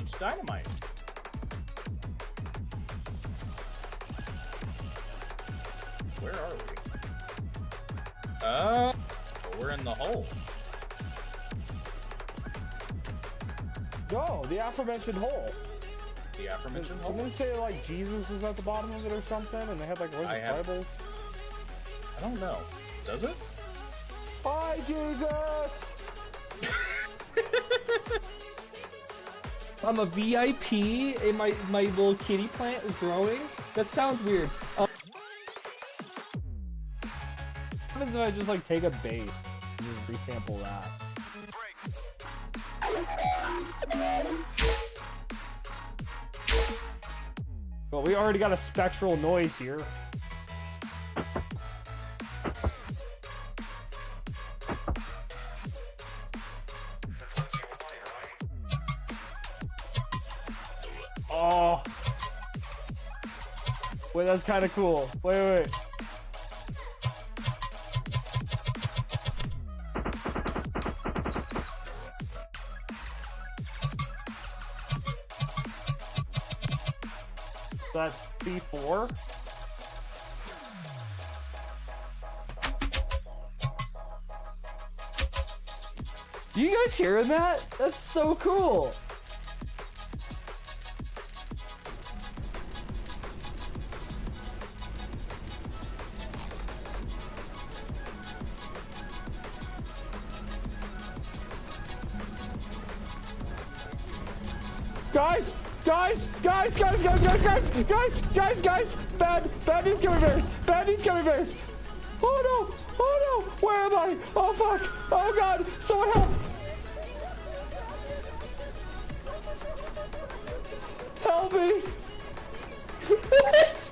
launch dynamite. Where are we? Oh, we're in the hole. No, the aforementioned hole. The aforementioned hole? Didn't it say like Jesus was at the bottom of it or something, and they had like a bunch of Bibles? I don't know. Does it? Hi, Jesus! I'm a VIP and my little kitty plant is growing. That sounds weird. What happens if I just like take a bass and just resample that? But we already got a spectral noise here. Oh. Wait, that's kind of cool. Wait. That's C4. Do you guys hear that? That's so cool. Guys! Bad news gummy bears! Bad news gummy bears! Oh no! Where am I? Oh fuck! Oh god! Someone help! Help me! What?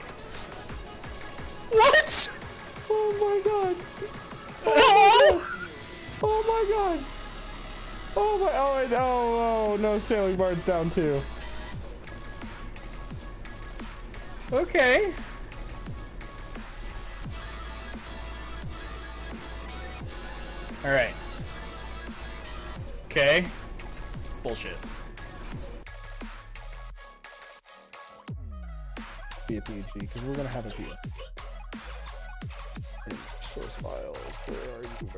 What? Oh my god! Oh my god! Oh no, Sailing Bard's down too. Okay. All right. Okay. Bullshit. Be a PG because we're gonna have a PG. Source files. Where are you?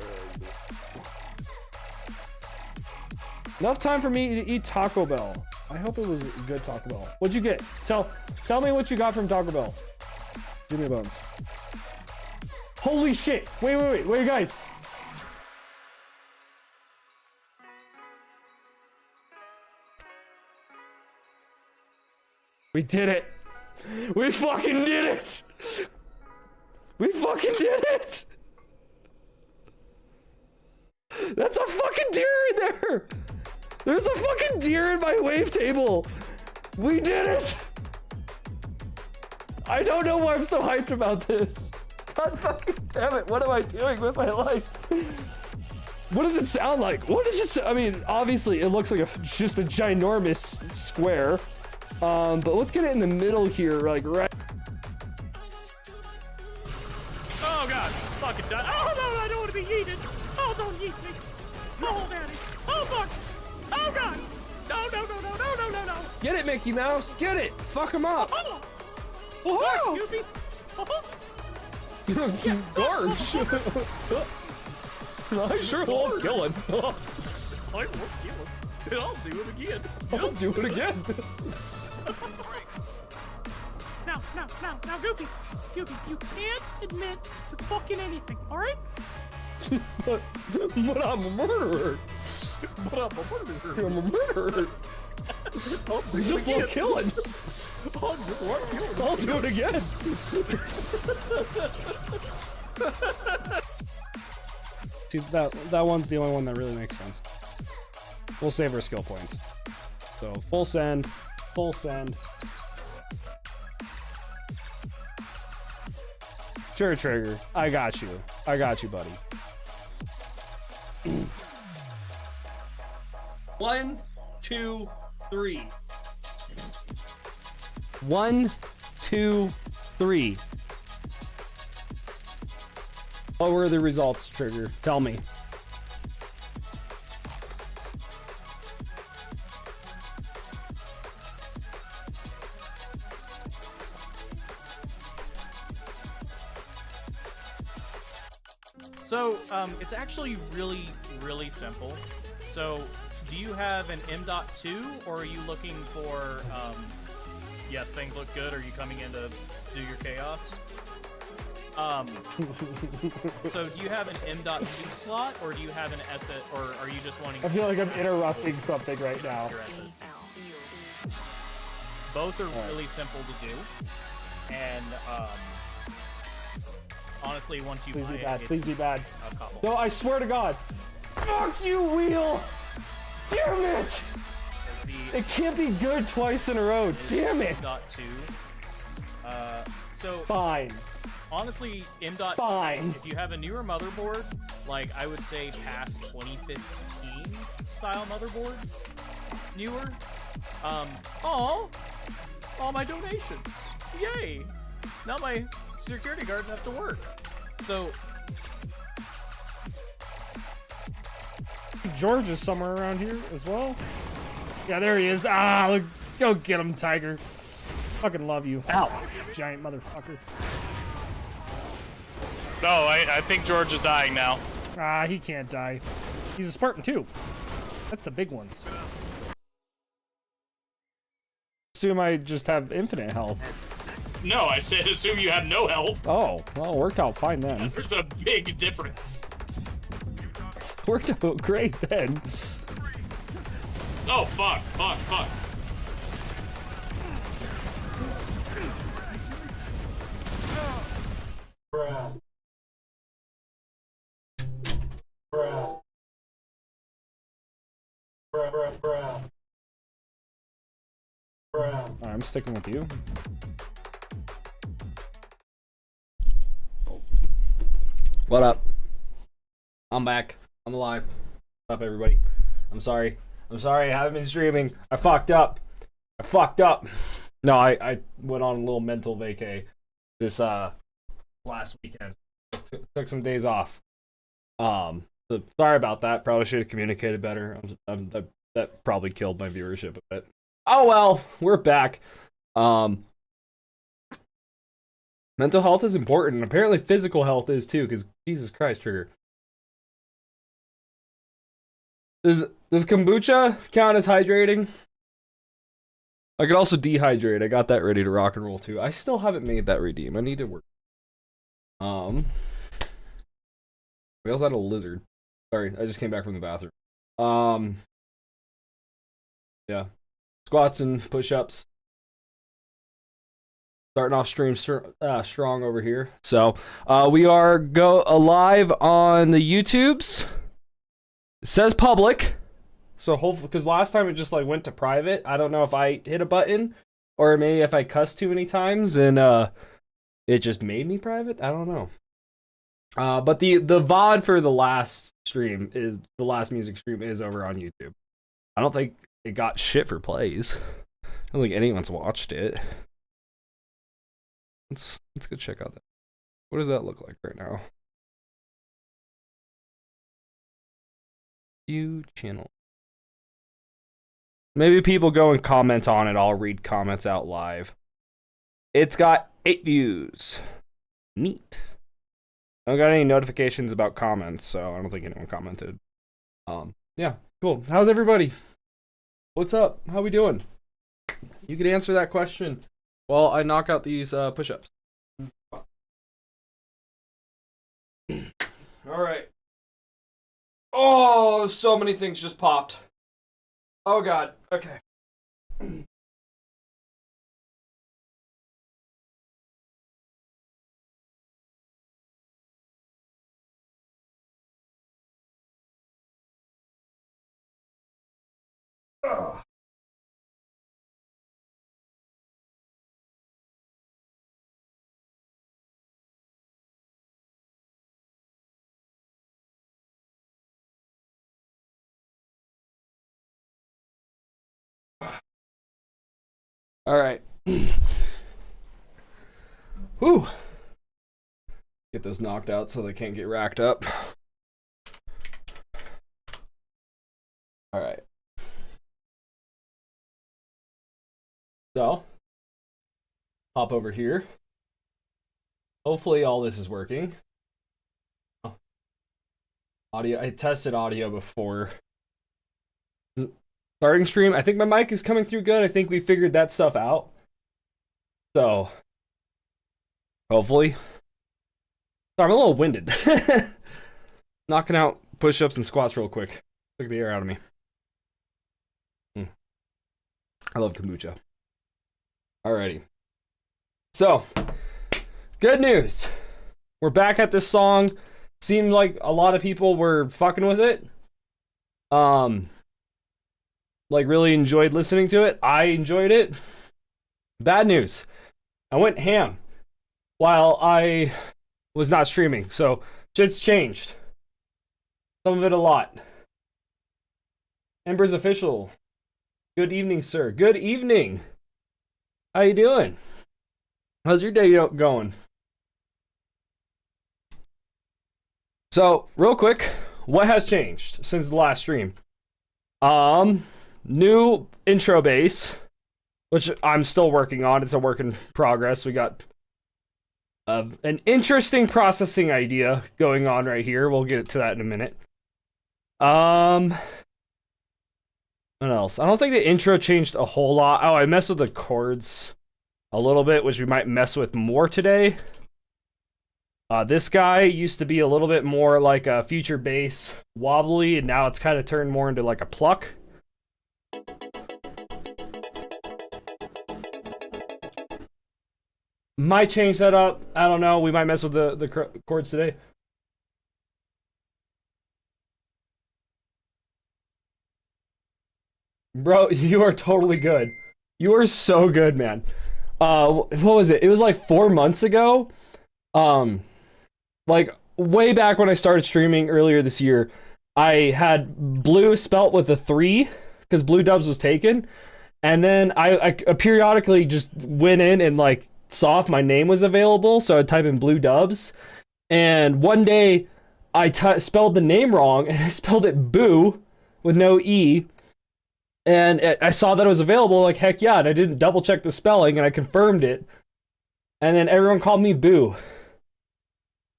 Enough time for me to eat Taco Bell. I hope it was good Taco Bell. What'd you get? Tell me what you got from Taco Bell. Give me a bones. Holy shit! Wait, guys. We did it. We fucking did it. We fucking did it. That's a fucking deer in there. There's a fucking deer in my wavetable. We did it. I don't know why I'm so hyped about this. God fucking damn it. What am I doing with my life? What does it sound like? What does it I mean, obviously it looks like just a ginormous square. But let's get it in the middle here, like right. Oh god, fucking done. Oh no, I don't want to be yeeted. Oh, don't yeet me. Oh, daddy. Oh fuck. Oh god. No. Get it, Mickey Mouse. Get it. Fuck him up. Oh. Oh, Goofy. Oh. Gorge. I sure love killing. I won't kill him. And I'll do it again. I'll do it again. Now, Goofy, you can't admit to fucking anything, all right? but I'm a murderer. I'm a murderer. I just love killing. I'll do it again. See, that one's the only one that really makes sense. We'll save our skill points. So full send. Sure, Trigger. I got you, buddy. 1, 2, 3. 1, 2, 3. What were the results, Trigger? Tell me. So, it's actually really, really simple. So, do you have an M.2, or are you looking for, yes, things look good, or are you coming in to do your chaos? So do you have an M.2 slot, or do you have an SS, or are you just wanting... I feel like I'm interrupting something right now. Your SSD? Both are really simple to do, and, honestly, once you Please buy be it, bad, please be bad. a couple. No, I swear to God. Fuck you, wheel! Damn it! It can't be good twice in a row. Damn it! M.2. So Fine. honestly, Fine. if you have a newer motherboard, like I would say past 2015 style motherboard, newer. All my donations. Yay! Now my security guards have to work. So George is somewhere around here as well. Yeah, there he is. Ah, look, go get him, Tiger. Fucking love you. Ow, giant motherfucker. No, I think George is dying now. Ah, he can't die. He's a Spartan too. That's the big ones. Assume I just have infinite health. No, I said assume you have no health. Oh, well, it worked out fine then. There's a big difference. Worked out great then. Oh, fuck. Bruh. Bruh. Bruh. Bruh. Bruh. I'm sticking with you. What up? I'm back. I'm alive. What's up, everybody? I'm sorry. I haven't been streaming. I fucked up. No, I went on a little mental vacay this last weekend. Took some days off. So sorry about that. Probably should have communicated better. That probably killed my viewership a bit. Oh well, we're back. Mental health is important. Apparently physical health is too, because Jesus Christ, Trigger. Does kombucha count as hydrating? I could also dehydrate. I got that ready to rock and roll too. I still haven't made that redeem. I need to work. We also had a lizard. Sorry, I just came back from the bathroom. Yeah. Squats and push-ups. Starting off stream strong over here. So, we are live on the YouTubes. It says public. So hopefully, because last time it just like went to private. I don't know if I hit a button or maybe if I cussed too many times and it just made me private. I don't know. But the VOD for the last music stream is over on YouTube. I don't think it got shit for plays. I don't think anyone's watched it. Let's go check out that. What does that look like right now? View channel. Maybe people go and comment on it. I'll read comments out live. It's got 8 views. Neat. I don't got any notifications about comments, so I don't think anyone commented. Yeah, cool. How's everybody? What's up? How we doing? You could answer that question while I knock out these push-ups. All right. Oh, so many things just popped. Oh God. Okay. All right. Whew. Get those knocked out so they can't get racked up. All right. So, hop over here. Hopefully all this is working. Audio. I tested audio before starting stream. I think my mic is coming through good. I think we figured that stuff out. So, hopefully. Sorry, I'm a little winded. Knocking out push-ups and squats real quick. Took the air out of me. I love kombucha. Alrighty. So, good news. We're back at this song. Seemed like a lot of people were fucking with it. Like really enjoyed listening to it. I enjoyed it. Bad news. I went ham while I was not streaming. So, shit's changed. Some of it a lot. Ember's official. Good evening, sir. Good evening. How you doing? How's your day going? So, real quick, what has changed since the last stream? New intro bass, which I'm still working on. It's a work in progress. We got an interesting processing idea going on right here. We'll get to that in a minute. What else? I don't think the intro changed a whole lot. Oh, I messed with the chords a little bit, which we might mess with more today. This guy used to be a little bit more like a future bass wobbly, and now it's kind of turned more into like a pluck. Might change that up. I don't know. We might mess with the chords today. Bro, you are totally good. You are so good, man. What was it? It was like 4 months ago. Like way back when I started streaming earlier this year, I had blue spelt with a 3 because Blue Dubs was taken. And then I periodically just went in and like saw if my name was available. So I'd type in Blue Dubs. And one day I spelled the name wrong and I spelled it Boo with no E. And I saw that it was available, like, heck yeah, and I didn't double check the spelling, and I confirmed it. And then everyone called me Boo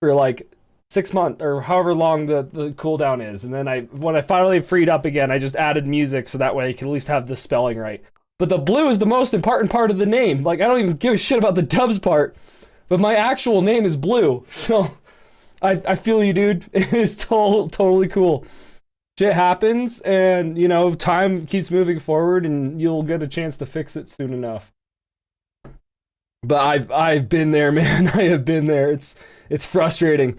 for like 6 months, or however long the cooldown is. And then when I finally freed up again, I just added music so that way I could at least have the spelling right. But the blue is the most important part of the name. Like, I don't even give a shit about the Dubs part, but my actual name is Blue. So, I feel you, dude. It is totally cool. Shit happens, and you know, time keeps moving forward, and you'll get a chance to fix it soon enough. But I've been there, man. I have been there. It's frustrating.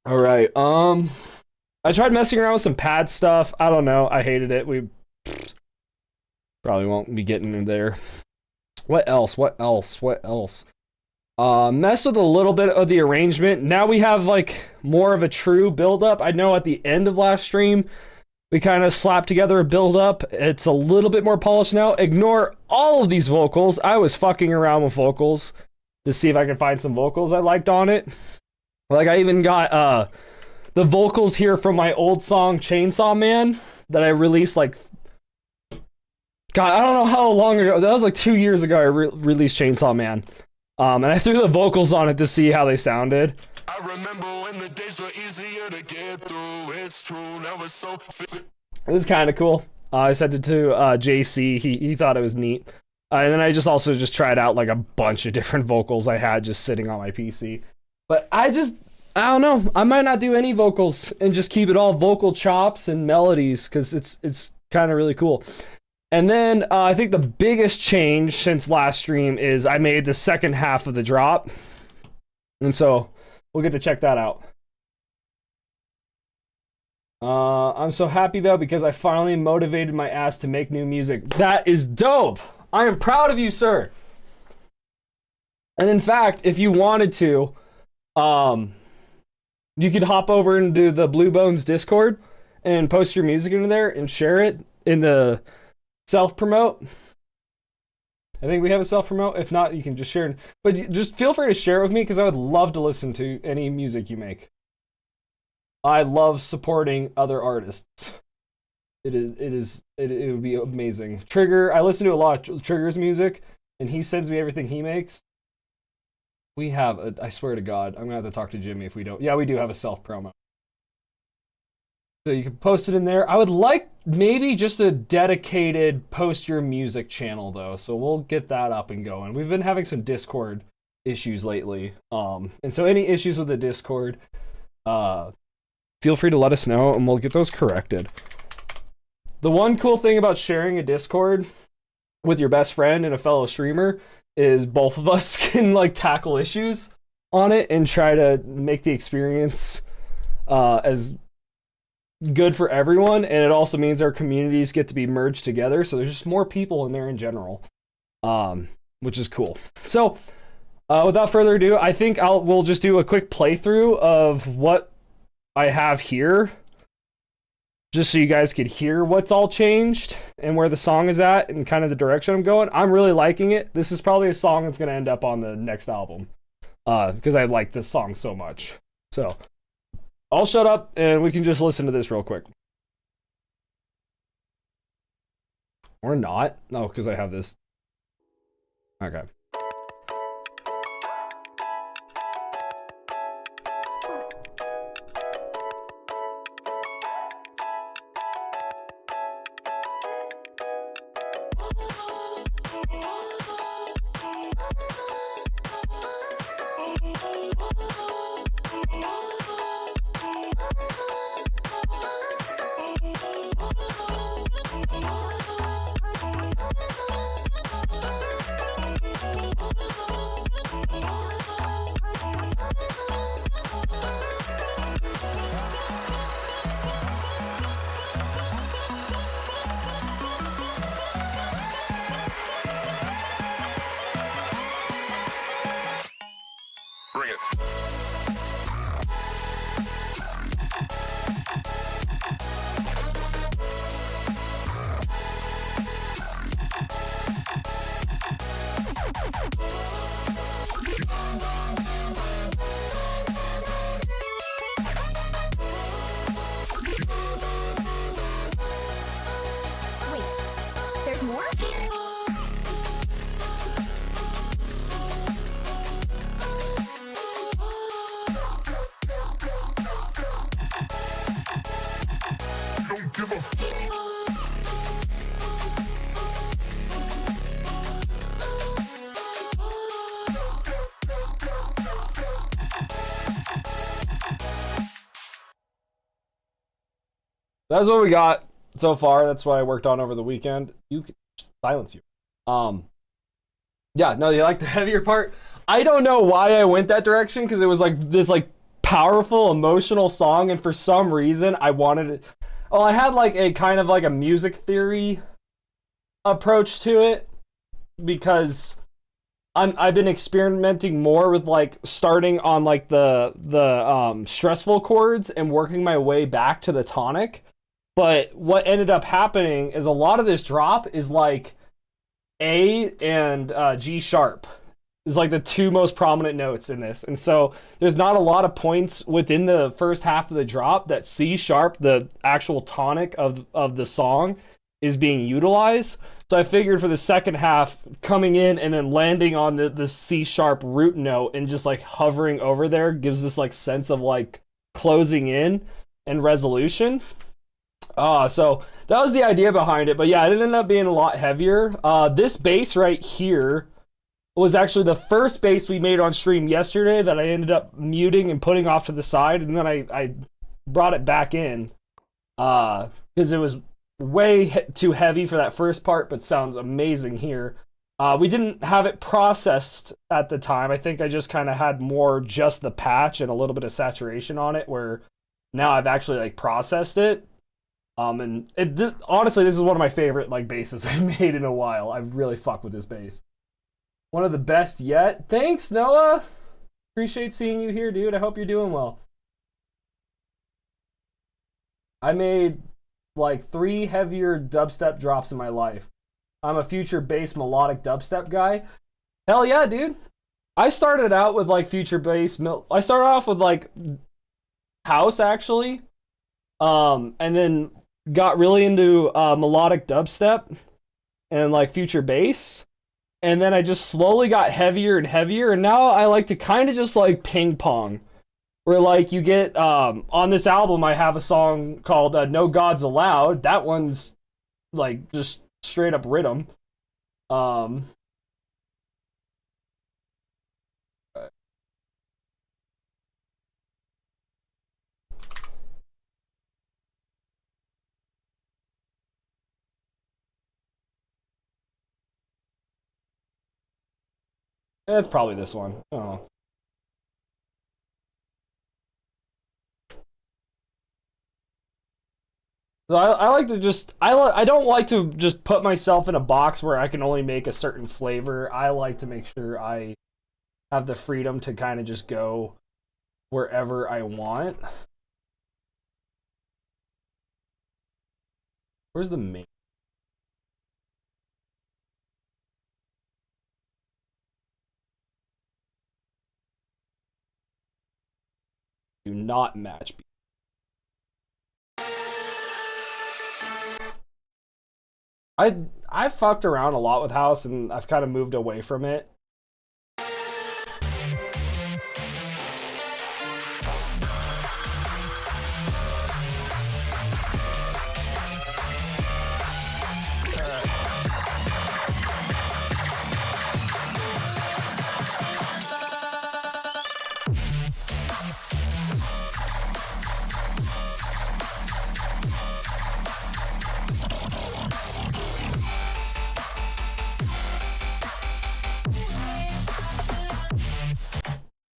All right. I tried messing around with some pad stuff. I don't know. I hated it. We probably won't be getting in there. What else? Mess with a little bit of the arrangement. Now we have like more of a true build-up. I know at the end of last stream, we kind of slapped together a build-up. It's a little bit more polished now. Ignore all of these vocals. I was fucking around with vocals to see if I could find some vocals I liked on it. Like I even got the vocals here from my old song Chainsaw Man that I released like... God, I don't know how long ago. That was like 2 years ago I released Chainsaw Man. And I threw the vocals on it to see how they sounded. I remember when the days were easier to get through. It's true, now it's so... It was kind of cool. I sent it to JC. He thought it was neat. And then I also tried out like a bunch of different vocals I had just sitting on my PC. But I don't know. I might not do any vocals and just keep it all vocal chops and melodies because it's kind of really cool. And then I think the biggest change since last stream is I made the second half of the drop. And so we'll get to check that out. I'm so happy though because I finally motivated my ass to make new music. That is dope. I am proud of you, sir. And in fact, if you wanted to, you could hop over into the Blue Bones Discord and post your music into there and share it in the self-promote. I think we have a self-promote. If not, you can just share it. But just feel free to share it with me because I would love to listen to any music you make. I love supporting other artists. It would be amazing. Trigger, I listen to a lot of Trigger's music, and he sends me everything he makes. We have a, I swear to God, I'm gonna have to talk to Jimmy if we don't. Yeah, we do have a self promo. So you can post it in there. I would like maybe just a dedicated post your music channel though. So we'll get that up and going. We've been having some Discord issues lately. And so any issues with the Discord, feel free to let us know and we'll get those corrected. The one cool thing about sharing a Discord with your best friend and a fellow streamer is both of us can like tackle issues on it and try to make the experience as good for everyone, and it also means our communities get to be merged together, so there's just more people in there in general, which is cool. So without further ado, I think we'll just do a quick playthrough of what I have here, just so you guys could hear what's all changed and where the song is at and kind of the direction I'm going. I'm really liking it. This is probably a song that's going to end up on the next album because I like this song so much. So I'll shut up and we can just listen to this real quick. Or not. No, because I have this. Okay. Bring it. Wait, there's more? Don't give a f. That's what we got so far. That's what I worked on over the weekend. You can silence you. Yeah, no, you like the heavier part? I don't know why I went that direction because it was like this like powerful emotional song, and for some reason I wanted it. Oh, I had like a kind of like a music theory approach to it because I've been experimenting more with like starting on like the stressful chords and working my way back to the tonic. But what ended up happening is a lot of this drop is like A and G sharp is like the two most prominent notes in this. And so there's not a lot of points within the first half of the drop that C sharp, the actual tonic of the song, is being utilized. So I figured for the second half, coming in and then landing on the C sharp root note and just like hovering over there gives this like sense of like closing in and resolution. So that was the idea behind it. But yeah, it ended up being a lot heavier. This bass right here was actually the first bass we made on stream yesterday that I ended up muting and putting off to the side, and then I brought it back in because it was way too heavy for that first part, but sounds amazing here. We didn't have it processed at the time. I think I just kind of had more just the patch and a little bit of saturation on it, where now I've actually like processed it. And honestly, this is one of my favorite like basses I've made in a while. I really fuck with this bass. One of the best yet. Thanks, Noah. Appreciate seeing you here, dude. I hope you're doing well. I made like 3 heavier dubstep drops in my life. I'm a future bass melodic dubstep guy. Hell yeah, dude. I started out with like future bass. I started off with like house actually, and then got really into melodic dubstep and like future bass. and then I just slowly got heavier and heavier, and now I like to kind of just like ping pong, where like you get on this album I have a song called No Gods Allowed. That one's like just straight up rhythm. It's probably this one. Oh. So I like to just I don't like to just put myself in a box where I can only make a certain flavor. I like to make sure I have the freedom to kind of just go wherever I want. Where's the main? Do not match. I fucked around a lot with house and I've kind of moved away from it.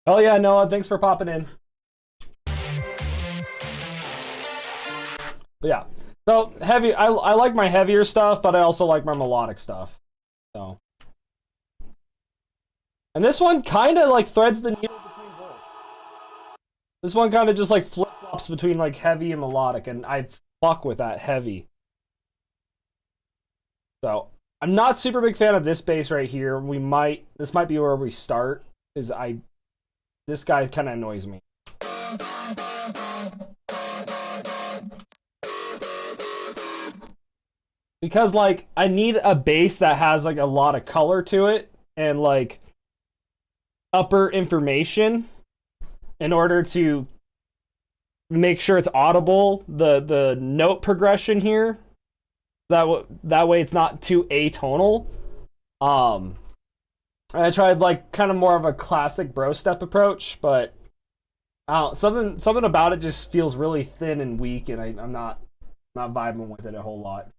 Oh yeah, Noah, thanks for popping in. But yeah, so heavy. I like my heavier stuff, but I also like my melodic stuff. So, and this one kind of like threads the needle between both. This one kind of just like flip flops between like heavy and melodic, and I fuck with that heavy. So I'm not super big fan of this bass right here. This might be where we start. This guy kind of annoys me. Because, like, I need a bass that has, like, a lot of color to it and, like, upper information in order to make sure it's audible. The note progression here, that way it's not too atonal. I tried like kind of more of a classic bro step approach, but something about it just feels really thin and weak, and I'm not vibing with it a whole lot.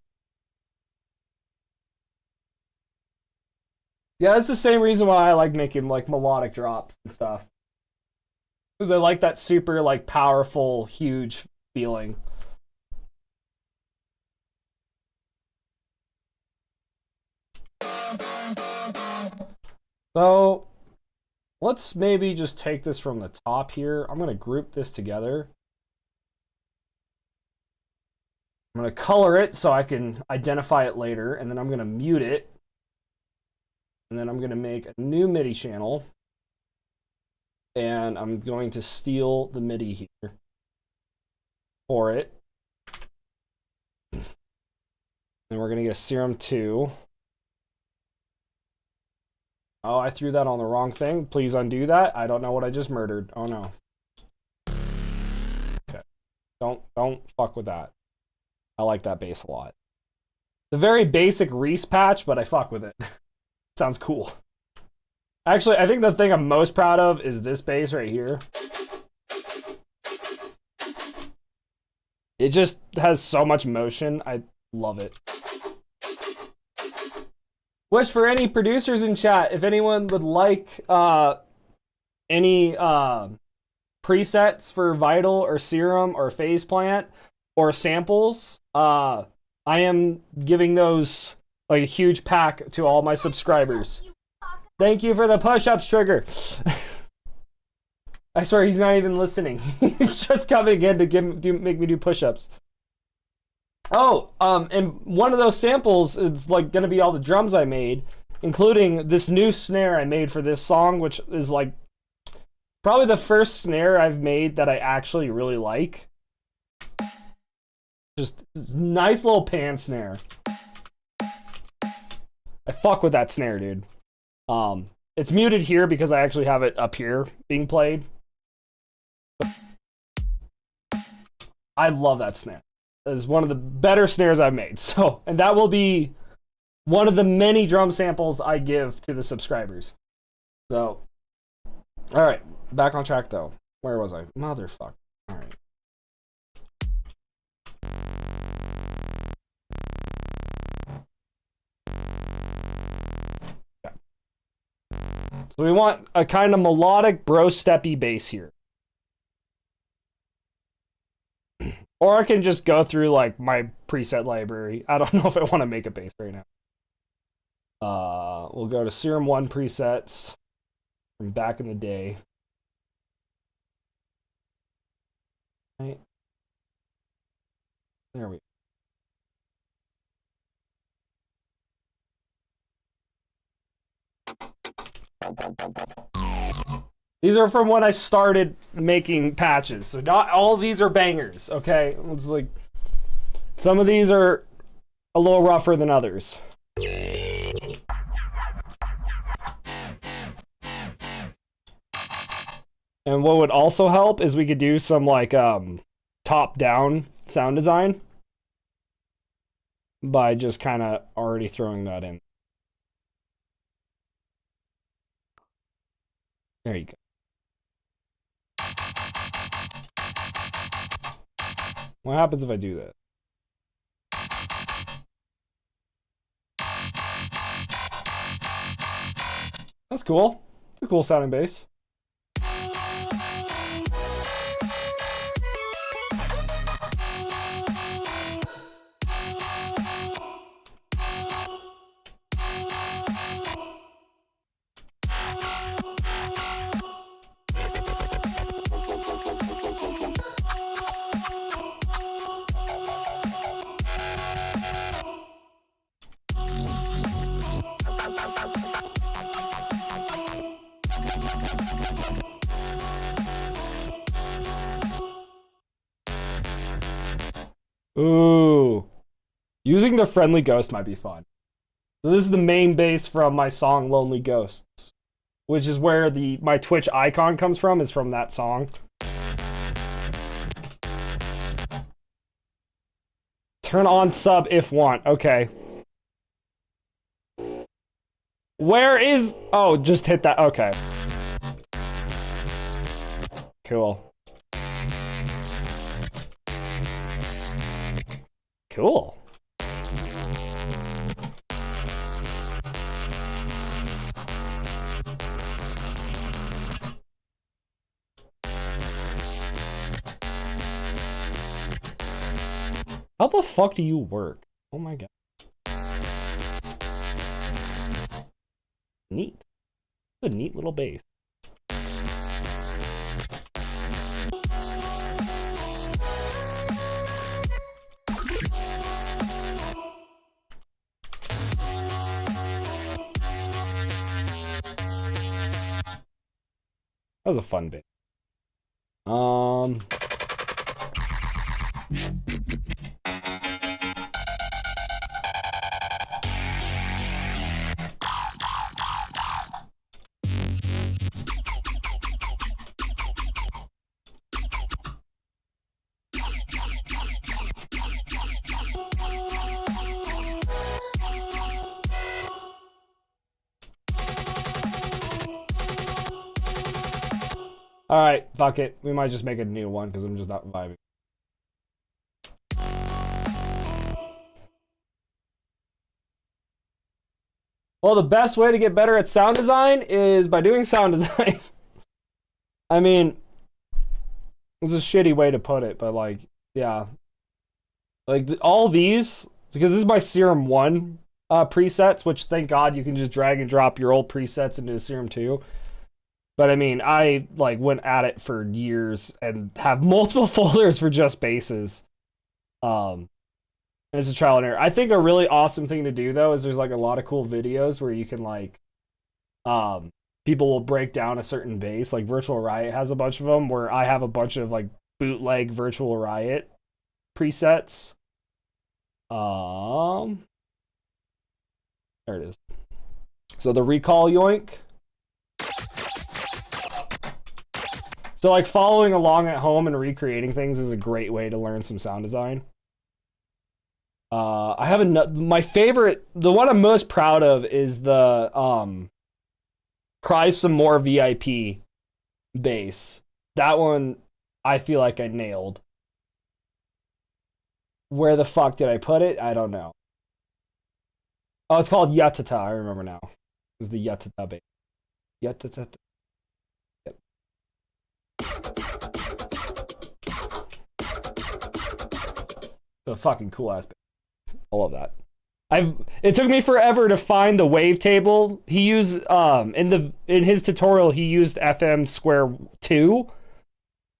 Yeah, that's the same reason why I like making like melodic drops and stuff, because I like that super like powerful, huge feeling. So let's maybe just take this from the top here. I'm going to group this together. I'm going to color it so I can identify it later, and then I'm going to mute it. And then I'm going to make a new MIDI channel. And I'm going to steal the MIDI here for it. And we're going to get a Serum 2. Oh, I threw that on the wrong thing. Please undo that. I don't know what I just murdered. Oh no. Okay. Don't fuck with that. I like that bass a lot. It's a very basic Reese patch, but I fuck with it. Sounds cool. Actually, I think the thing I'm most proud of is this bass right here. It just has so much motion. I love it. Which, for any producers in chat, if anyone would like any presets for Vital or Serum or Phase Plant or samples, I am giving those like a huge pack to all my subscribers. Thank you for the push-ups, Trigger. I swear he's not even listening. He's just coming in to make me do push-ups. Oh, and one of those samples is like gonna be all the drums I made, including this new snare I made for this song, which is like probably the first snare I've made that I actually really like. Just nice little pan snare. I fuck with that snare, dude. It's muted here because I actually have it up here being played. I love that snare. That is one of the better snares I've made. So, and that will be one of the many drum samples I give to the subscribers. So, all right, back on track though. Where was I? Motherfucker. All right. So we want a kind of melodic bro steppy bass here. Or I can just go through like my preset library. I don't know if I want to make a bass right now. We'll go to Serum 1 presets from back in the day. Right. There we go. These are from when I started making patches. So not all of these are bangers, okay? It's like some of these are a little rougher than others. And what would also help is we could do some like top-down sound design by just kind of already throwing that in. There you go. What happens if I do that? That's cool. It's a cool sounding bass. Ooh. Using the friendly ghost might be fun. So this is the main bass from my song Lonely Ghosts, which is where my Twitch icon comes from, is from that song. Turn on sub if want. Okay. Where is... Oh, just hit that. Okay. Cool. Cool. How the fuck do you work? Oh my god. Neat. A neat little bass. That was a fun bit. Alright, fuck it. We might just make a new one because I'm just not vibing. Well, the best way to get better at sound design is by doing sound design. I mean, it's a shitty way to put it, but like, yeah. Like, all these, because this is my Serum 1 presets, which thank God you can just drag and drop your old presets into Serum 2. But I mean, I like went at it for years and have multiple folders for just basses. And it's a trial and error. I think a really awesome thing to do though is there's like a lot of cool videos where you can like, people will break down a certain bass. Like Virtual Riot has a bunch of them, where I have a bunch of like bootleg Virtual Riot presets. There it is. So the recall yoink. So like following along at home and recreating things is a great way to learn some sound design. I have my favorite, the one I'm most proud of is the Cry Some More VIP bass. That one I feel like I nailed. Where the fuck did I put it? I don't know. Oh, it's called Yatata. I remember now. It's the Yatata bass. Yatata. A fucking cool ass bass. I love that. It took me forever to find the wavetable. He used in his tutorial he used FM square 2,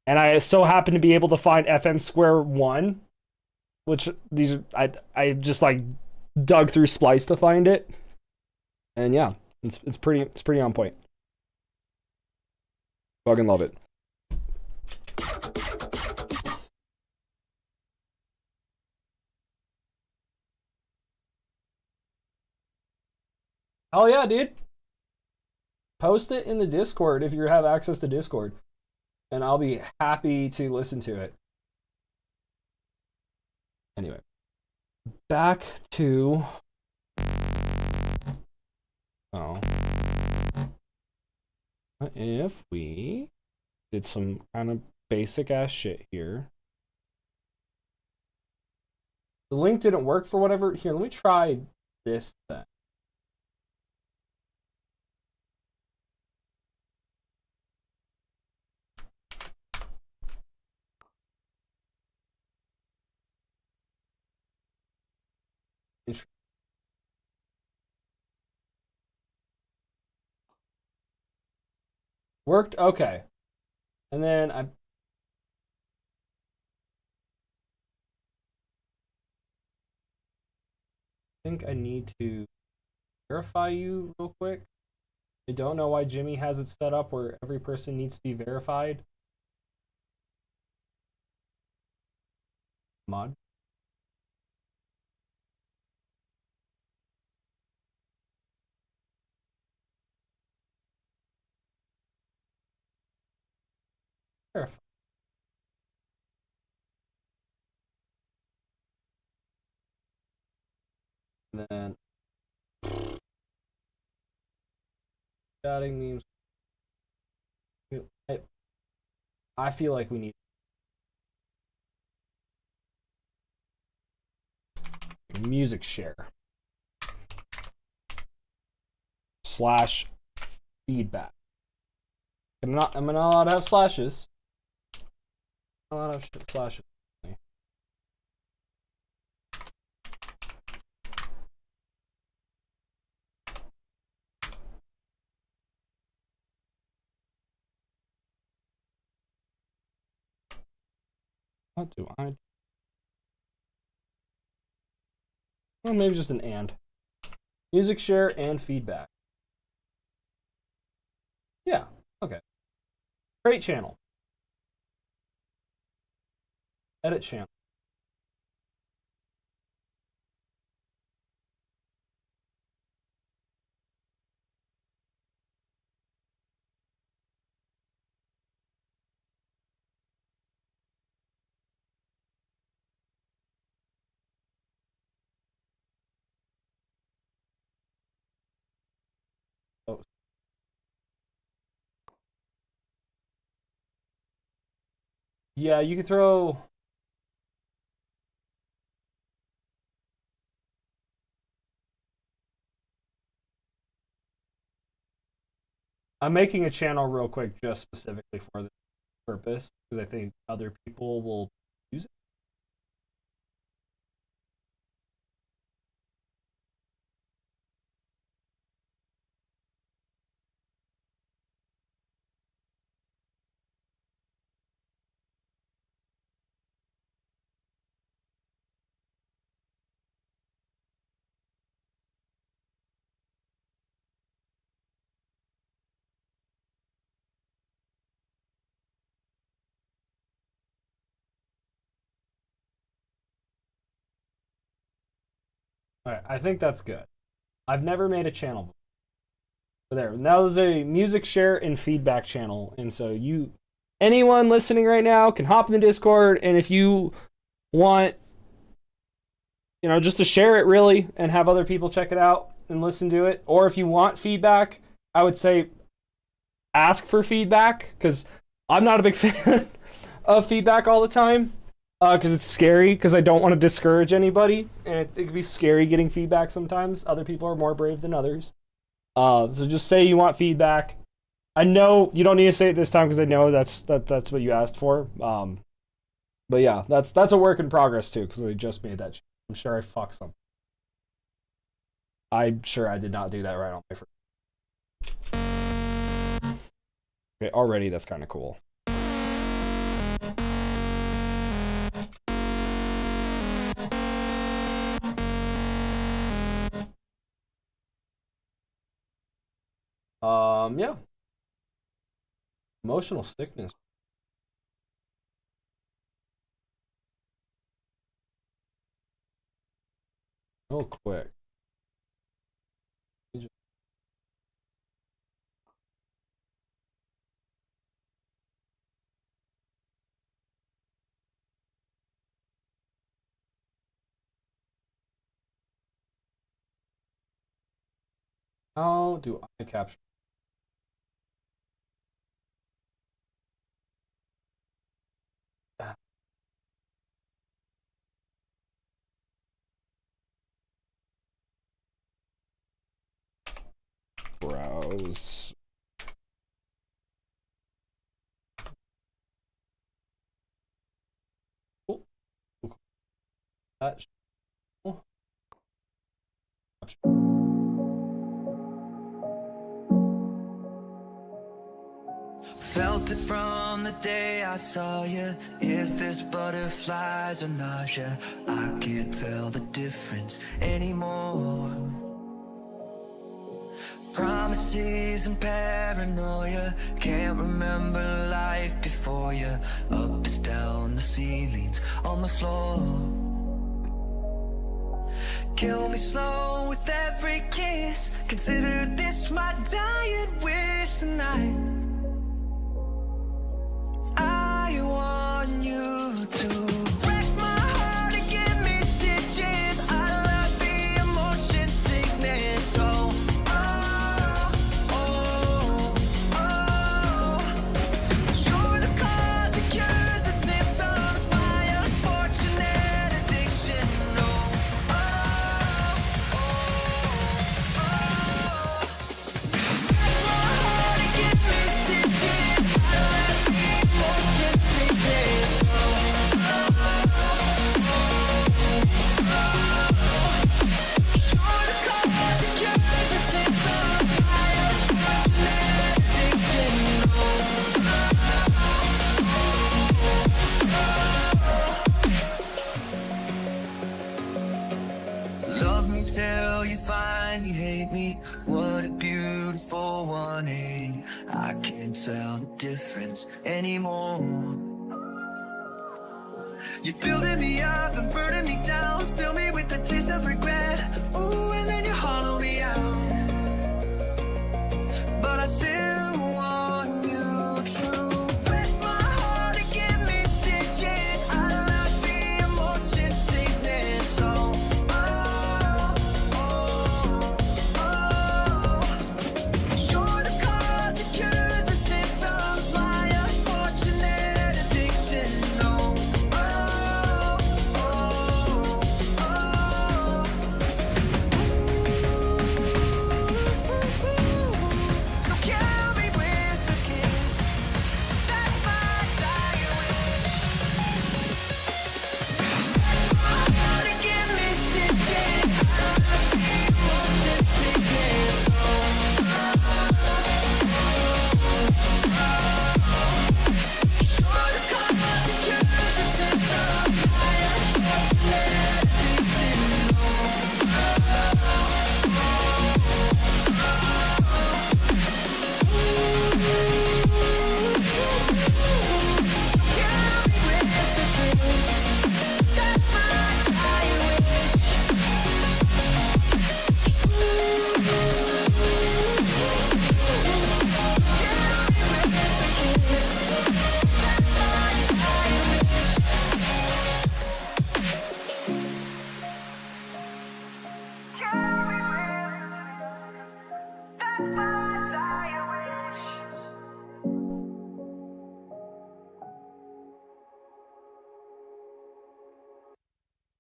and I so happened to be able to find FM square 1, which I just like dug through Splice to find it. And yeah, it's pretty on point. Fucking love it. Oh yeah, dude. Post it in the Discord if you have access to Discord, and I'll be happy to listen to it. Anyway, back to what if we did some kind of basic ass shit here? The link didn't work for whatever. Here, let me try this then. Worked? Okay. And then I think I need to verify you real quick. I don't know why Jimmy has it set up where every person needs to be verified. Mod. Verify. And then chatting memes. I feel like we need music share / feedback. Am I not allowed to have slashes? I'm not allowed to have slashes. What do I? Well, maybe just an and. Music share and feedback. Yeah, okay. Create channel. Edit channel. Oh. Yeah, you could throw. I'm making a channel real quick just specifically for this purpose because I think other people will use it. All right, I think that's good. I've never made a channel before. There. Now there's a music share and feedback channel, and so anyone listening right now can hop in the Discord, and if you want, just to share it really and have other people check it out and listen to it, or if you want feedback, I would say ask for feedback, because I'm not a big fan of feedback all the time, because it's scary, because I don't want to discourage anybody, and it can be scary getting feedback sometimes. Other people are more brave than others. So just say you want feedback. I know you don't need to say it this time, because I know that's what you asked for. But yeah, that's a work in progress too, because I just made that. I'm sure I fucked something. I'm sure I did not do that right on my first. Okay, already that's kind of cool. Yeah. Emotional sickness. Real quick. How do I capture? Browse. Oh. That. Felt it from the day I saw you. Is this butterflies or nausea? I can't tell the difference anymore. Promises and paranoia. Can't remember life before you. Ups, down, the ceilings, on the floor. Kill me slow with every kiss. Consider this my dying wish tonight. I want you to wreck my heart and give me stitches. I love the emotion sickness. Oh, oh, oh, oh. You're the cause that cures the symptoms. My unfortunate addiction. Oh, oh, oh, oh. Wreck my heart and give me stitches. I love the emotion sickness. Oh, oh, you're the cause that cures the symptoms. My unfortunate addiction. Love me till you find you hate me. What a beautiful 180. I can't tell the difference anymore. You're building me up and burning me down. Fill me with the taste of regret. Ooh, and then you hollow me out. But I still want you to wreck my heart and give me stitches. I love the emotion sickness. Oh, oh, oh, oh. You're the cause that cures the symptoms. My unfortunate addiction. Oh, oh, oh, oh. So can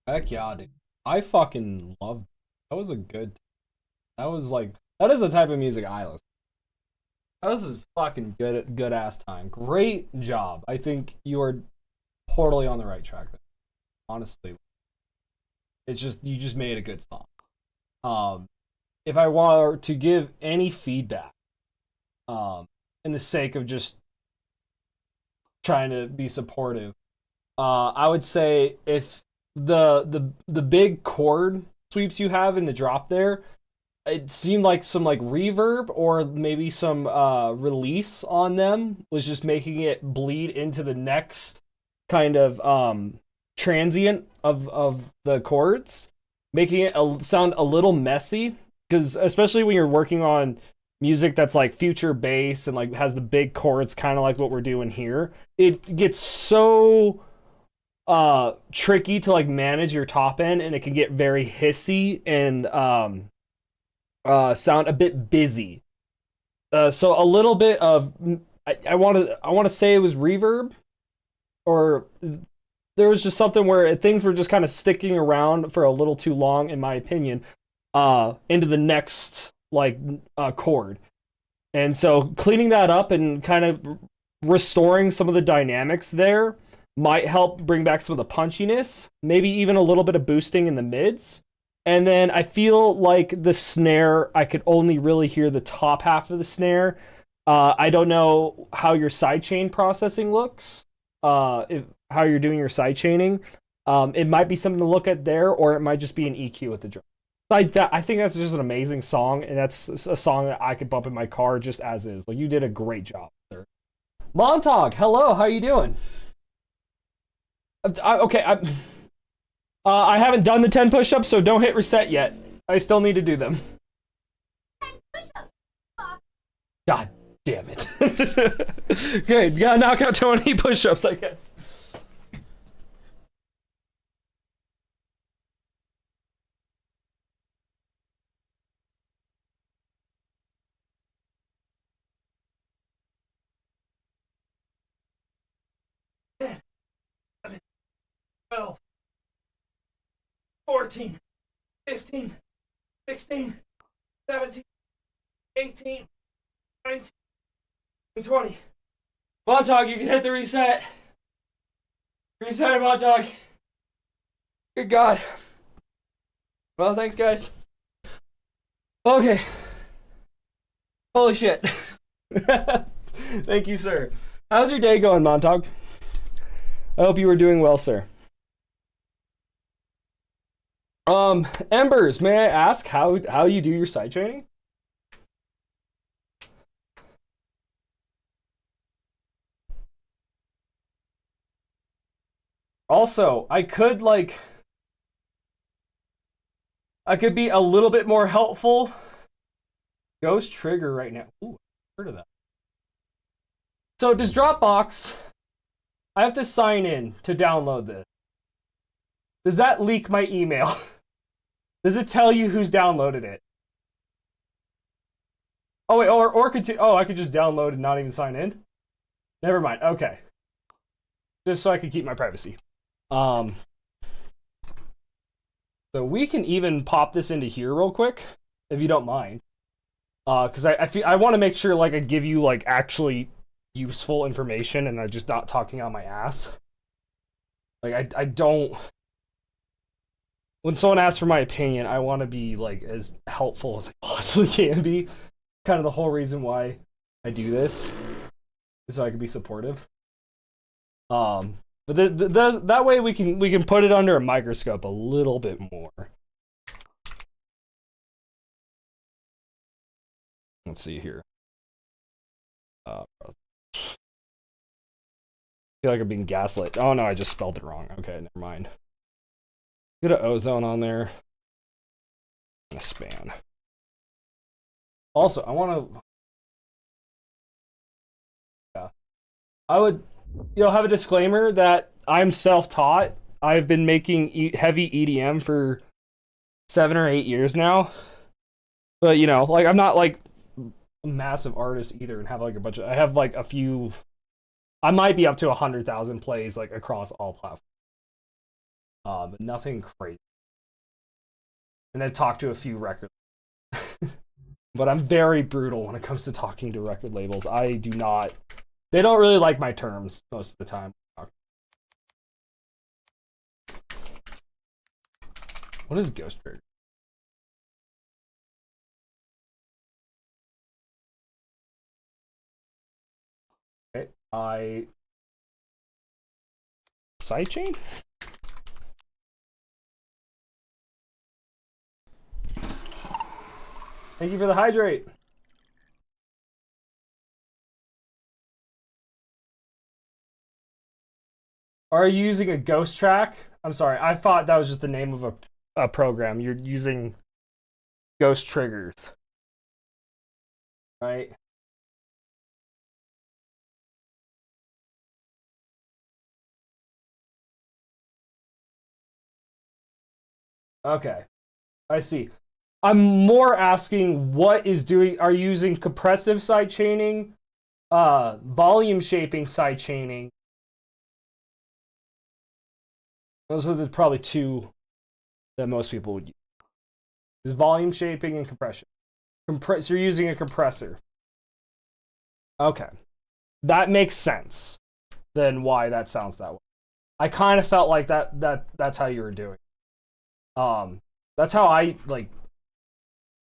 Heck yeah, dude. I fucking loved it. That was a good. That was like that is the type of music I listen. That was a fucking good ass time. Great job. I think you are totally on the right track there. Honestly, it's just you just made a good song. If I were to give any feedback, in the sake of just trying to be supportive, I would say if the big chord sweeps you have in the drop there, it seemed like some like reverb or maybe some release on them was just making it bleed into the next kind of transient of the chords, making it sound a little messy, because especially when you're working on music that's like future bass and like has the big chords kind of like what we're doing here, it gets so tricky to like manage your top end, and it can get very hissy and sound a bit busy. So a little bit of I want to say it was reverb, or there was just something where things were just kind of sticking around for a little too long, in my opinion, into the next like chord. And so cleaning that up and kind of restoring some of the dynamics there might help bring back some of the punchiness, maybe even a little bit of boosting in the mids. And then I feel like the snare, I could only really hear the top half of the snare. I don't know how your sidechain processing looks, how you're doing your sidechaining. It might be something to look at there, or it might just be an EQ with the drum. I think that's just an amazing song, and that's a song that I could bump in my car just as is. Like, you did a great job, sir. Montag, hello, how you doing? I haven't done the 10 push-ups, so don't hit reset yet. I still need to do them. 10 push-ups. God damn it. Okay, gotta knock out 20 push-ups, I guess. Ten, 11, 12, 14, 15, 16, 17, 18, 19, 20. Montauk, you can hit the reset. Reset it, Montauk. Good God. Well, thanks, guys. Okay. Holy shit. Thank you, sir. How's your day going, Montauk? I hope you were doing well, sir. Embers, may I ask how you do your side training? Also, I could be a little bit more helpful. Ghost Trigger right now. Ooh, heard of that. So does Dropbox, I have to sign in to download this. Does that leak my email? Does it tell you who's downloaded it? Oh wait, I could just download and not even sign in? Never mind, okay. Just so I could keep my privacy. So we can even pop this into here real quick, if you don't mind. Because I want to make sure like I give you like actually useful information and I'm just not talking out my ass. Like I don't. When someone asks for my opinion, I want to be like as helpful as I possibly can be. Kind of the whole reason why I do this, is so I can be supportive. But that way we can put it under a microscope a little bit more. Let's see here. I feel like I'm being gaslit. Oh no, I just spelled it wrong. Okay, never mind. Get an ozone on there. And a span. Also, I want to. Yeah, I would, have a disclaimer that I'm self-taught. I've been making heavy EDM for 7 or 8 years now. But like I'm not like a massive artist either, and have like a bunch of. I have like a few. I might be up to 100,000 plays like across all platforms. But nothing crazy. And then talk to a few record. But I'm very brutal when it comes to talking to record labels. I do not. They don't really like my terms most of the time. What is Ghost Trigger? Okay, sidechain? Thank you for the hydrate. Are you using a ghost track? I'm sorry, I thought that was just the name of a program. You're using ghost triggers, right? Okay, I see. I'm more asking what is doing. Are you using compressive side chaining, volume shaping side chaining? Those are probably two that most people would use. Is volume shaping and compression. So you're using a compressor. Okay, that makes sense. Then why that sounds that way? I kind of felt like that's how you were doing. That's how I like.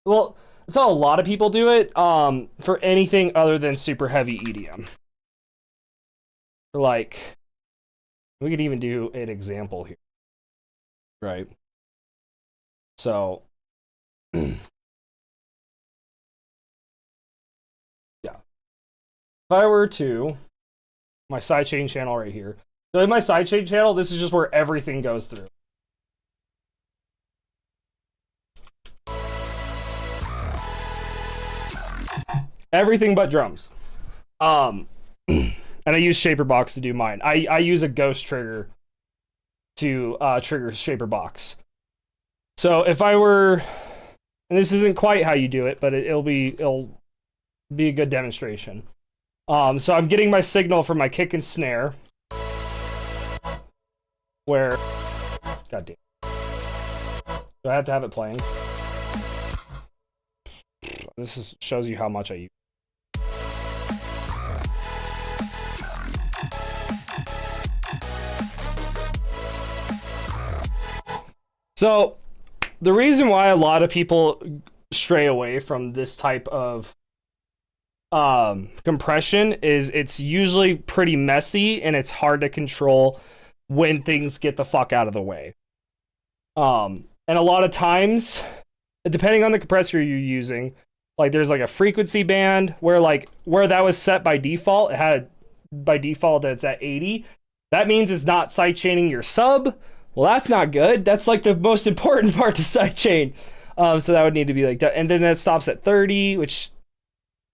Well, that's how a lot of people do it. For anything other than super heavy EDM. Like, we could even do an example here, right? So, yeah. If I were to my sidechain channel right here. So in my sidechain channel, this is just where everything goes through. Everything but drums. And I use Shaper Box to do mine. I use a ghost trigger to trigger Shaper Box. So if I were, and this isn't quite how you do it, but it'll be a good demonstration. So I'm getting my signal from my kick and snare, where, god damn, do I have to have it playing? This shows you how much I use. So, the reason why a lot of people stray away from this type of compression is it's usually pretty messy and it's hard to control when things get the fuck out of the way. And a lot of times, depending on the compressor you're using, like there's like a frequency band where that was set by default, it had by default that it's at 80. That means it's not sidechaining your sub. Well, that's not good. That's like the most important part to sidechain. So that would need to be like that. And then that stops at 30, which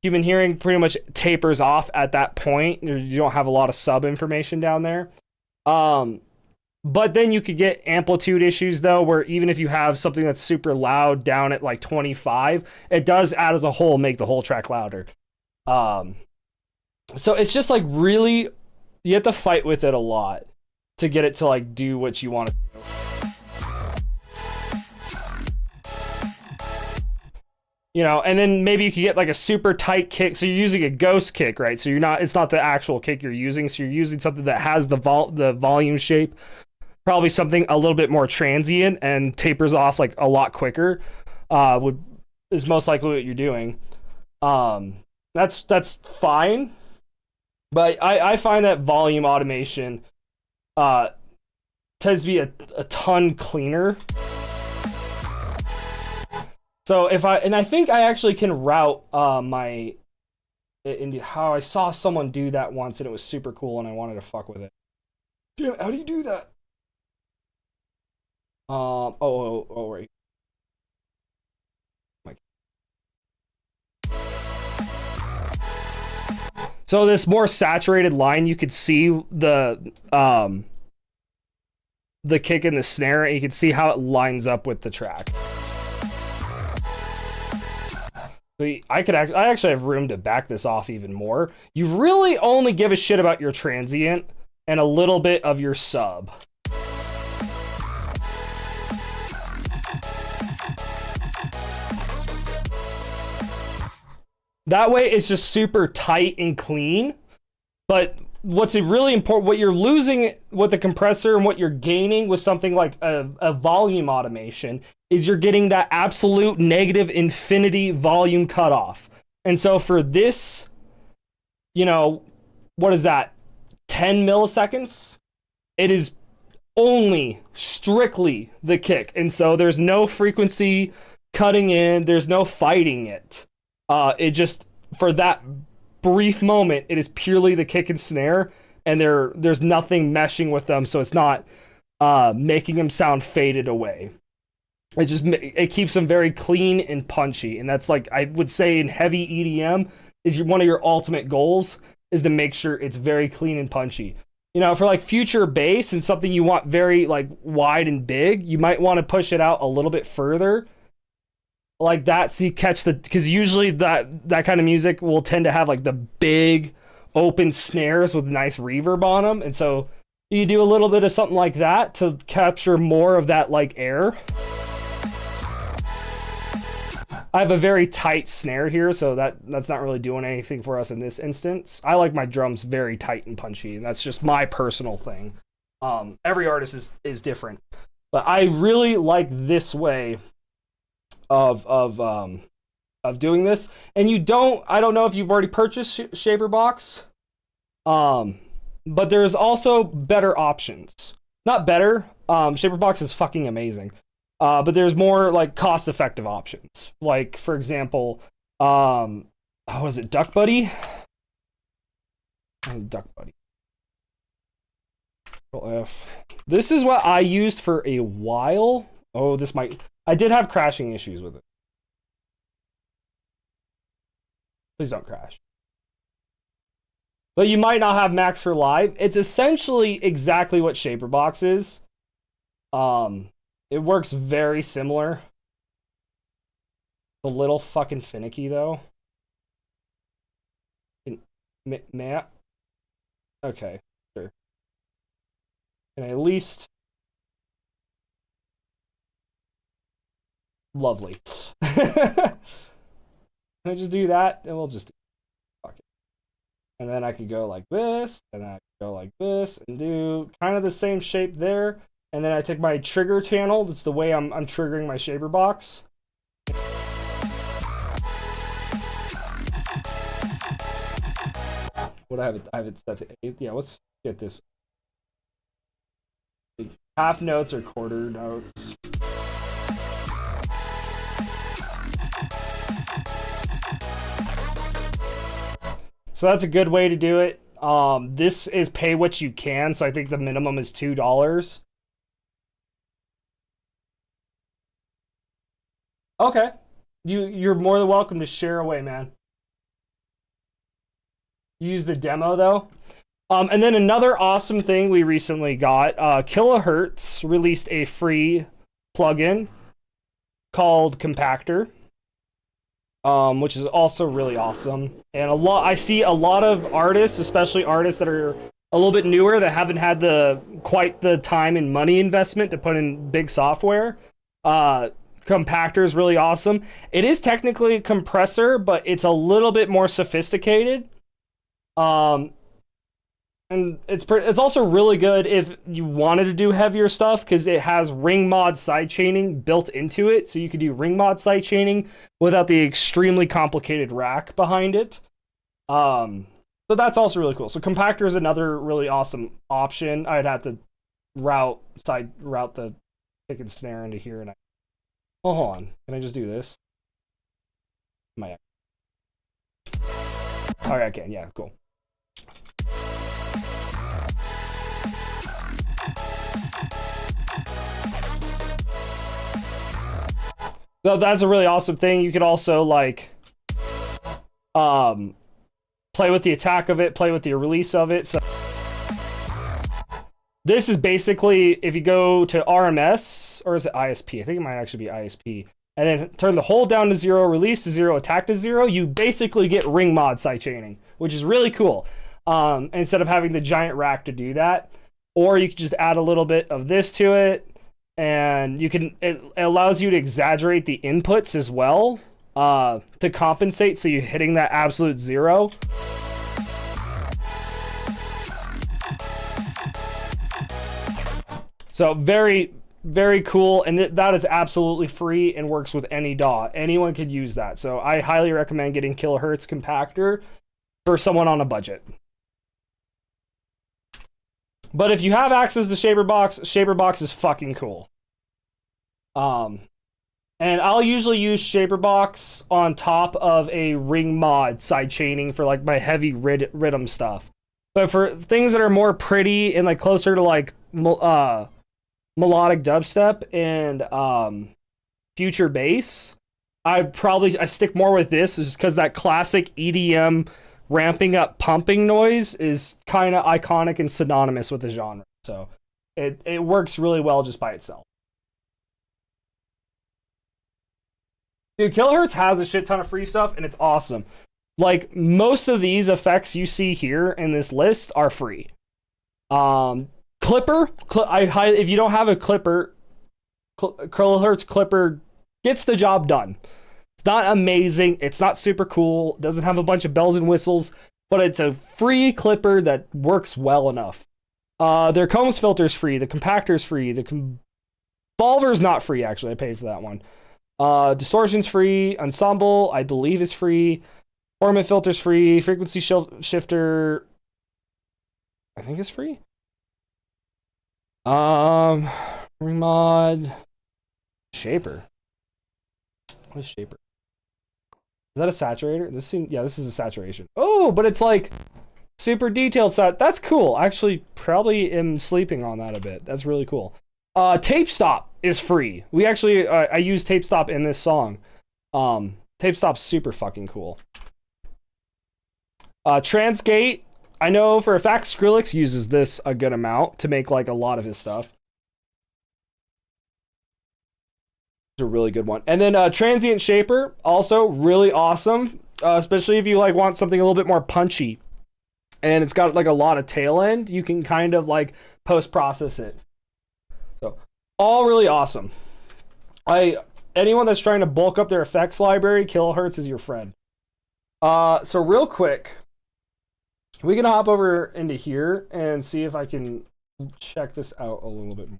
you've been hearing pretty much tapers off at that point. You don't have a lot of sub information down there. But then you could get amplitude issues though, where even if you have something that's super loud down at like 25, it does add as a whole make the whole track louder. So it's just like really, you have to fight with it a lot to get it to like do what you want to do. You know, and then maybe you could get like a super tight kick. So you're using a ghost kick, right? So it's not the actual kick you're using. So you're using something that has the volume shape, probably something a little bit more transient and tapers off like a lot quicker. Is most likely what you're doing. That's fine. But I find that volume automation tends to be a ton cleaner. So I think I actually can route into how I saw someone do that once and it was super cool and I wanted to fuck with it. Damn, how do you do that? Right. So this more saturated line, you could see the kick and the snare, and you can see how it lines up with the track. So I actually have room to back this off even more. You really only give a shit about your transient and a little bit of your sub. That way it's just super tight and clean. But what's really important, what you're losing with the compressor and what you're gaining with something like a volume automation is you're getting that absolute negative infinity volume cutoff. And so for this, you know, what is that? 10 milliseconds? It is only strictly the kick. And so there's no frequency cutting in, there's no fighting it. It just, for that brief moment, it is purely the kick and snare, and there's nothing meshing with them, so it's not making them sound faded away. It keeps them very clean and punchy, and that's, like, I would say in heavy EDM is one of your ultimate goals is to make sure it's very clean and punchy. You know, for like future bass and something you want very like wide and big, you might want to push it out a little bit further like that, so you catch the, because usually that kind of music will tend to have like the big open snares with nice reverb on them, and so you do a little bit of something like that to capture more of that like air. I have a very tight snare here, so that's not really doing anything for us in this instance. I like my drums very tight and punchy, and that's just my personal thing. Every artist is different, but I really like this way of doing this. And I don't know if you've already purchased Shaper Box, but there's also better options. Not better. Shaper Box is fucking amazing. But there's more like cost-effective options. Like, for example, what is it, Duck Buddy? Duck Buddy. Control F. This is what I used for a while. Oh, I did have crashing issues with it. Please don't crash. But you might not have Max for Live. It's essentially exactly what Shaper Box is. It works very similar. A little fucking finicky though. Matt? Okay, sure. And at least... Lovely. Can I just do that? And we'll just... Fuck it. And then I could go like this, and then I could go like this, and do kind of the same shape there. And then I take my trigger channel. That's the way I'm triggering my Shaper Box. What I have it set to 8. Yeah, let's get this. Half notes or quarter notes. So that's a good way to do it. This is pay what you can, so I think the minimum is $2. Okay. You're more than welcome to share away, man. Use the demo, though. And then another awesome thing we recently got, Kilohertz released a free plugin called Compactor, which is also really awesome. And I see a lot of artists, especially artists that are a little bit newer, that haven't had quite the time and money investment to put in big software. Compactor is really awesome. It is technically a compressor, but it's a little bit more sophisticated. And it's also really good if you wanted to do heavier stuff, because it has ring mod sidechaining built into it, so you could do ring mod sidechaining without the extremely complicated rack behind it. So that's also really cool. So Compactor is another really awesome option. I'd have to route the kick and snare into here, and oh, hold on. Can I just do this? Alright, I can. Yeah, cool. So that's a really awesome thing. You could also like play with the attack of it, play with the release of it. So this is basically, if you go to RMS, or is it ISP? I think it might actually be ISP. And then turn the hold down to 0, release to 0, attack to 0, you basically get ring mod sidechaining, which is really cool. Instead of having the giant rack to do that. Or you can just add a little bit of this to it, and it allows you to exaggerate the inputs as well. to compensate, so you're hitting that absolute zero. So very, very cool, and that is absolutely free and works with any DAW. Anyone could use that. So I highly recommend getting Kilohertz Compactor for someone on a budget. But if you have access to Shaperbox is fucking cool. And I'll usually use Shaperbox on top of a ring mod side chaining for like my heavy rhythm stuff. But for things that are more pretty and like closer to like melodic dubstep and future bass, I stick more with this, is because that classic EDM ramping up pumping noise is kind of iconic and synonymous with the genre. So it works really well just by itself. Dude, Kilohertz has a shit ton of free stuff, and it's awesome. Like, most of these effects you see here in this list are free. Clipper, if you don't have a Clipper, Kilohertz Clipper gets the job done. It's not amazing, it's not super cool, doesn't have a bunch of bells and whistles, but it's a free Clipper that works well enough. Their Combs filter's free, the compactor's free, the Volver's not free, actually, I paid for that one. Distortion's free, Ensemble, I believe, is free, Ornament filter's free, Frequency shifter, I think is free. Ring mod, Shaper. What is Shaper? Is that a saturator? This is a saturation. Oh, but it's like super detailed That's cool. I actually probably am sleeping on that a bit. That's really cool. Tape Stop is free. We actually, I use Tape Stop in this song. Tape Stop's super fucking cool. Transgate, I know for a fact Skrillex uses this a good amount to make like a lot of his stuff. It's a really good one. And then Transient Shaper, also really awesome, especially if you like want something a little bit more punchy. And it's got like a lot of tail end. You can kind of like post-process it. So, all really awesome. Anyone that's trying to bulk up their effects library, Kilohertz is your friend. So real quick, we can hop over into here and see if I can check this out a little bit more.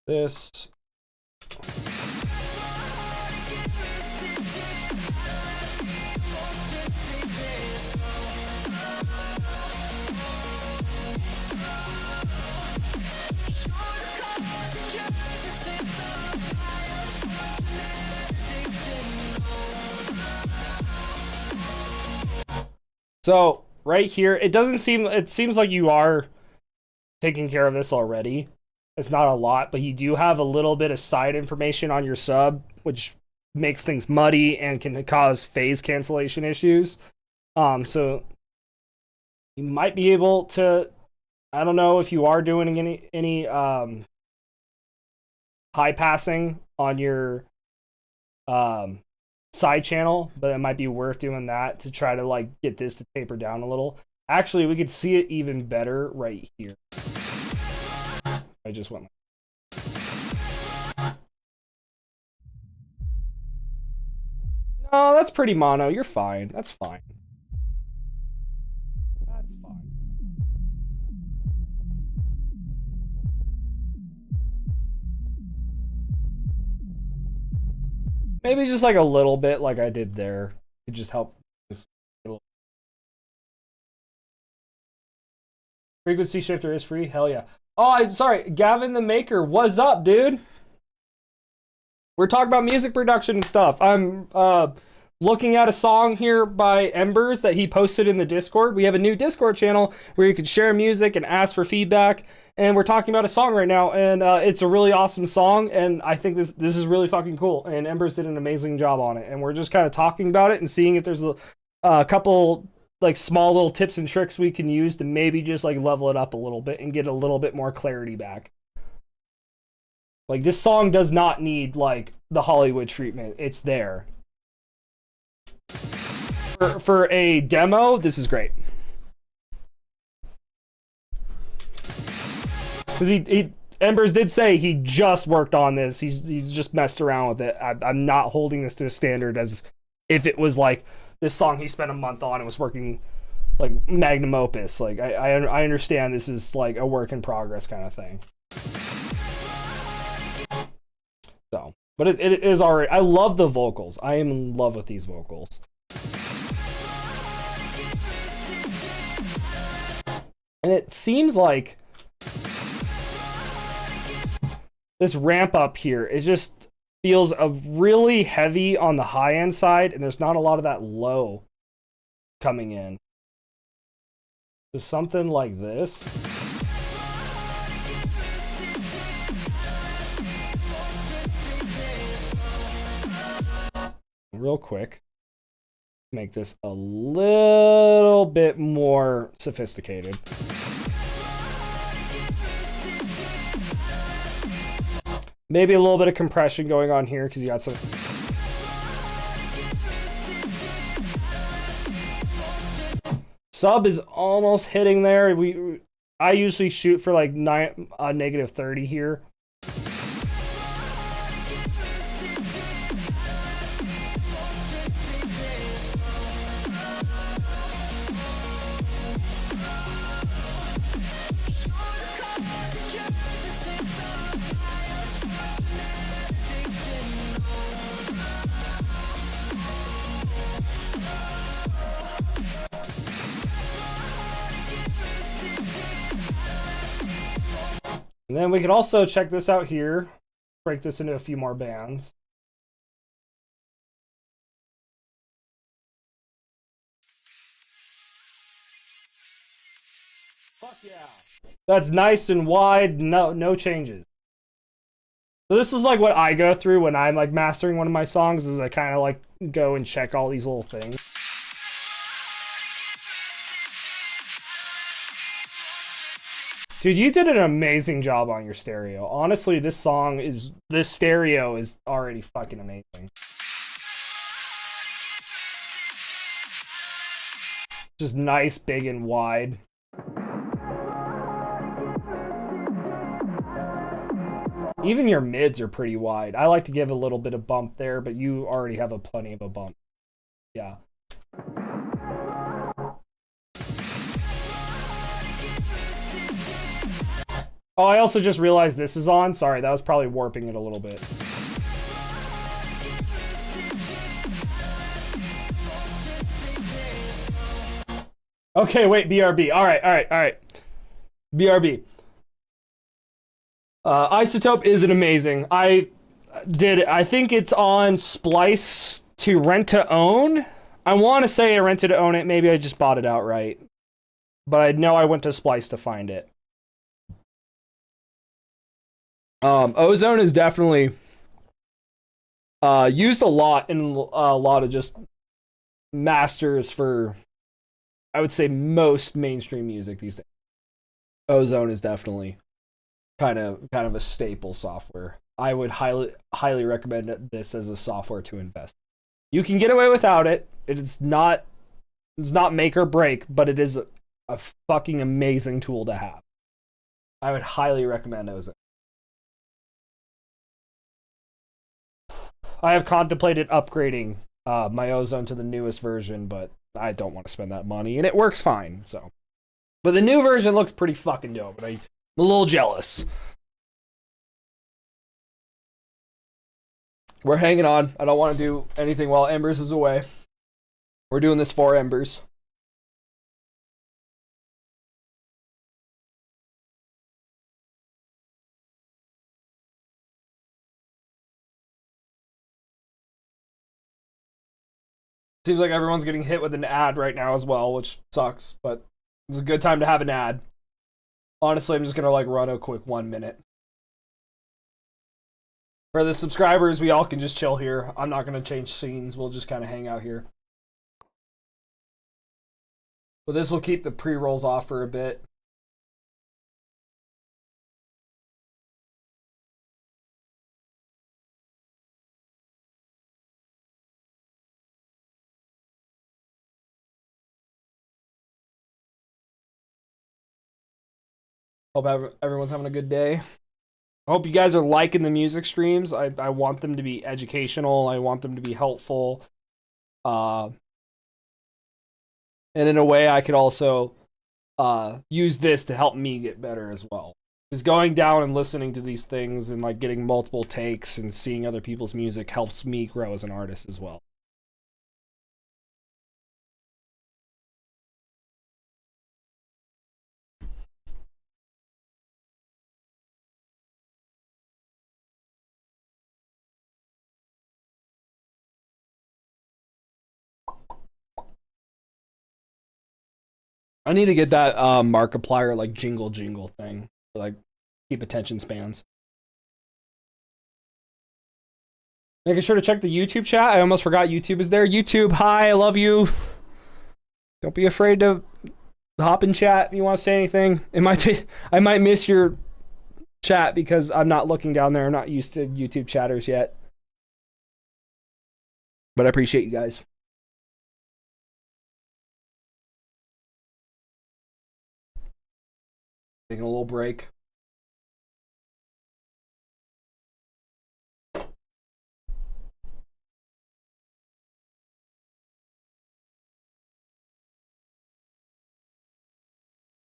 This. So right here, it seems like you are taking care of this already. It's not a lot, but you do have a little bit of side information on your sub, which makes things muddy and can cause phase cancellation issues. So you might be able to, I don't know if you are doing any high passing on your side channel, but it might be worth doing that to try to like get this to taper down a little. Actually, we could see it even better right here. I just went. No, that's pretty mono. You're fine. That's fine. That's fine. Maybe just like a little bit like I did there. It just help. Frequency shifter is free? Hell yeah. Oh, I'm sorry. Gavin the Maker, what's up, dude? We're talking about music production and stuff. I'm looking at a song here by Embers that he posted in the Discord. We have a new Discord channel where you can share music and ask for feedback. And we're talking about a song right now, and it's a really awesome song, and I think this is really fucking cool. And Embers did an amazing job on it, and we're just kind of talking about it and seeing if there's a couple like small little tips and tricks we can use to maybe just like level it up a little bit and get a little bit more clarity back. Like, this song does not need, like, the Hollywood treatment. It's there. For a demo, this is great. Because Embers did say he just worked on this. He's just messed around with it. I'm not holding this to a standard as if it was like this song he spent a month on and was working like magnum opus. Like I understand this is like a work in progress kind of thing. So, but it is already. I love the vocals. I am in love with these vocals. And it seems like this ramp up here, it just feels really heavy on the high end side, and there's not a lot of that low coming in. So something like this. Real quick, make this a little bit more sophisticated. Maybe a little bit of compression going on here because you got some. Sub is almost hitting there. I usually shoot for like negative 30 here. And then we could also check this out here, break this into a few more bands. Fuck yeah. That's nice and wide, no changes. So this is like what I go through when I'm like mastering one of my songs, is I kind of like go and check all these little things. Dude, you did an amazing job on your stereo. Honestly, this stereo is already fucking amazing. Just nice, big, and wide. Even your mids are pretty wide. I like to give a little bit of bump there, but you already have plenty of a bump. Yeah. Oh, I also just realized this is on. Sorry, that was probably warping it a little bit. Okay, wait, BRB. All right. BRB. Isotope isn't amazing. I think it's on Splice to rent to own. I want to say I rented to own it. Maybe I just bought it outright. But I know I went to Splice to find it. Ozone is definitely used a lot in a lot of just masters for, I would say, most mainstream music these days. Ozone is definitely kind of a staple software. I would highly recommend this as a software to invest. You can get away without it. It's not make or break, but it is a fucking amazing tool to have. I would highly recommend Ozone. I have contemplated upgrading my Ozone to the newest version, but I don't want to spend that money, and it works fine. So, but the new version looks pretty fucking dope, and I'm a little jealous. We're hanging on. I don't want to do anything while Embers is away. We're doing this for Embers. Seems like everyone's getting hit with an ad right now as well, which sucks, but it's a good time to have an ad. Honestly, I'm just gonna like run a quick 1 minute. For the subscribers, we all can just chill here. I'm not gonna change scenes. We'll just kind of hang out here. But this will keep the pre-rolls off for a bit. Hope everyone's having a good day. I hope you guys are liking the music streams. I want them to be educational. I want them to be helpful. And in a way, I could also use this to help me get better as well. Because going down and listening to these things and like getting multiple takes and seeing other people's music helps me grow as an artist as well. I need to get that Markiplier like jingle thing to like keep attention spans. Making sure to check the YouTube chat. I almost forgot YouTube is there. YouTube, hi, I love you. Don't be afraid to hop in chat if you want to say anything. I might miss your chat because I'm not looking down there. I'm not used to YouTube chatters yet. But I appreciate you guys. Taking a little break.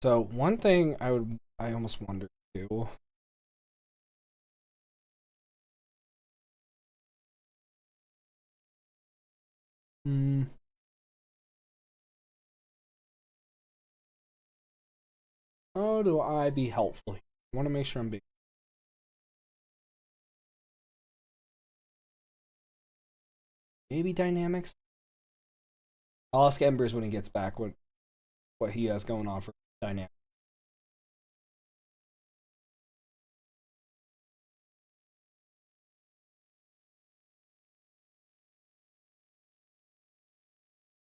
So one thing I almost wonder too. How do I be helpful here? I want to make sure I'm being. Maybe dynamics. I'll ask Embers when he gets back what he has going on for dynamics.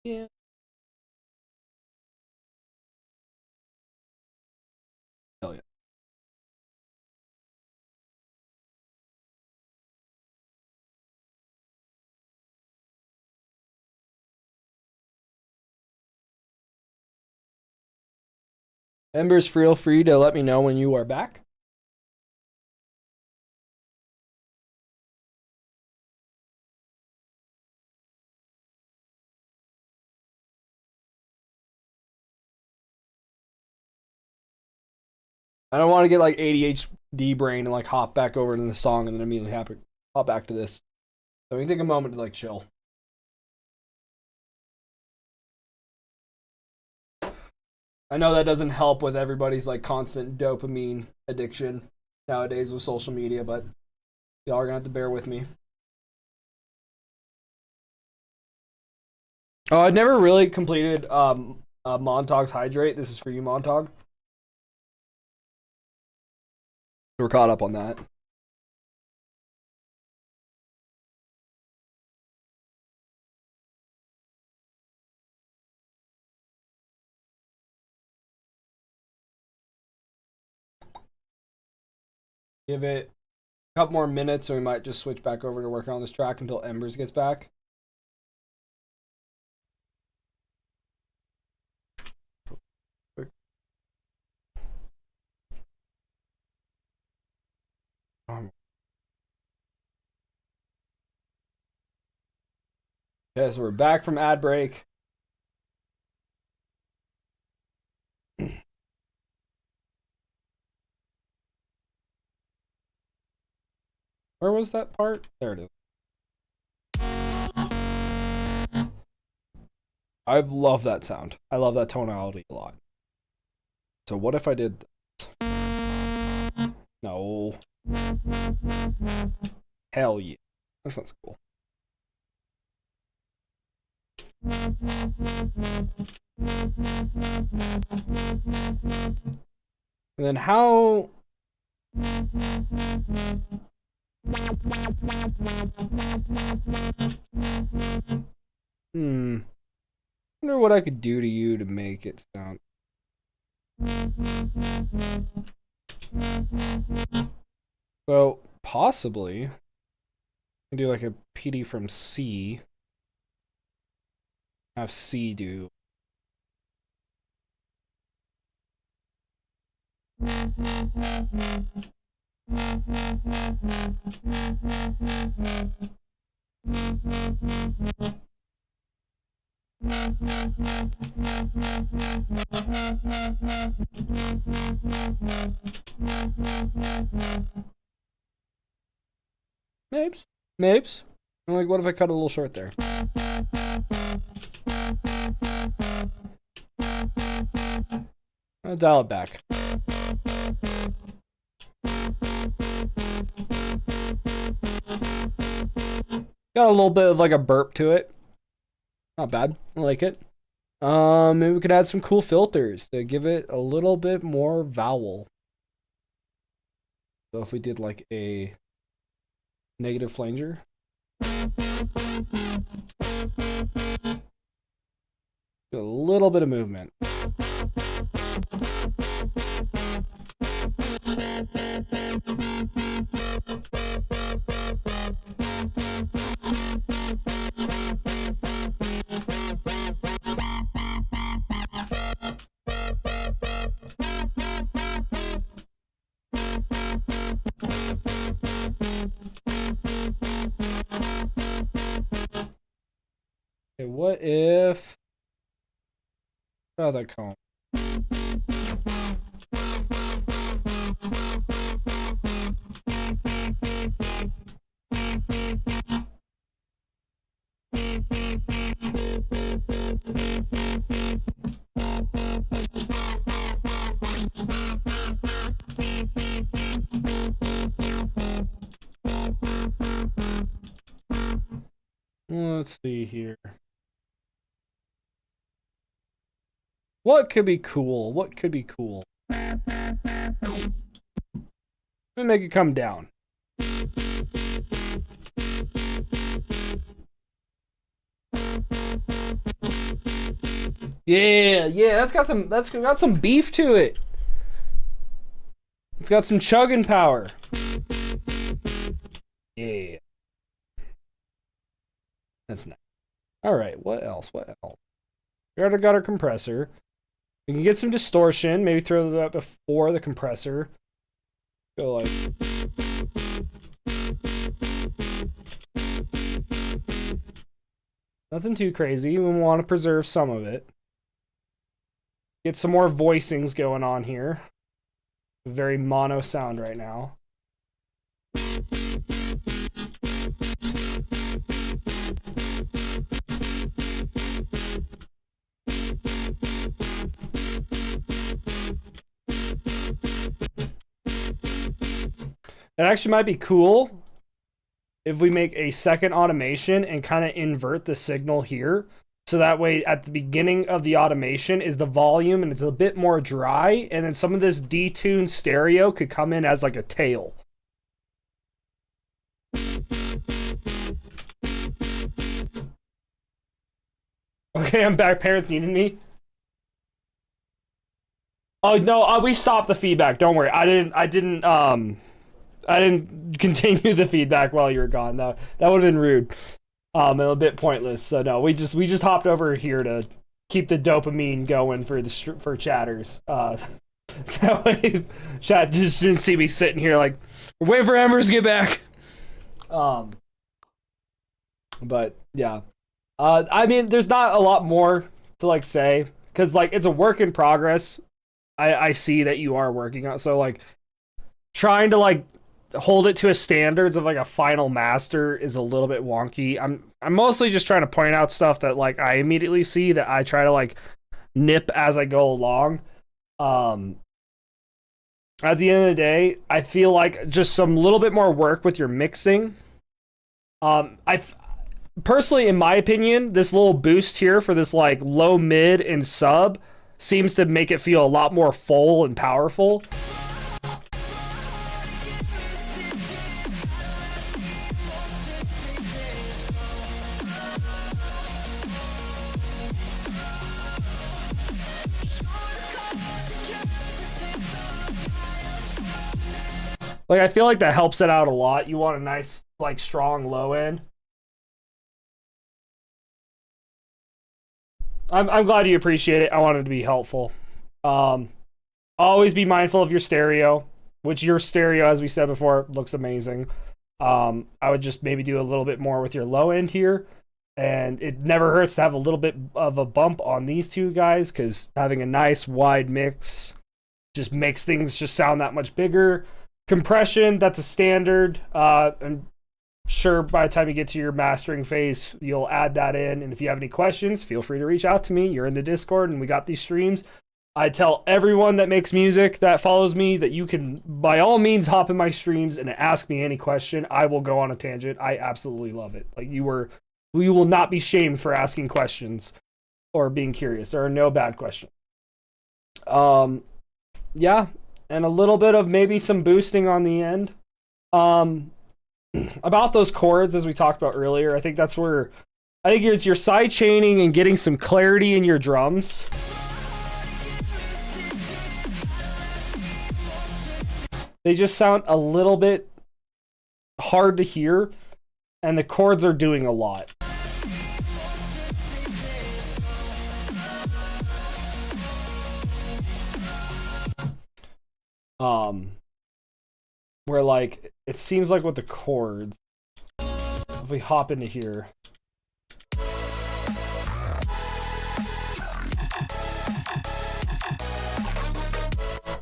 Yeah. Hell yeah. Embers, feel free to let me know when you are back. I don't want to get like ADHD brain and like hop back over into the song and then immediately hop back to this. So we can take a moment to like chill. I know that doesn't help with everybody's like constant dopamine addiction nowadays with social media, but y'all are gonna have to bear with me. Oh, I've never really completed Montag's Hydrate. This is for you, Montag. We're caught up on that. Give it a couple more minutes, or we might just switch back over to working on this track until Embers gets back. Okay, so we're back from ad break. Where was that part? There it is. I love that sound. I love that tonality a lot. So what if I did this? No. Hell yeah. That sounds cool. And then how... Wonder what I could do to you to make it sound. So possibly I can do like a PD from C. Have C do. Mapes. Mapes. I'm like, what if I cut a little short there? I'll dial it back. Got a little bit of like a burp to it. Not bad. I like it. Maybe we could add some cool filters to give it a little bit more vowel. So if we did like a negative flanger. A little bit of movement. Okay, what if... Oh, that comb. Let's see here. What could be cool? What could be cool? Let me make it come down. Yeah, that's got some beef to it. It's got some chugging power. Yeah. That's nice. All right, what else? What else? We already got our compressor. We can get some distortion. Maybe throw that before the compressor. Go like... Nothing too crazy. We want to preserve some of it. Get some more voicings going on here. Very mono sound right now. That actually might be cool if we make a second automation and kind of invert the signal here. So that way at the beginning of the automation is the volume and it's a bit more dry. And then some of this detuned stereo could come in as like a tail. Okay, I'm back. Parents needed me. Oh no, we stopped the feedback. Don't worry. I didn't continue the feedback while you were gone. That would have been rude. And a bit pointless. So no, we just hopped over here to keep the dopamine going for chatters. So chat just didn't see me sitting here like we're waiting for Embers to get back. But yeah. I mean, there's not a lot more to like say because like it's a work in progress. I see that you are working on, so like trying to like hold it to a standards of like a final master is a little bit wonky. I'm mostly just trying to point out stuff that like I immediately see that I try to like nip as I go along. At the end of the day, I feel like just some little bit more work with your mixing. Personally, in my opinion, this little boost here for this like low, mid, and sub seems to make it feel a lot more full and powerful. Like, I feel like that helps it out a lot. You want a nice, like, strong low end. I'm glad you appreciate it. I wanted to be helpful. Always be mindful of your stereo, which your stereo, as we said before, looks amazing. I would just maybe do a little bit more with your low end here. And it never hurts to have a little bit of a bump on these two guys, because having a nice wide mix just makes things just sound that much bigger. Compression, that's a standard. I'm sure by the time you get to your mastering phase, you'll add that in. And if you have any questions, feel free to reach out to me. You're in the Discord and we got these streams. I tell everyone that makes music that follows me that you can, by all means, hop in my streams and ask me any question. I will go on a tangent. I absolutely love it. Like, we will not be shamed for asking questions or being curious. There are no bad questions. Yeah, and a little bit of maybe some boosting on the end. About those chords, as we talked about earlier, I think that's where, I think it's your side chaining and getting some clarity in your drums. They just sound a little bit hard to hear, and the chords are doing a lot. Where like, it seems like with the chords, if we hop into here.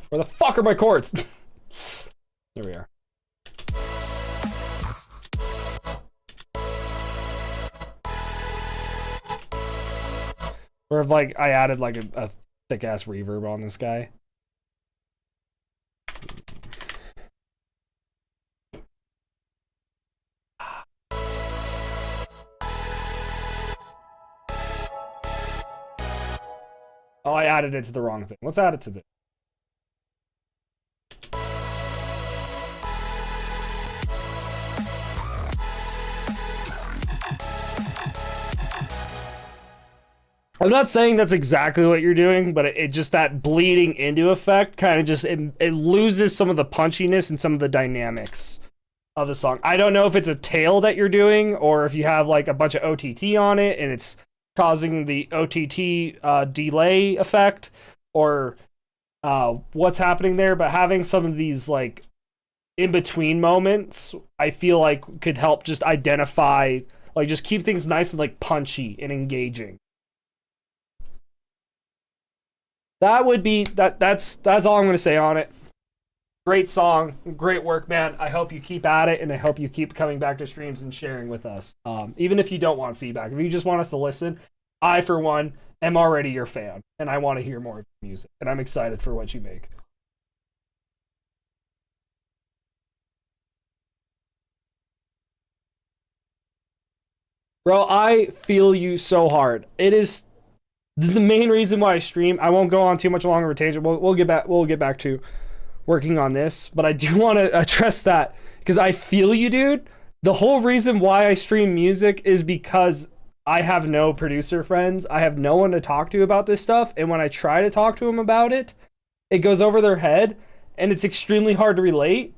Where the fuck are my chords? There we are. Or if like I added like a thick ass reverb on this guy. Oh, I added it to the wrong thing. Let's add it to this. I'm not saying that's exactly what you're doing, but it just, that bleeding into effect kind of just, it loses some of the punchiness and some of the dynamics of the song. I don't know if it's a tail that you're doing or if you have like a bunch of OTT on it and it's causing the OTT delay effect or what's happening there, but having some of these like in-between moments, I feel like could help just identify, like just keep things nice and like punchy and engaging. That would be, that's all I'm going to say on it. Great song, great work, man. I hope you keep at it, and I hope you keep coming back to streams and sharing with us. Even if you don't want feedback, if you just want us to listen, I, for one, am already your fan, and I want to hear more of your music, and I'm excited for what you make. Bro, I feel you so hard. This is the main reason why I stream. I won't go on too much longer of a tangent. We'll get back to working on this, but I do want to address that because I feel you, dude. The whole reason why I stream music is because I have no producer friends. I have no one to talk to about this stuff, and when I try to talk to them about it, it goes over their head, and it's extremely hard to relate.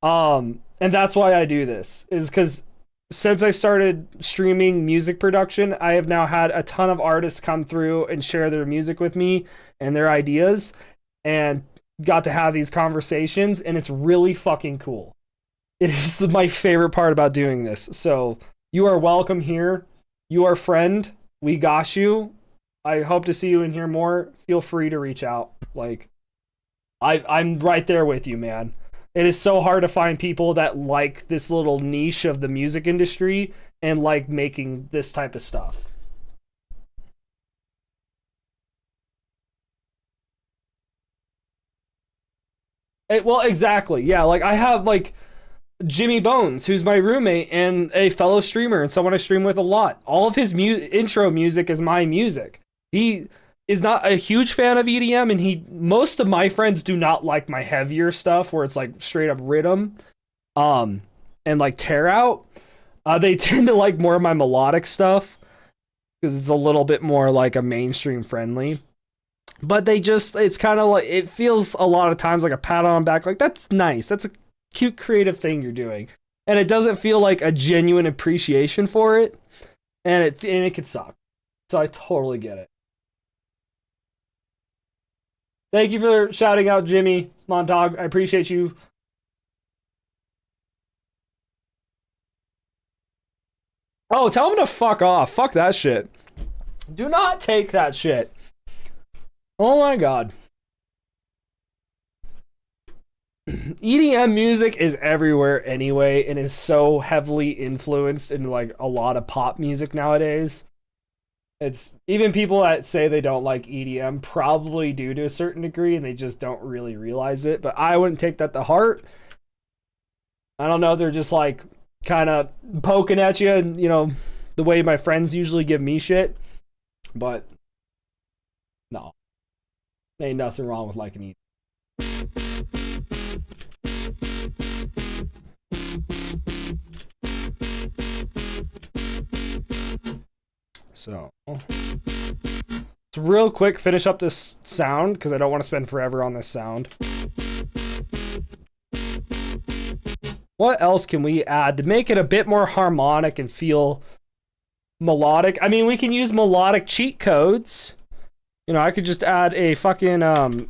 And that's why I do this, is because since I started streaming music production, I have now had a ton of artists come through and share their music with me and their ideas, and got to have these conversations, and it's really fucking cool. It is my favorite part about doing this. So you are welcome here. You are friend. We got you. I hope to see you in here more. Feel free to reach out. Like, I'm right there with you, man. It is so hard to find people that like this little niche of the music industry and like making this type of stuff. Well, exactly. Yeah, like I have like Jimmy Bones, who's my roommate and a fellow streamer and someone I stream with a lot. All of his intro music is my music. He is not a huge fan of EDM, and most of my friends do not like my heavier stuff where it's like straight up rhythm and like tear out. They tend to like more of my melodic stuff because it's a little bit more like a mainstream friendly. But it's kind of like, it feels a lot of times like a pat on the back, like that's nice, that's a cute creative thing you're doing, and it doesn't feel like a genuine appreciation for it, and it could suck. So I totally get it. Thank you for shouting out Jimmy Montag. I appreciate you. Oh, tell him to fuck off. Fuck that shit. Do not take that shit. Oh my god. EDM music is everywhere anyway and is so heavily influenced into like a lot of pop music nowadays. It's even people that say they don't like EDM probably do to a certain degree and they just don't really realize it. But I wouldn't take that to heart. I don't know. They're just like kind of poking at you and, you know, the way my friends usually give me shit. But no, ain't nothing wrong with liking EDM. So, let's real quick finish up this sound because I don't want to spend forever on this sound. What else can we add to make it a bit more harmonic and feel melodic? I mean, we can use melodic cheat codes. You know, I could just add a fucking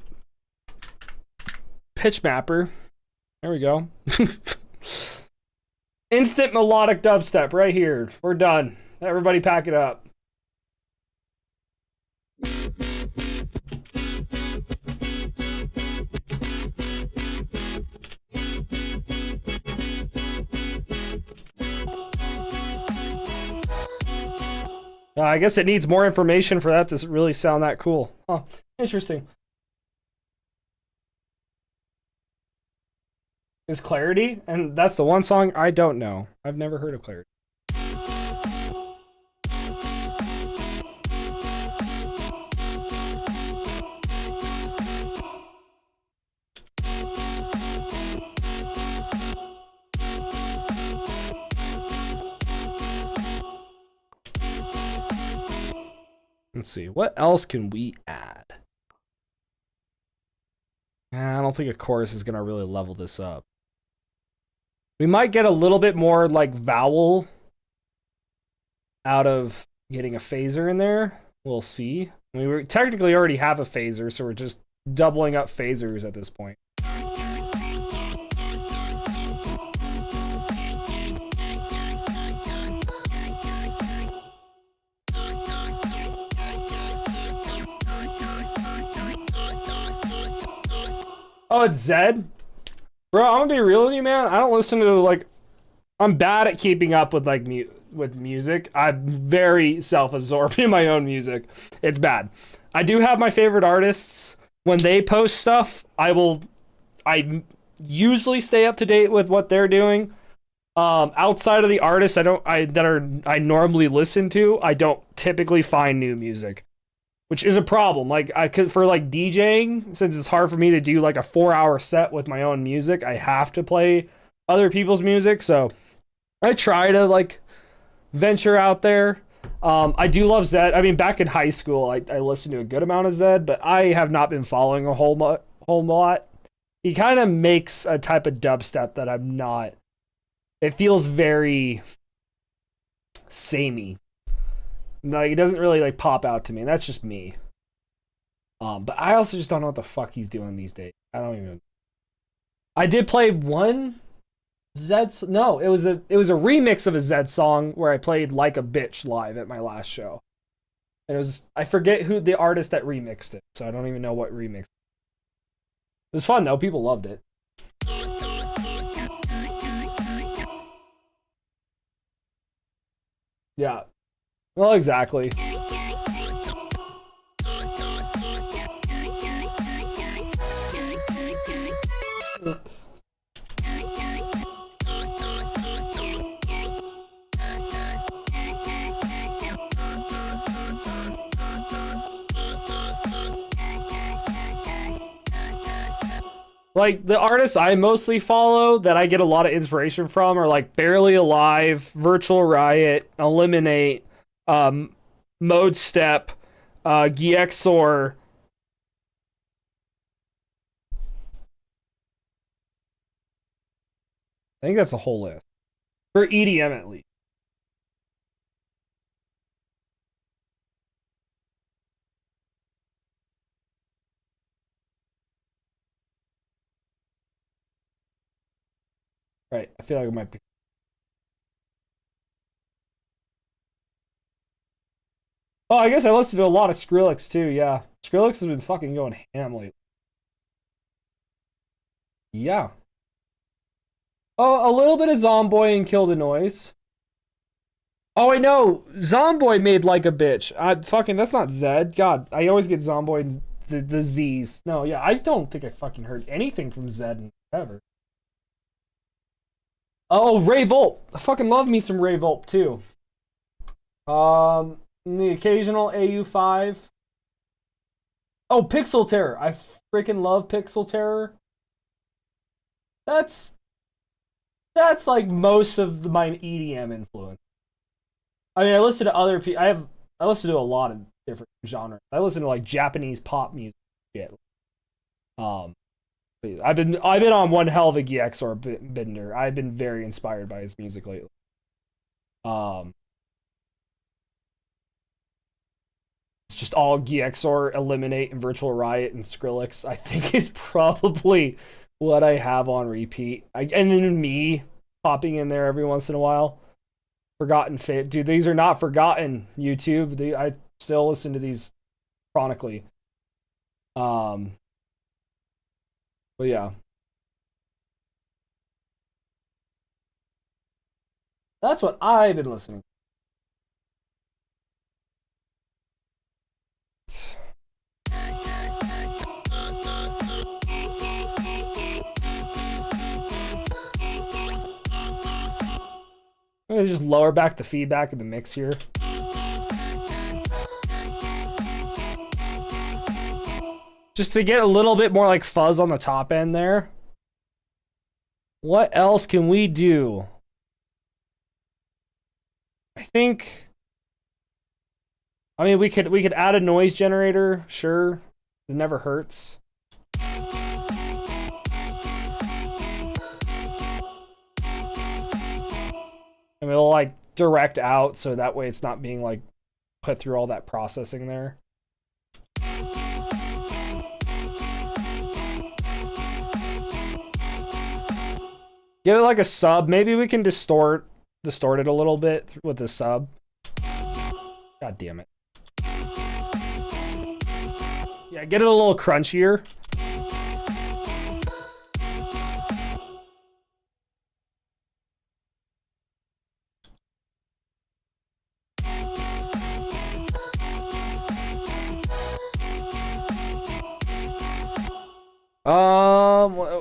pitch mapper. There we go. Instant melodic dubstep right here. We're done. Everybody pack it up. I guess it needs more information for that to really sound that cool. Huh. Interesting. Is Clarity? And that's the one song I don't know. I've never heard of Clarity. Let's see. What else can we add? I don't think a chorus is going to really level this up. We might get a little bit more like vowel out of getting a phaser in there. We'll see. I mean, we technically already have a phaser, so we're just doubling up phasers at this point. Oh, it's Zed? Bro, I'm gonna be real with you, man. I don't listen to, like... I'm bad at keeping up with, like, with music. I'm very self-absorbed in my own music. It's bad. I do have my favorite artists. When they post stuff, I usually stay up to date with what they're doing. Outside of the artists I normally listen to, I don't typically find new music. Which is a problem. Like, I could, for like DJing, since it's hard for me to do like a 4-hour set with my own music, I have to play other people's music. So I try to like venture out there. I do love Zed. I mean, back in high school, I listened to a good amount of Zed, but I have not been following a whole lot. He kind of makes a type of dubstep that I'm not. It feels very samey. Like, it doesn't really like pop out to me. That's just me. But I also just don't know what the fuck he's doing these days. I don't even. I did play one Zed. No, it was a remix of a Zed song where I played Like a Bitch live at my last show. And it was, I forget who the artist that remixed it, so I don't even know what remix. It was fun though. People loved it. Yeah. Well, exactly. Like, the artists I mostly follow that I get a lot of inspiration from are like Barely Alive, Virtual Riot, Eliminate, Mode Step, Giexor. I think that's the whole list. For EDM at least. Right, I feel like it might be. Oh, I guess I listened to a lot of Skrillex too, yeah. Skrillex has been fucking going ham lately. Yeah. Oh, a little bit of Zomboy and Kill the Noise. Oh, wait, no. Zomboy made Like a Bitch. That's not Zed. God, I always get Zomboy and the Z's. No, yeah, I don't think I fucking heard anything from Zed in forever. Oh, Ray Volp. I fucking love me some Ray Volp too. The occasional AU5. Oh, Pixel Terror. I freaking love Pixel Terror. That's like most of my EDM influence. I mean, I listen to other people. I listen to a lot of different genres. I listen to like Japanese pop music shit. I've been on one hell of a GXR bender. I've been very inspired by his music lately. It's just all GXR, Eliminate, and Virtual Riot and Skrillex. I think is probably what I have on repeat. And then me popping in there every once in a while. Forgotten Fate. Dude, these are not forgotten, YouTube. I still listen to these chronically. But yeah. That's what I've been listening to. I'm gonna just lower back the feedback of the mix here. Just to get a little bit more like fuzz on the top end there. What else can we do? I mean, we could add a noise generator, sure. It never hurts. And it'll like direct out so that way it's not being like put through all that processing there. Give it like a sub. Maybe we can distort it a little bit with the sub. God damn it. Yeah, get it a little crunchier.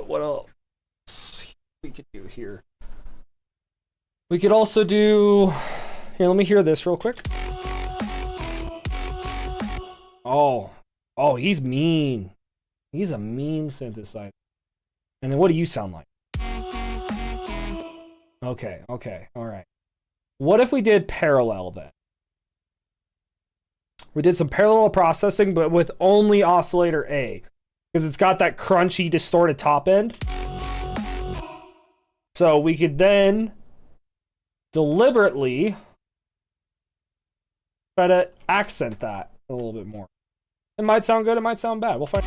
What else we could do here? We could also do... Here, let me hear this real quick. Oh, he's mean. He's a mean synthesizer. And then what do you sound like? Okay, all right. What if we did parallel then? We did some parallel processing, but with only oscillator A. Because it's got that crunchy, distorted top end. So we could then deliberately try to accent that a little bit more. It might sound good, it might sound bad. We'll find.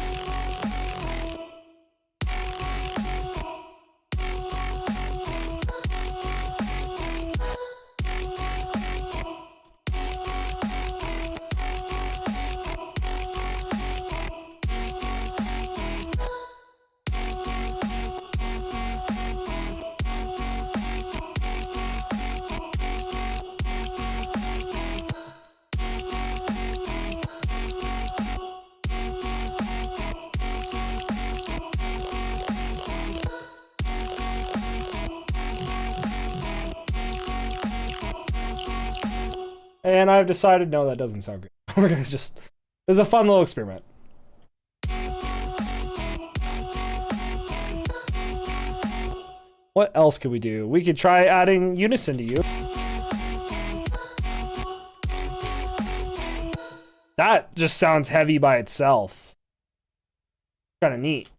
And I've decided, no, that doesn't sound good. We're gonna just... It's a fun little experiment. What else could we do? We could try adding unison to you. That just sounds heavy by itself. Kind of neat.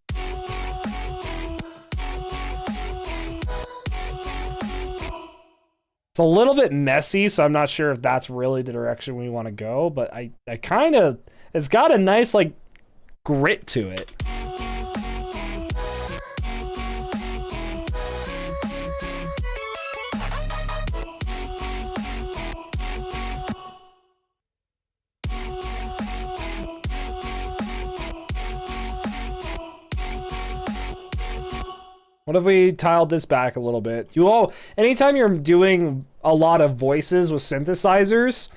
It's a little bit messy, so I'm not sure if that's really the direction we want to go, but I kind of... It's got a nice, like, grit to it. What if we tiled this back a little bit? Anytime you're doing a lot of voices with synthesizers,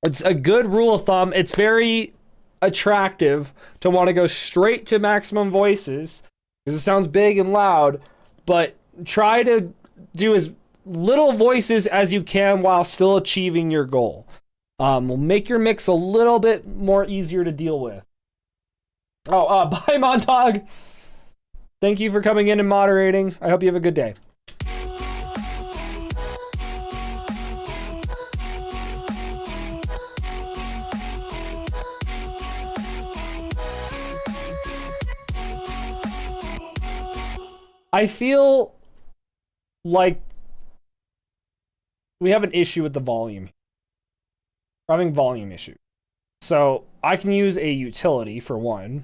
it's a good rule of thumb. It's very attractive to want to go straight to maximum voices because it sounds big and loud, but try to do as little voices as you can while still achieving your goal. Will make your mix a little bit more easier to deal with. Bye, Montag. Thank you for coming in and moderating. I hope you have a good day. I feel like we have an issue with the volume. We're having volume issues. So I can use a utility for one.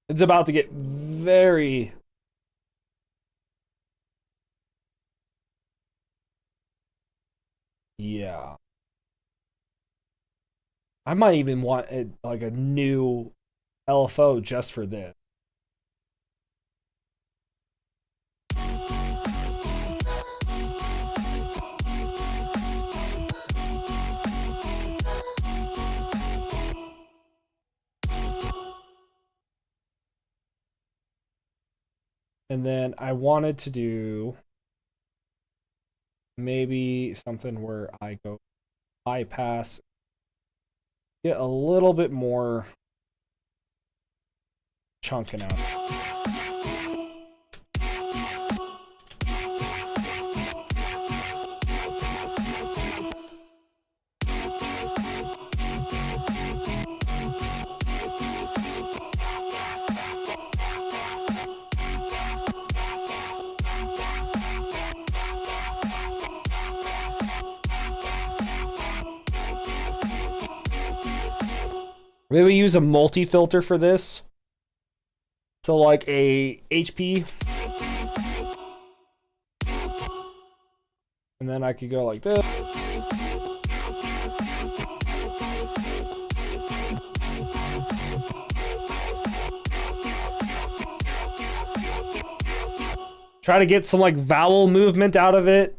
It's about to get very... Yeah. I might even want like a new LFO just for this. And then I wanted to do maybe something where I go bypass, get a little bit more chunking out. Maybe use a multi-filter for this. So like a HP. And then I could go like this. Try to get some like vowel movement out of it.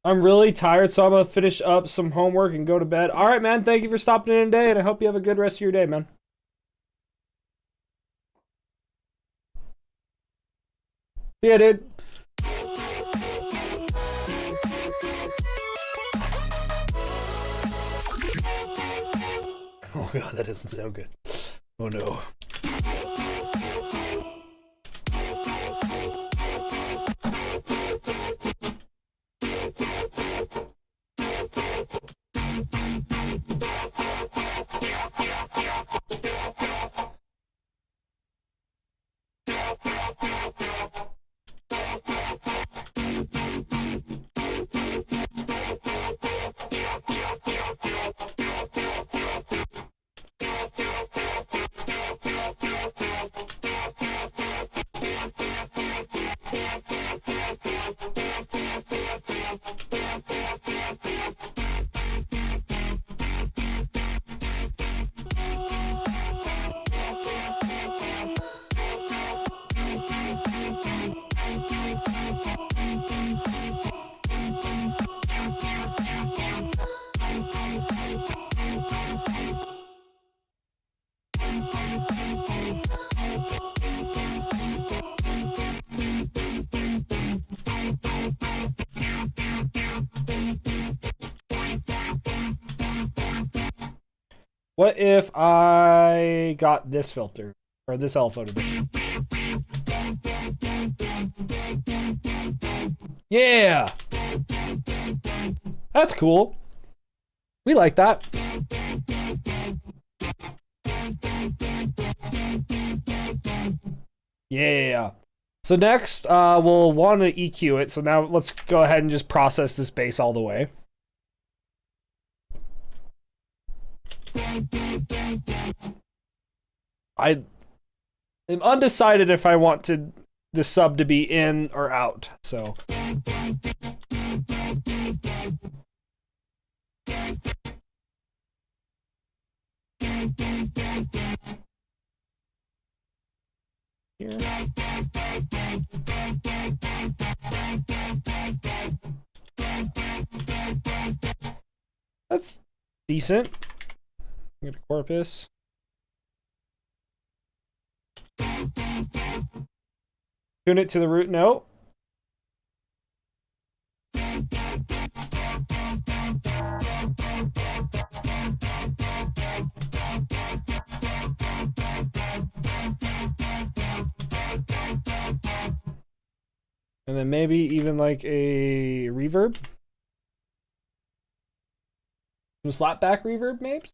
I'm really tired, so I'm gonna finish up some homework and go to bed. All right, man. Thank you for stopping in today, and I hope you have a good rest of your day, man. See ya, dude. Oh god, that doesn't sound good. Oh no. What if I got this filter or this LFO to do? Yeah, that's cool. We like that. Yeah. So next, we'll want to EQ it. So now let's go ahead and just process this bass all the way. I am undecided if I want the sub to be in or out. So. Here. That's decent. Get a corpus. Tune it to the root note. And then maybe even like a reverb. Some slapback reverb, maybe?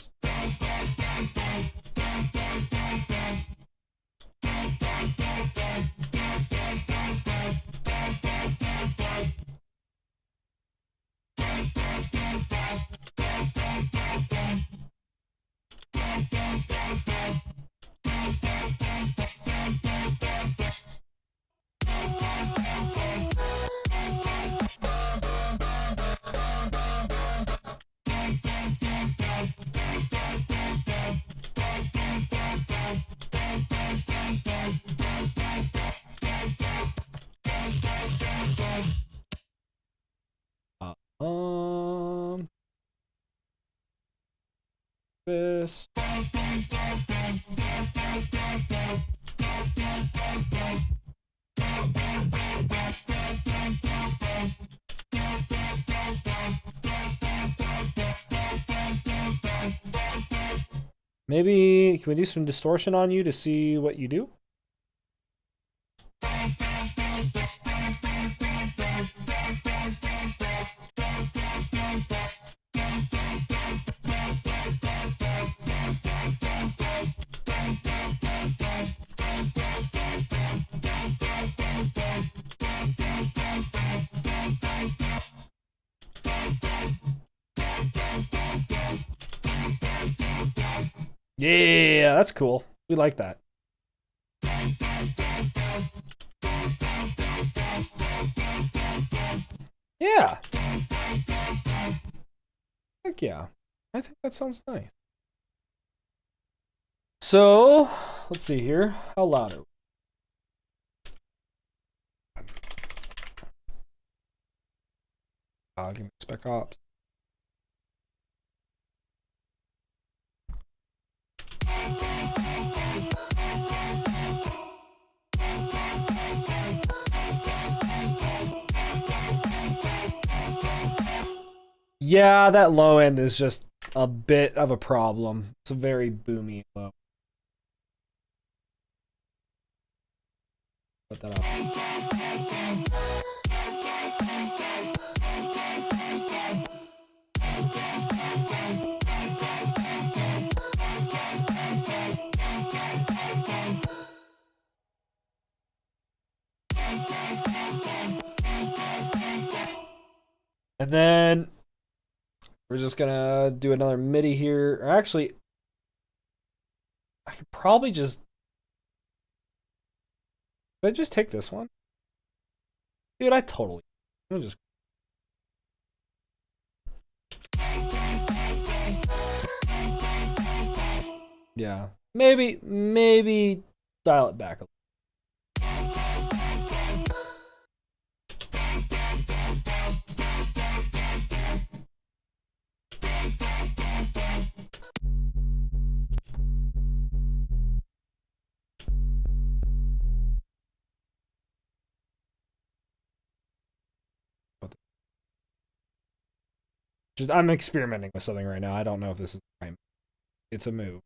This. Maybe can we do some distortion on you to see what you do? Yeah, that's cool. We like that. Yeah. Heck yeah. I think that sounds nice. So, let's see here. How loud are we? Give me Spec Ops. Yeah, that low end is just a bit of a problem. It's a very boomy low. Put that up. And then we're just gonna do another MIDI here. Or actually, I could probably just. Did I just take this one? Dude, I totally. I'm just. Yeah. Maybe dial it back a little. Just I'm experimenting with something right now. I don't know if this is right. It's a move.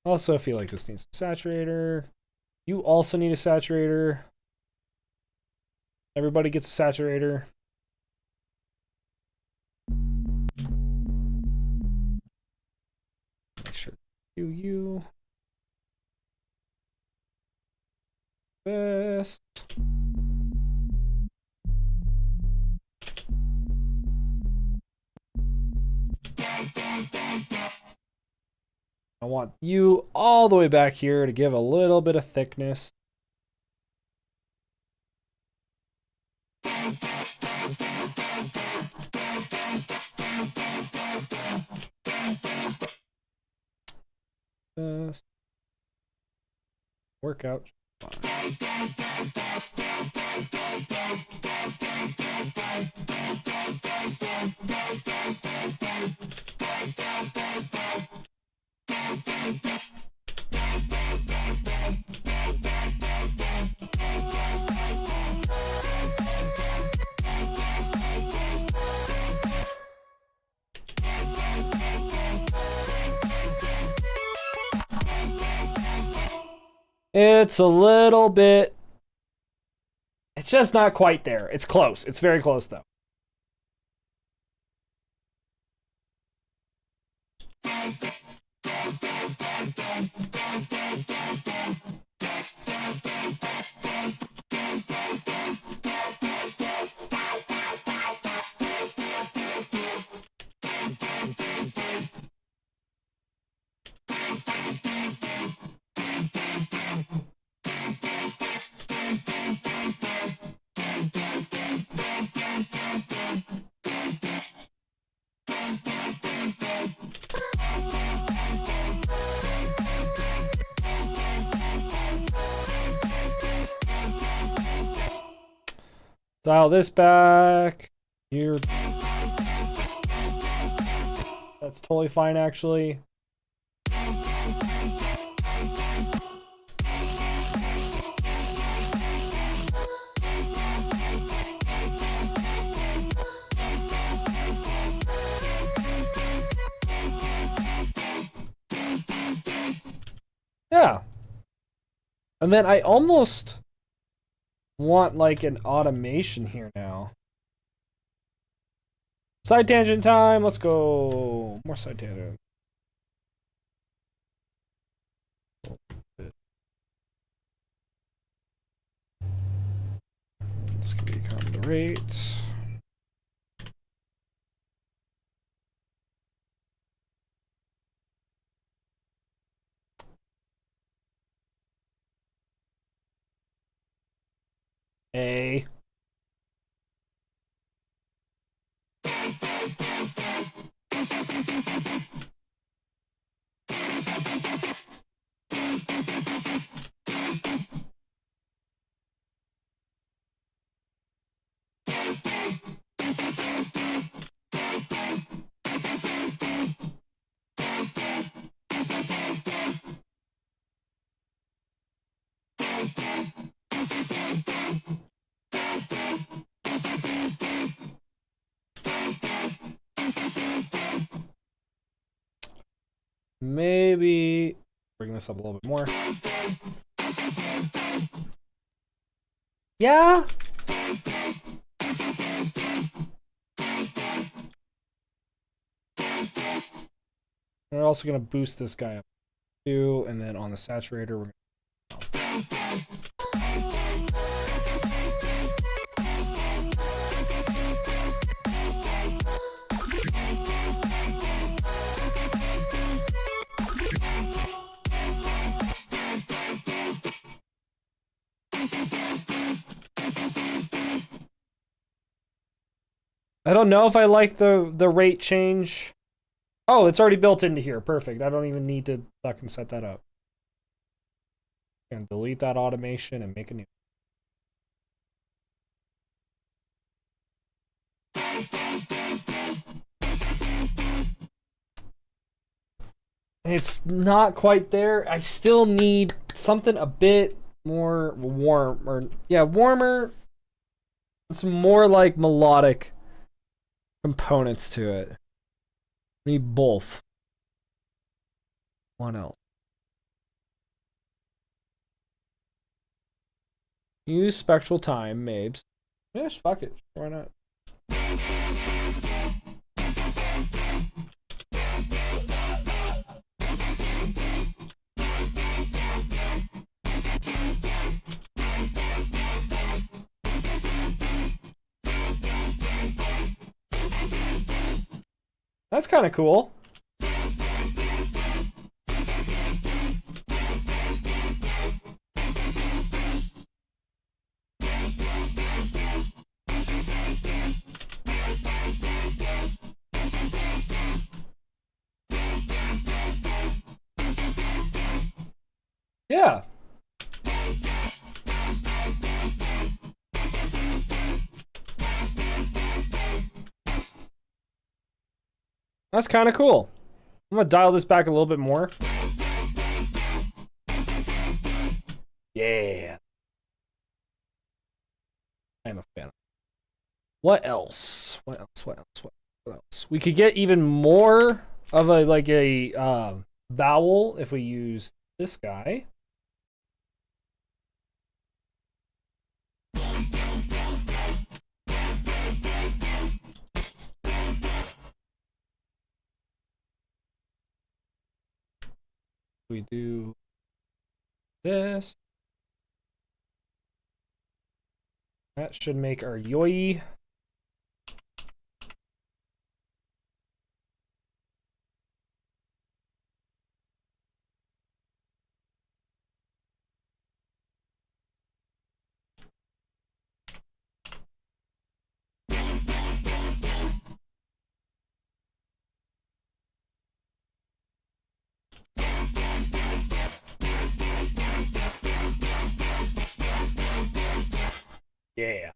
Also, I feel like this needs a saturator. You also need a saturator. Everybody gets a saturator. Make sure you best. I want you all the way back here to give a little bit of thickness. Workout. It's a little bit... It's just not quite there. It's close. It's very close, though. Dial this back. Here. That's totally fine, actually. Yeah. And then I almost want like an automation here now. Side tangent time. Let's go. More side tangent. This can become the rate. A. Maybe bring this up a little bit more. Yeah. We're also going to boost this guy up too, and then on the saturator, we're going to... I don't know if I like the rate change. Oh, it's already built into here. Perfect. I don't even need to fucking set that up. And delete that automation and make a new. It's not quite there. I still need something a bit more warm, or yeah, warmer. Some more like melodic components to it. Need both. One else. Use spectral time, Mabes. Yes, fuck it. Why not? That's kind of cool. Yeah. That's kind of cool. I'm gonna dial this back a little bit more. Yeah. I'm a fan. What else? What else? What else? What else? We could get even more of a like a vowel if we use this guy. We do this. That should make our yoi. Yeah.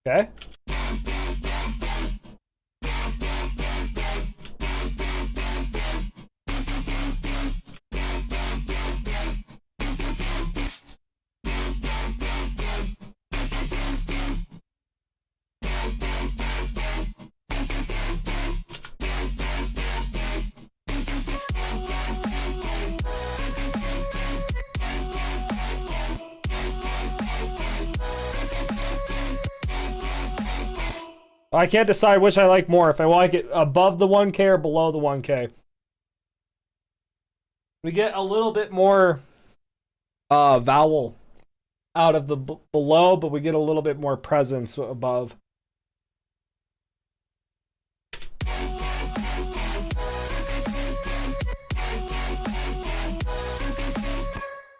Okay. I can't decide which I like more, if I like it above the 1K or below the 1K. We get a little bit more vowel out of the below, but we get a little bit more presence above.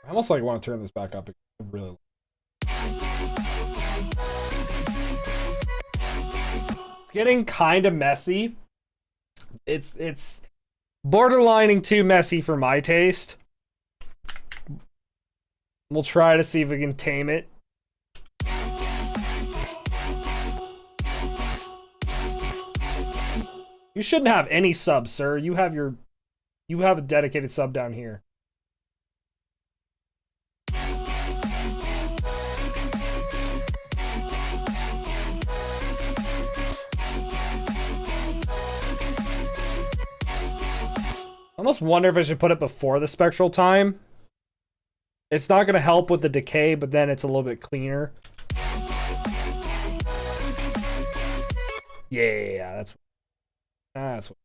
I almost like want to turn this back up. Really. It's getting kind of messy. It's borderlining too messy for my taste. We'll try to see if we can tame it. You shouldn't have any subs, sir. You have a dedicated sub down here. I almost wonder if I should put it before the spectral time. It's not going to help with the decay, but then it's a little bit cleaner. Yeah, that's what.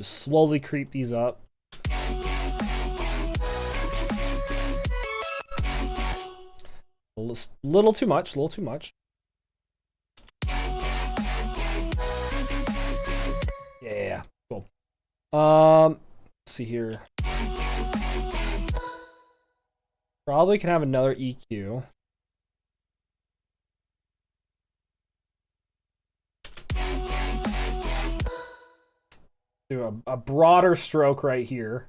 Just slowly creep these up. A little too much, a little too much. Yeah, cool. Let's see here. Probably can have another EQ. Do a broader stroke right here.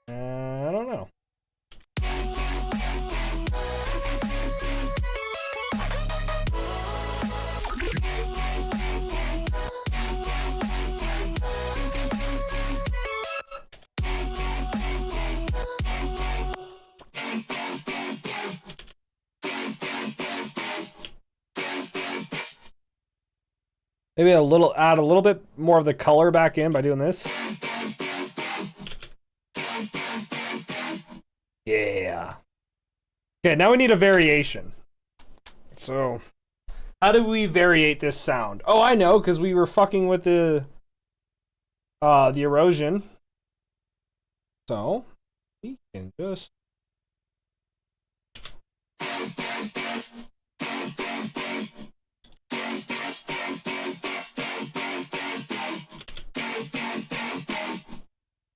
I don't know. Maybe add a little bit more of the color back in by doing this. Yeah. Okay, now we need a variation. So, How do we variate this sound? Oh, I know, because we were fucking with the erosion. So we can just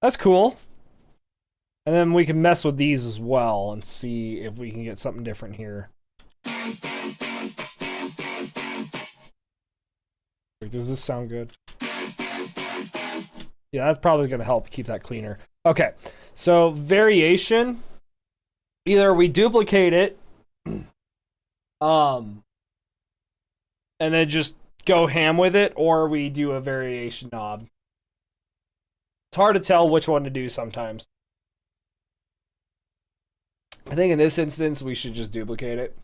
that's cool. And then we can mess with these as well and see if we can get something different here. Wait, does this sound good? Yeah, that's probably going to help keep that cleaner. Okay, so variation. Either we duplicate it, and then just go ham with it, or we do a variation knob. It's hard to tell which one to do sometimes. I think in this instance, we should just duplicate it.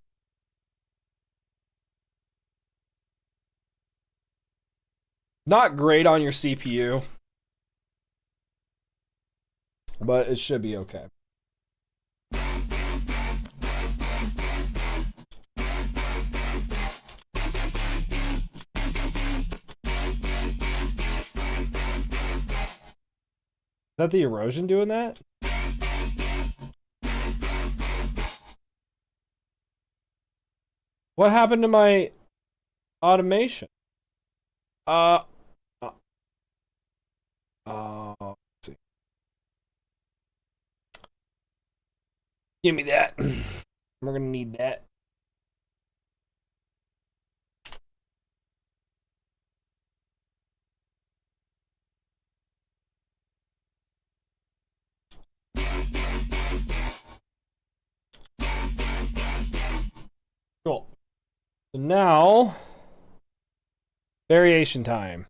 Not great on your CPU, but it should be okay. Is that the erosion doing that? What happened to my automation? Let's see. Give me that. We're gonna need that. Cool. So now, variation time.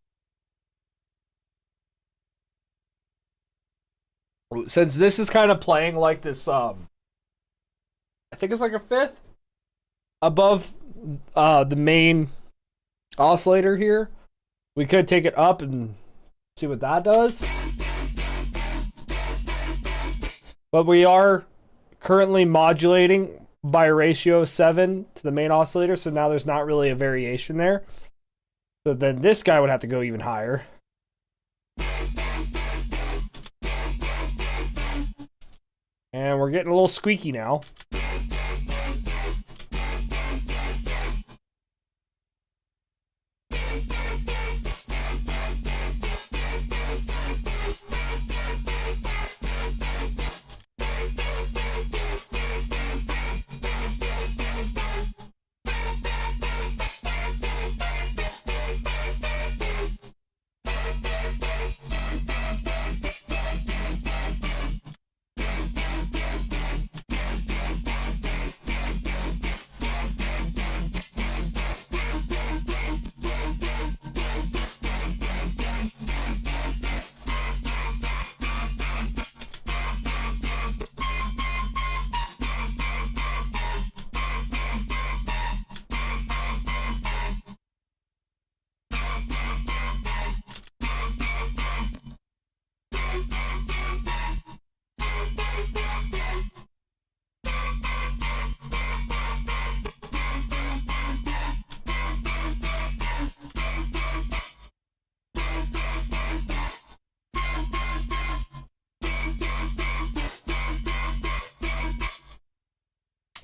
Since this is kind of playing like this, I think it's like a fifth above the main oscillator here. We could take it up and see what that does. But we are currently modulating by a ratio of 7 to the main oscillator, so now there's not really a variation there. So then this guy would have to go even higher. And we're getting a little squeaky now.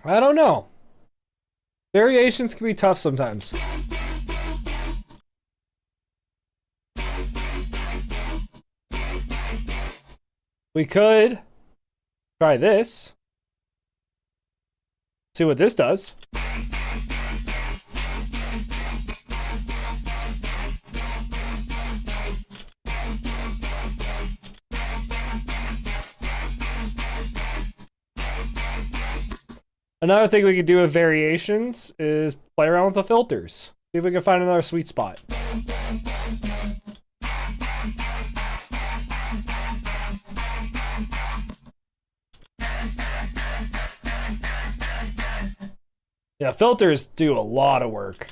I don't know. Variations can be tough sometimes. We could try this. See what this does. Another thing we could do with variations is play around with the filters. See if we can find another sweet spot. Yeah, filters do a lot of work.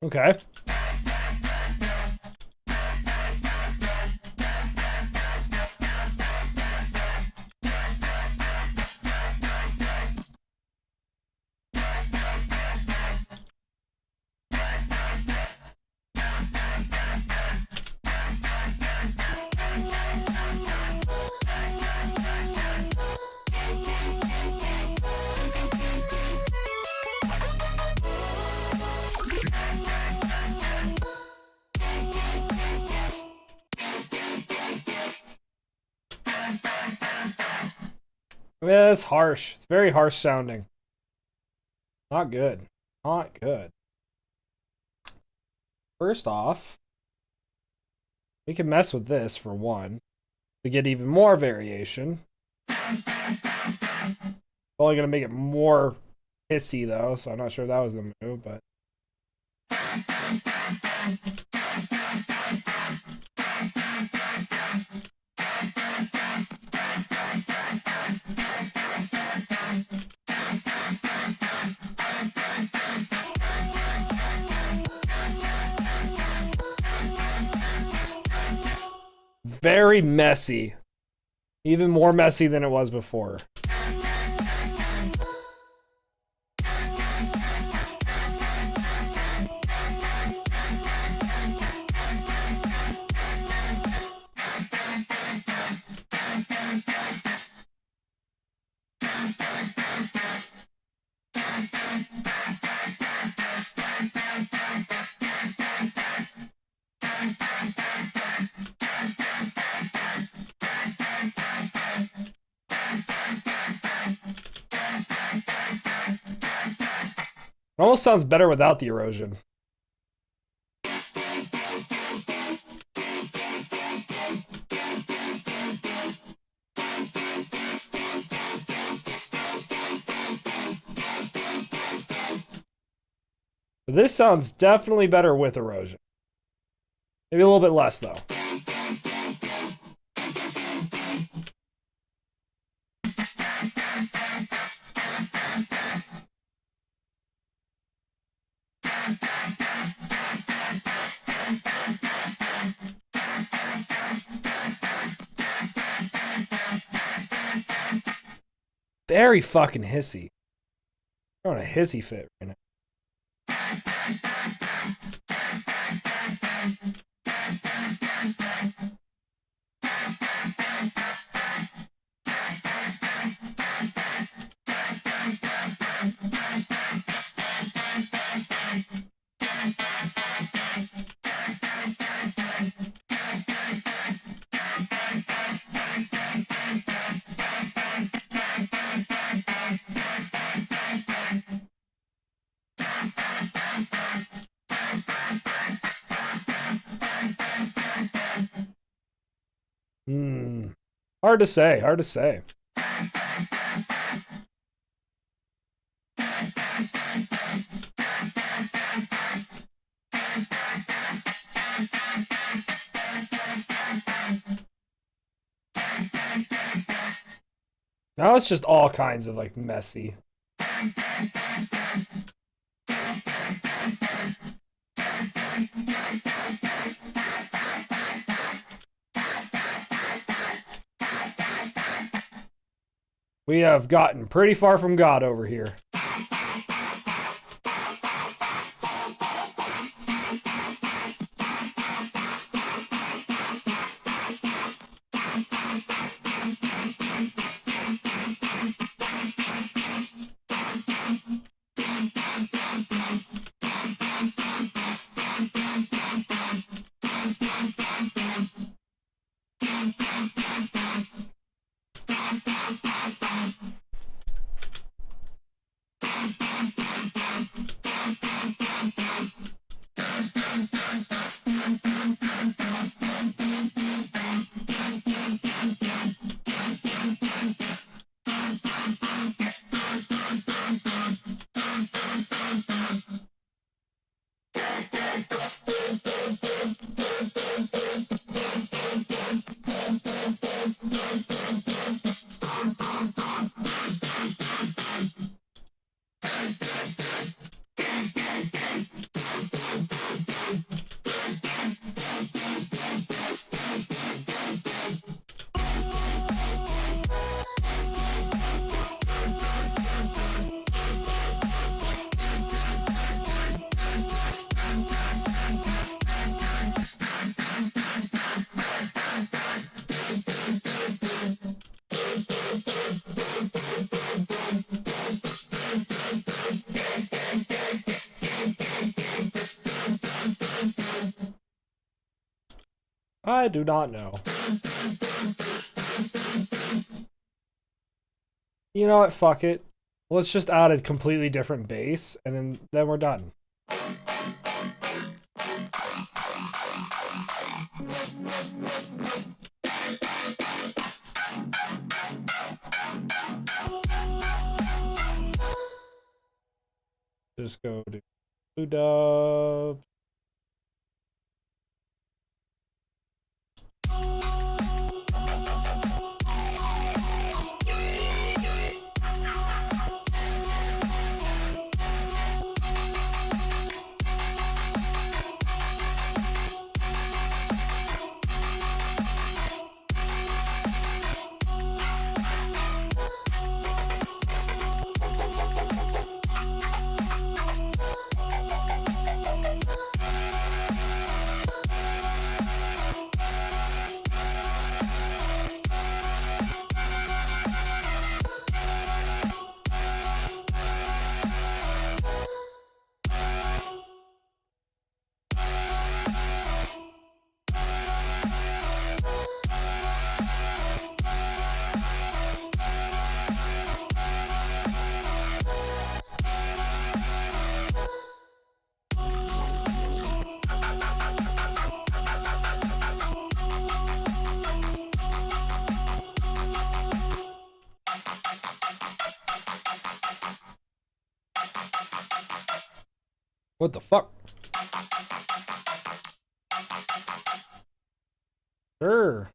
Okay. Yeah, it's harsh. It's very harsh sounding. Not good. Not good. First off, we can mess with this for one to get even more variation. Only gonna make it more hissy though, so I'm not sure that was the move, but very messy. Even more messy than it was before. It almost sounds better without the erosion. This sounds definitely better with erosion. Maybe a little bit less though. Very fucking hissy. I'm on a hissy fit right now. Hard to say, hard to say. Now it's just all kinds of like messy. We have gotten pretty far from God over here. I do not know. You know what? Fuck it. Let's just add a completely different bass, and then we're done. Just go to blue dub. What the fuck? Sure.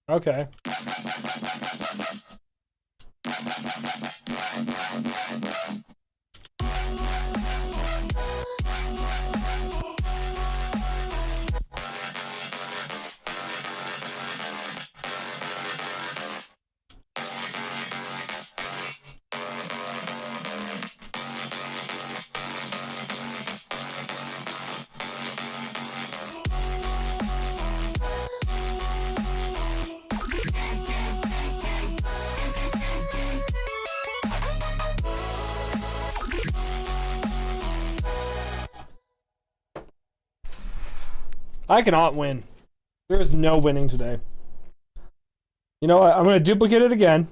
Okay. I cannot win. There is no winning today. You know what? I'm going to duplicate it again.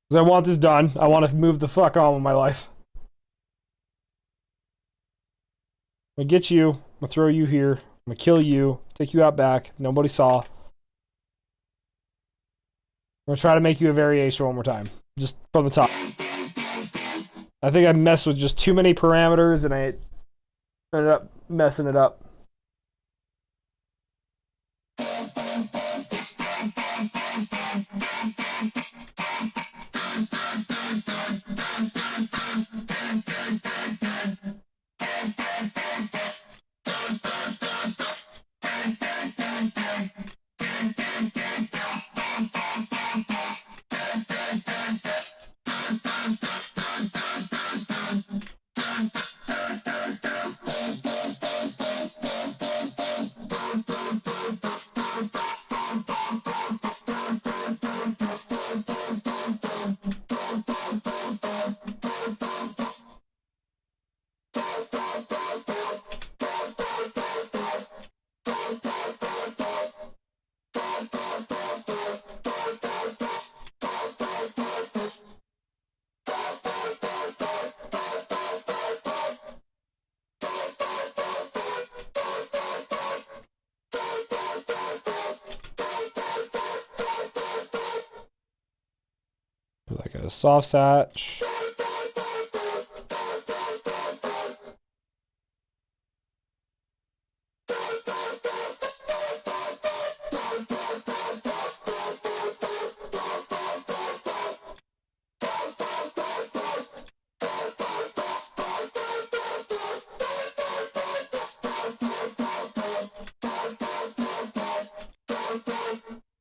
Because I want this done. I want to move the fuck on with my life. I'm going to get you. I'm going to throw you here. I'm going to kill you. Take you out back. Nobody saw. I'm going to try to make you a variation one more time. Just from the top. I think I messed with just too many parameters and I ended up messing it up. Like a soft satch.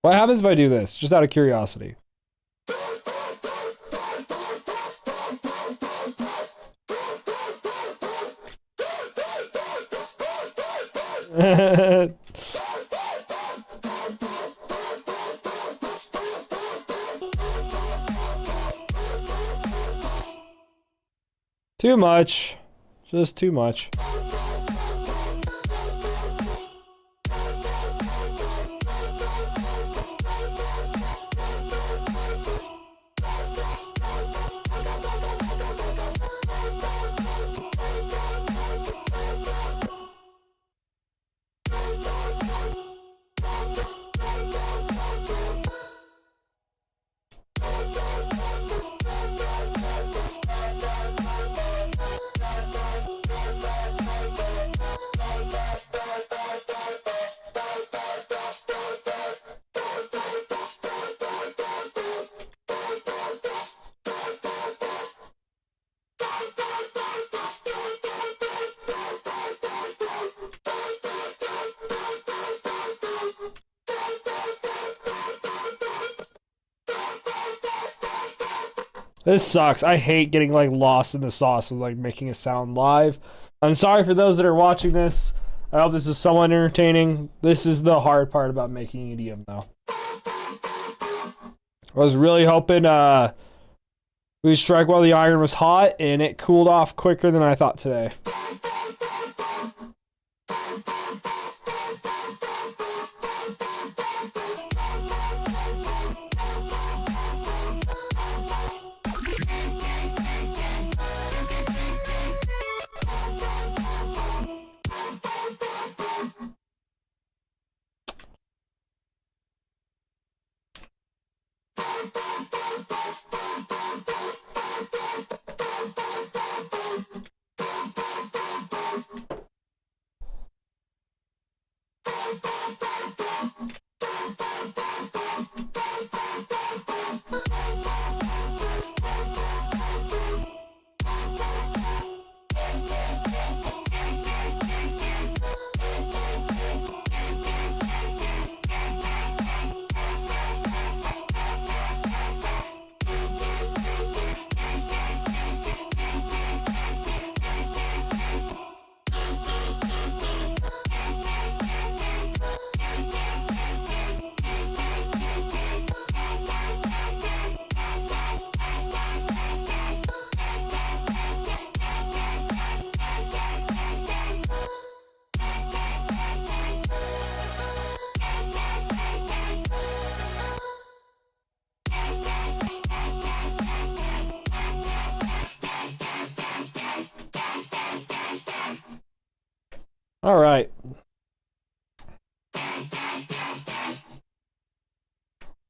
What happens if I do this? Just out of curiosity. Too much. Just too much. This sucks. I hate getting like lost in the sauce of like making a sound live. I'm sorry for those that are watching this. I hope this is somewhat entertaining. This is the hard part about making EDM though. I was really hoping we strike while the iron was hot, and it cooled off quicker than I thought today. All right.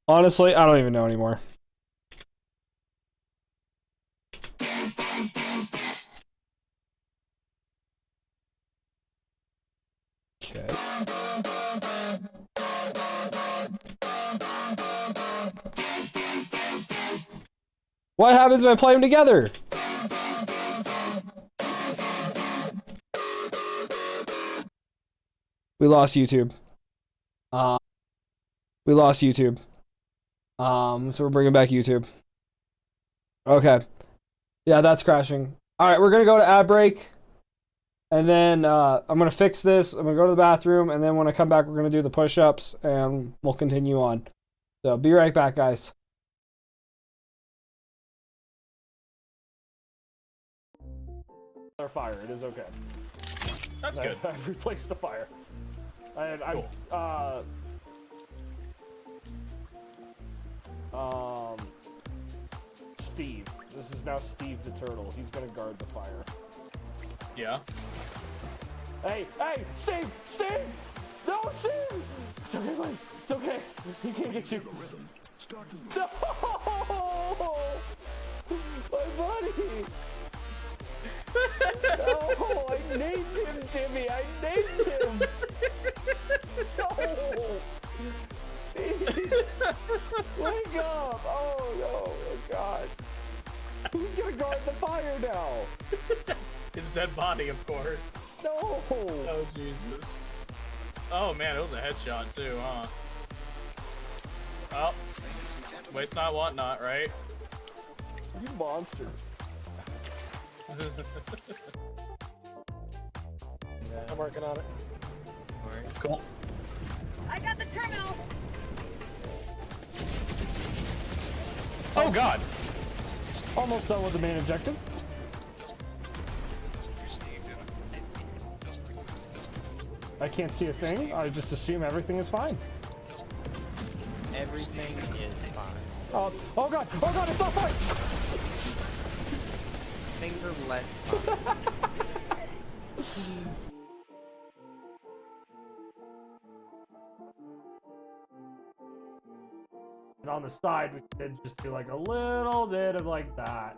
Honestly, I don't even know anymore. Okay. What happens if I play them together? We lost YouTube. We lost YouTube. So we're bringing back YouTube. Okay. Yeah, that's crashing. All right, we're going to go to ad break. And then I'm going to fix this. I'm going to go to the bathroom. And then when I come back, we're going to do the push-ups. And we'll continue on. So be right back, guys. Our fire. It is okay. That's good. I replaced the fire. And Cool. Steve. This is now Steve the Turtle. He's gonna guard the fire. Yeah. Hey, Steve! No, Steve! It's okay, buddy. It's okay. He can't get you. No! My buddy! No, I named him Jimmy. I named him. No. Steve, wake up! Oh no, oh God! Who's gonna guard the fire now? His dead body, of course. No. Oh Jesus. Oh man, it was a headshot too, huh? Oh, waste not, want not, right? You monster. I'm working on it. Cool. I got the terminal. Oh God. Almost done with the main objective. I can't see a thing. I just assume everything is fine. Everything is fine. Oh god, it's not fine! Things are less fine. And on the side, we could just do like a little bit of like that.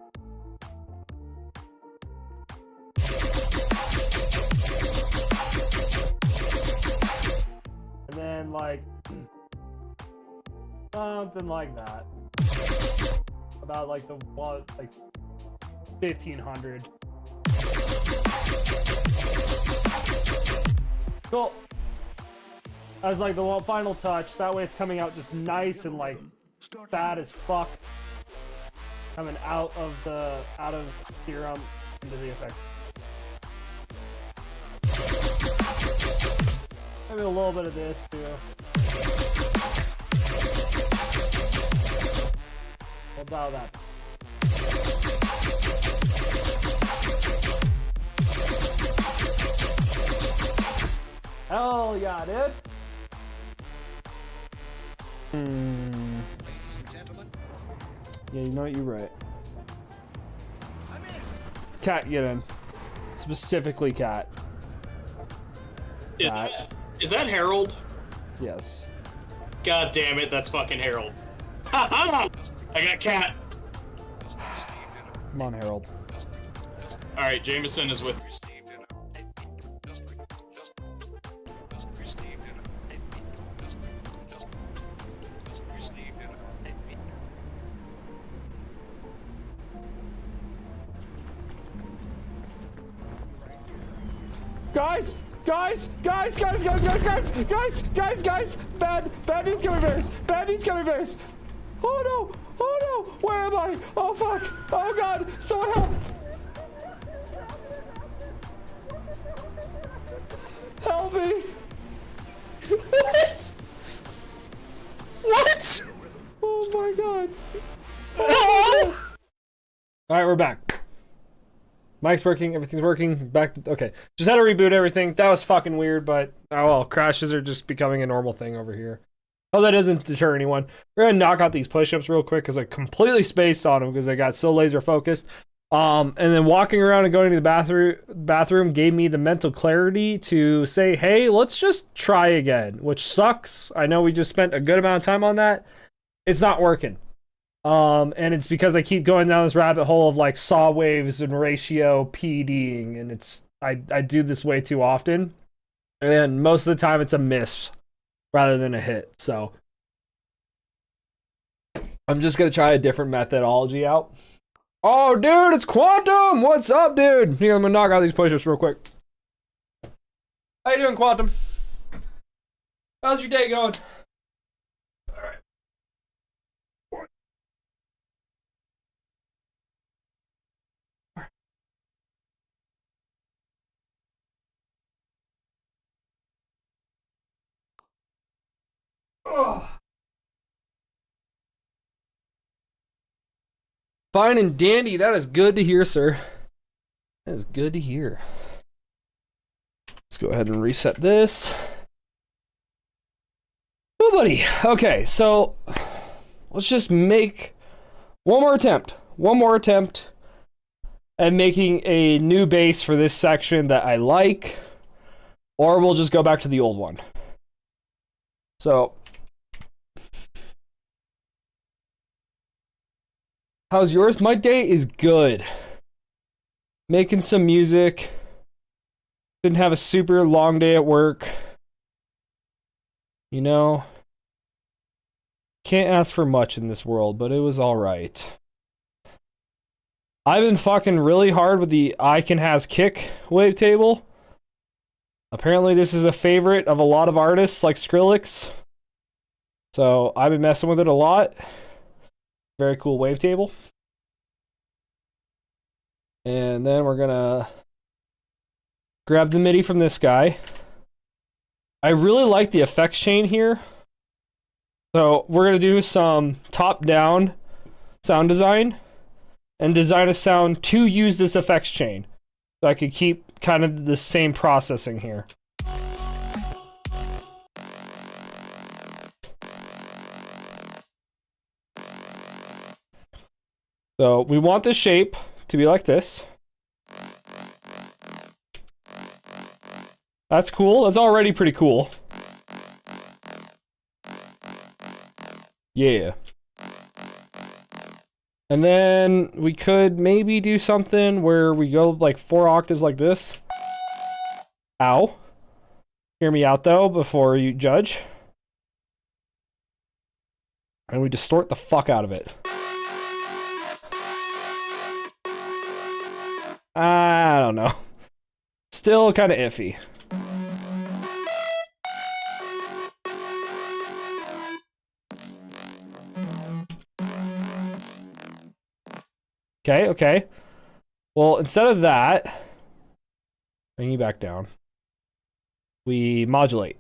And then like something like that. About like the what, like 1500. Cool. As like the final touch. That way it's coming out just nice and like fat as fuck. Coming out of theorem into the effect. Maybe a little bit of this too. About that. Hell yeah, dude. Yeah, you know what? You're right. Cat, get in. Specifically, cat. Is that Harold? Yes. God damn it, that's fucking Harold. Ha ha! I got cat. Come on, Harold. Alright, Jameson is with me. Guys! Bad news gummy bears! Bad news gummy bears! Oh no! Where am I? Oh fuck! Oh god! Someone help! Help me! What? What? Oh my god! All right, we're back. Mic's working, everything's working. Back to, okay. Just had to reboot everything. That was fucking weird, but oh well. Crashes are just becoming a normal thing over here. Oh, that doesn't deter anyone. We're gonna knock out these push-ups real quick because I completely spaced on them because I got so laser focused. And then walking around and going to the bathroom gave me the mental clarity to say, hey, let's just try again, which sucks. I know we just spent a good amount of time on that. It's not working. And it's because I keep going down this rabbit hole of like saw waves and ratio PDing, and it's I do this way too often, and most of the time it's a miss rather than a hit. So I'm just gonna try a different methodology out. Oh, dude, it's Quantum. What's up, dude? Here, I'm gonna knock out these push-ups real quick. How you doing, Quantum? How's your day going? Oh. Fine and dandy. That is good to hear, sir. That is good to hear. Let's go ahead and reset this. Oh, buddy. Okay, so let's just make one more attempt. One more attempt at making a new bass for this section that I like, or we'll just go back to the old one. So how's yours? My day is good. Making some music. Didn't have a super long day at work. You know, can't ask for much in this world, but it was alright. I've been fucking really hard with the I Can Has Kick wavetable. Apparently this is a favorite of a lot of artists like Skrillex. So I've been messing with it a lot. Very cool wavetable. And then we're gonna grab the MIDI from this guy. I really like the effects chain here. So we're gonna do some top-down sound design and design a sound to use this effects chain. So I could keep kind of the same processing here. So we want the shape to be like this. That's cool. That's already pretty cool. Yeah. And then we could maybe do something where we go like 4 octaves like this. Ow. Hear me out though before you judge. And we distort the fuck out of it. I don't know. Still kind of iffy. Okay, okay. Well, instead of that, bring you back down. We modulate.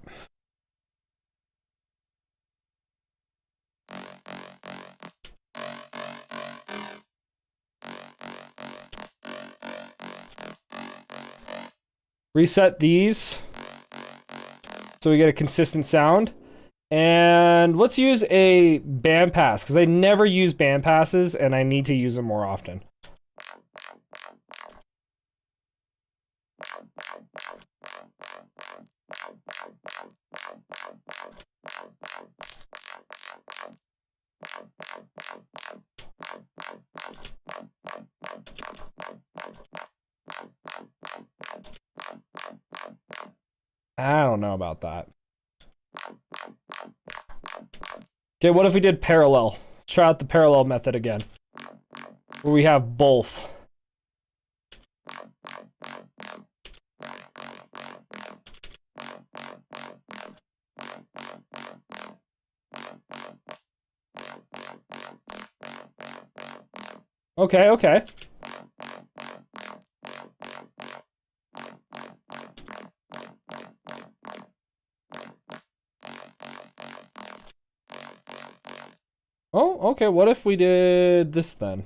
Reset these so we get a consistent sound. And let's use a bandpass because I never use bandpasses and I need to use them more often. I don't know about that. Okay, what if we did parallel? Let's try out the parallel method again. Where we have both. Okay, okay. Oh, okay, what if we did this then?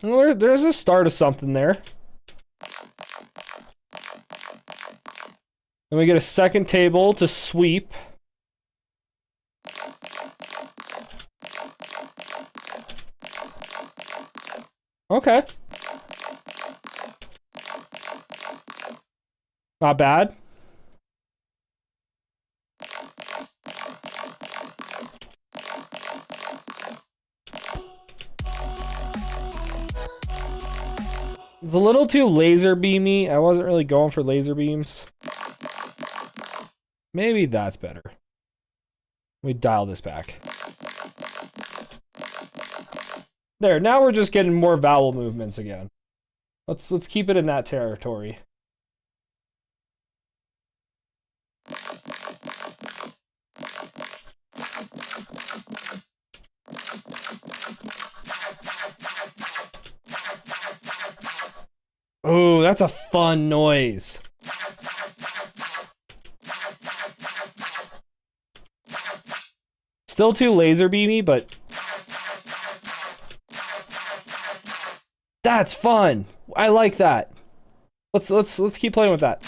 Well, there's a start of something there. Then we get a second table to sweep. Okay. Not bad. It's a little too laser beamy. I wasn't really going for laser beams. Maybe that's better. We dial this back. There, now we're just getting more vowel movements again. Let's keep it in that territory. Oh, that's a fun noise. Still too laser beamy, but that's fun. I like that. Let's keep playing with that.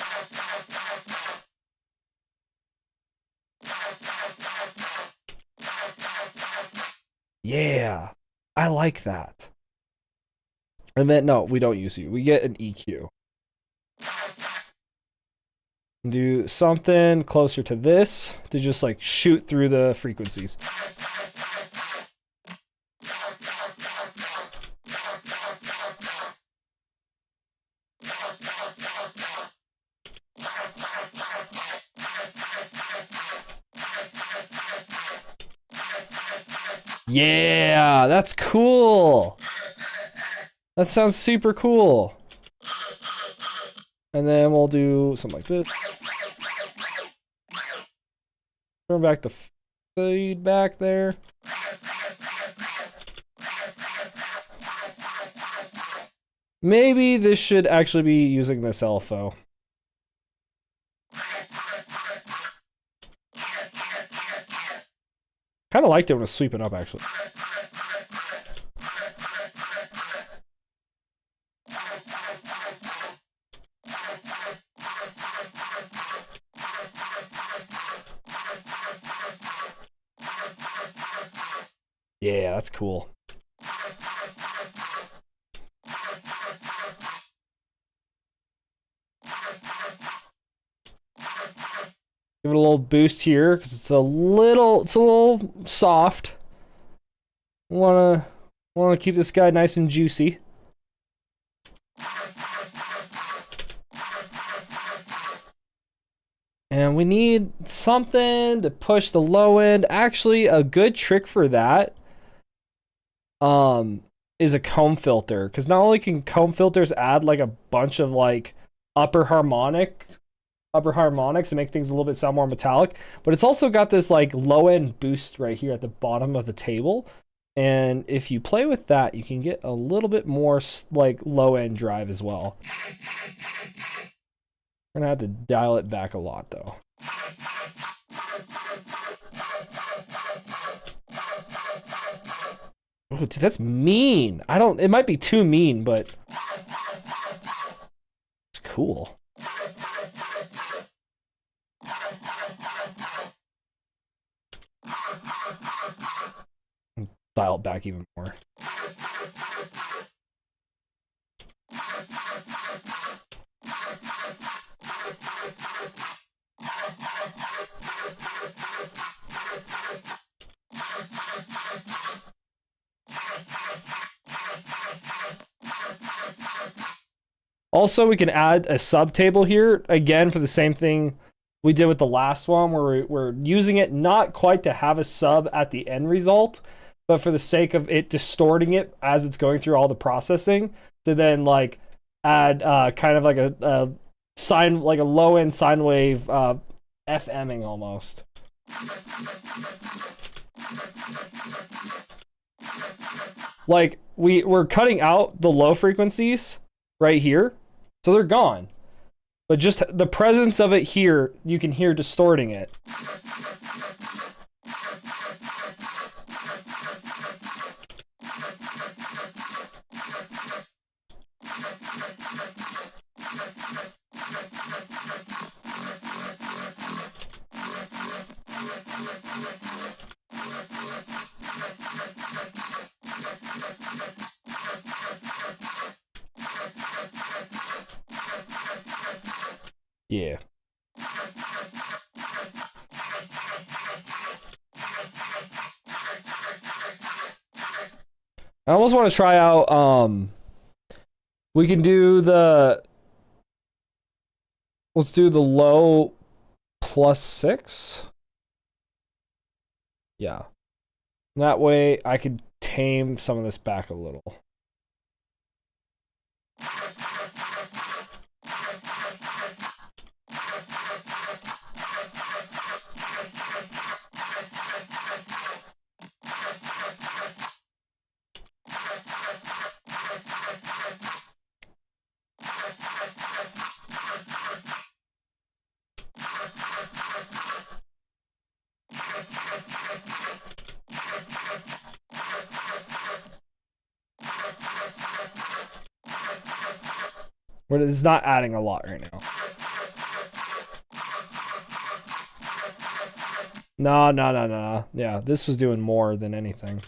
Yeah, I like that. And then, no, we don't use you. We get an EQ. Do something closer to this to just like shoot through the frequencies. Yeah, that's cool. That sounds super cool. And then we'll do something like this. Turn back the feedback there. Maybe this should actually be using this LFO. Kind of liked it when it was sweeping up, actually. Yeah, that's cool. Give it a little boost here because it's a little soft. Wanna keep this guy nice and juicy. And we need something to push the low end. Actually, a good trick for that is a comb filter, because not only can comb filters add like a bunch of like upper harmonics and make things a little bit sound more metallic, but it's also got this like low end boost right here at the bottom of the table. And if you play with that, you can get a little bit more like low end drive as well. We're gonna have to dial it back a lot though. Oh, dude, that's mean. It might be too mean, but it's cool. Dial it back even more. Also, we can add a subtable here, again, for the same thing we did with the last one, where we're using it not quite to have a sub at the end result, but for the sake of it distorting it as it's going through all the processing, to then like add kind of like a sine, like a low-end sine wave FMing almost. Like, we're cutting out the low frequencies right here, so they're gone. But just the presence of it here, you can hear distorting it. Yeah. I almost want to try out, we can do let's do the low +6. Yeah. That way I could tame some of this back a little. But it's not adding a lot right now. No. Yeah, this was doing more than anything.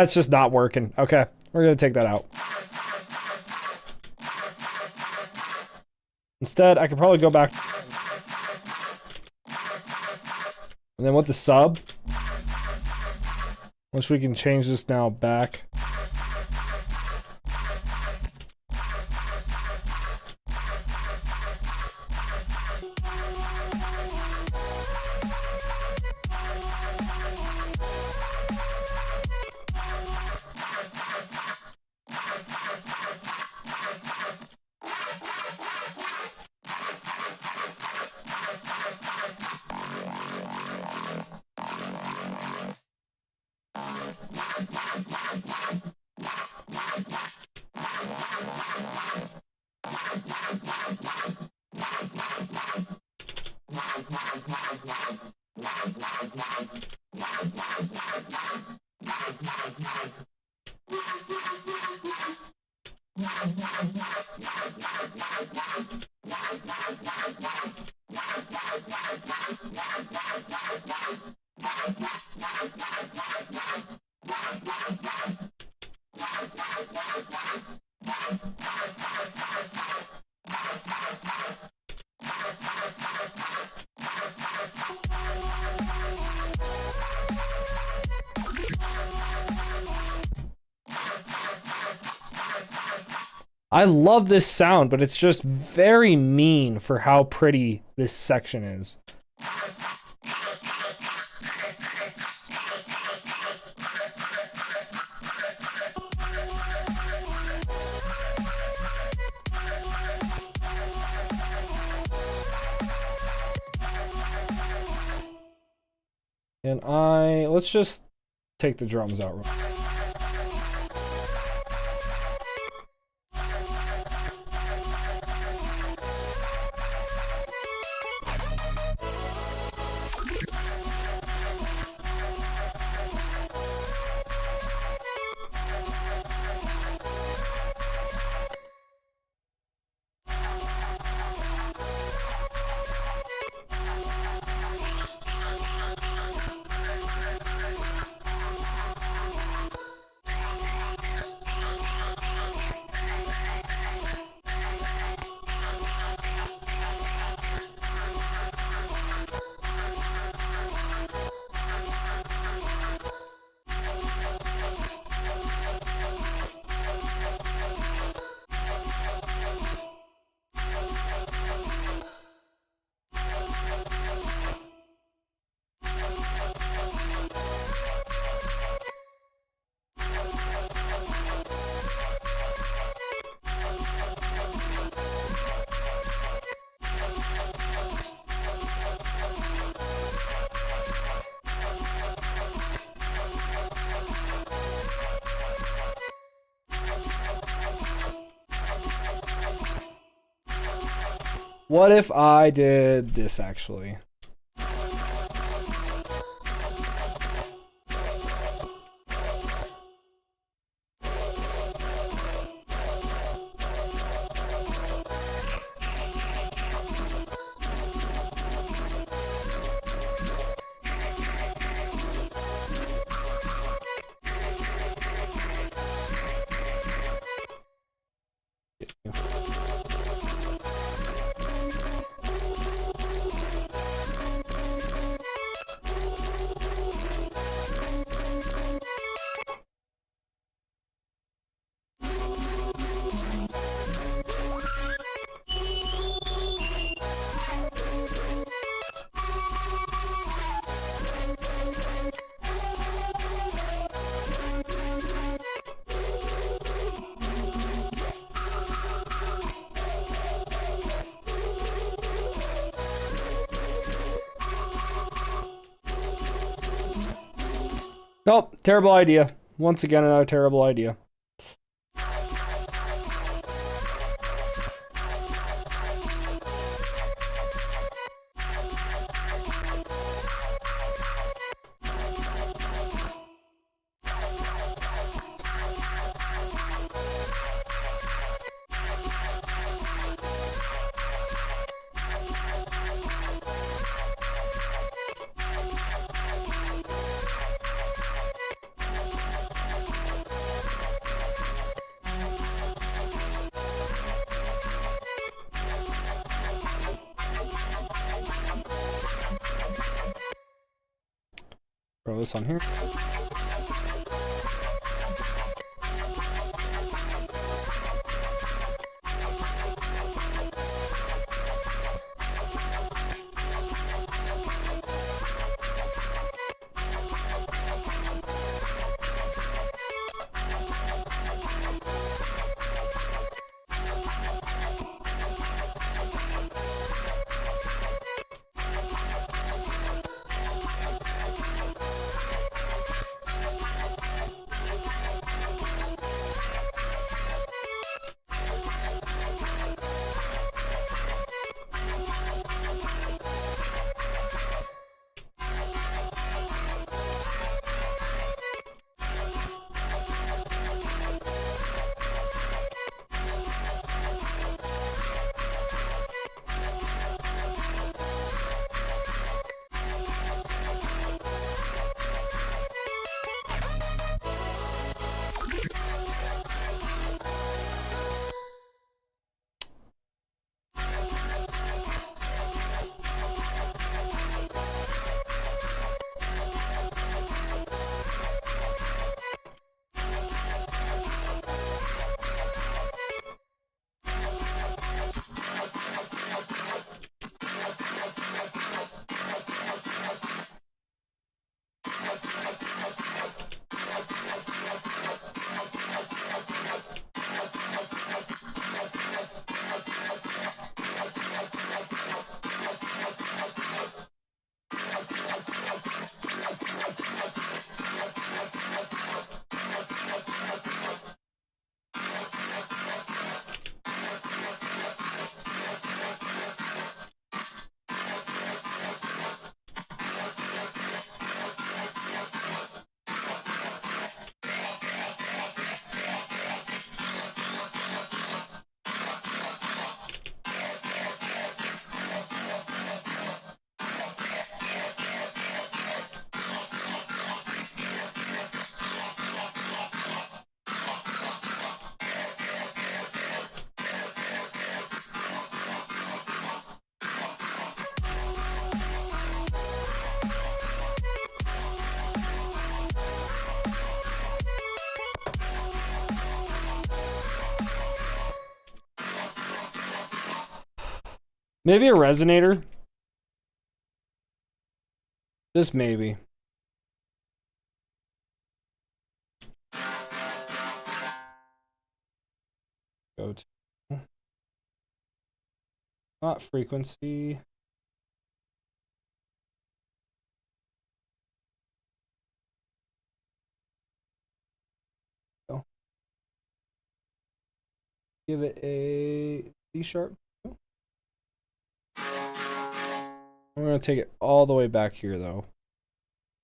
It's just not working. Okay, we're gonna take that out. Instead, I could probably go back. And then with the sub, once we can change this now back. I love this sound, but it's just very mean for how pretty this section is. And let's just take the drums out real quick. What if I did this actually? Nope, terrible idea. Once again, another terrible idea. Throw this on here. Maybe a resonator. Just maybe. Go to not frequency. Go. Give it a C sharp. We're gonna take it all the way back here though,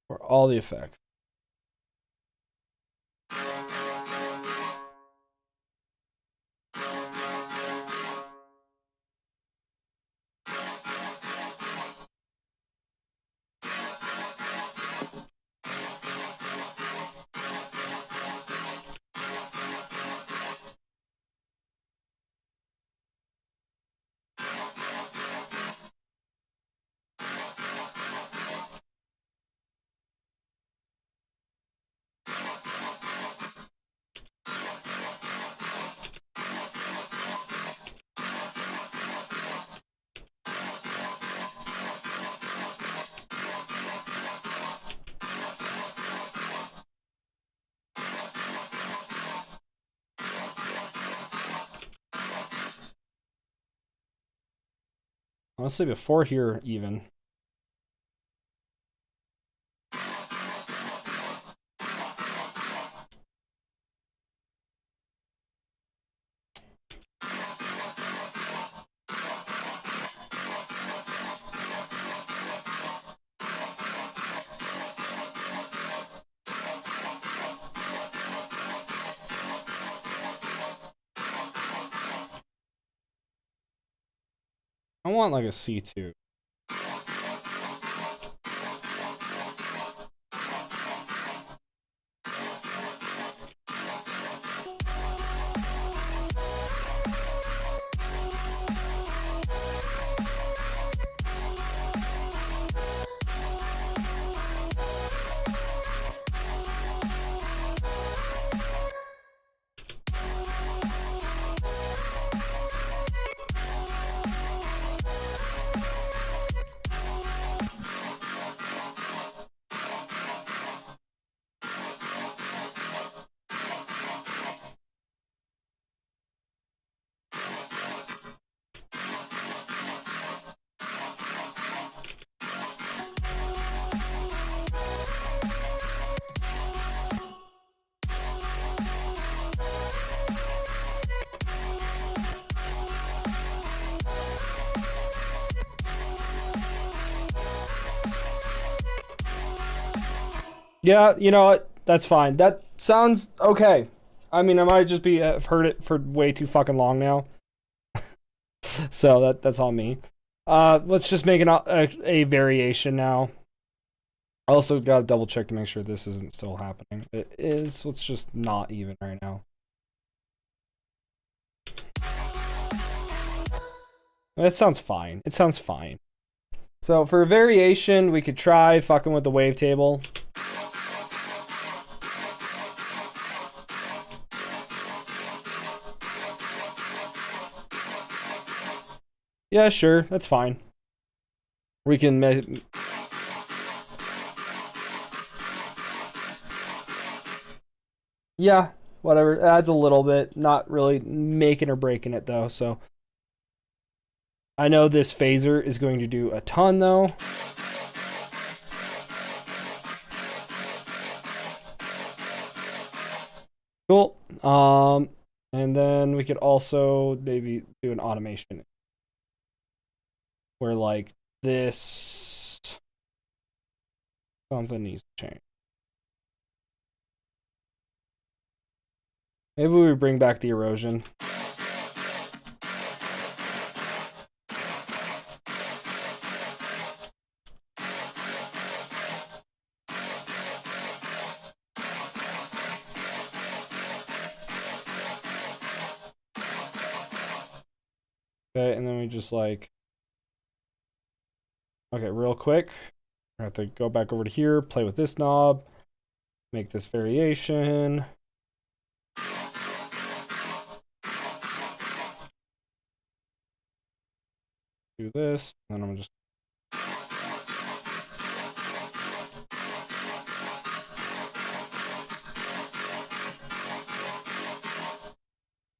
for all the effects. Honestly, before here even. I want like a C2. Yeah, you know what? That's fine. That sounds okay. I mean, I might just be have heard it for way too fucking long now. So that's on me. Let's just make a variation now. I also got to double check to make sure this isn't still happening. It is. Let's just not even right now. That sounds fine. It sounds fine. So for a variation, we could try fucking with the wavetable. Yeah, sure. That's fine. We can yeah, whatever. It adds a little bit. Not really making or breaking it, though. So I know this phaser is going to do a ton, though. Cool. And then we could also maybe do an automation where like this something needs to change. Maybe we bring back the erosion. Okay, and then we just like, okay, real quick, I have to go back over to here, play with this knob, make this variation. do this, and then I'm just.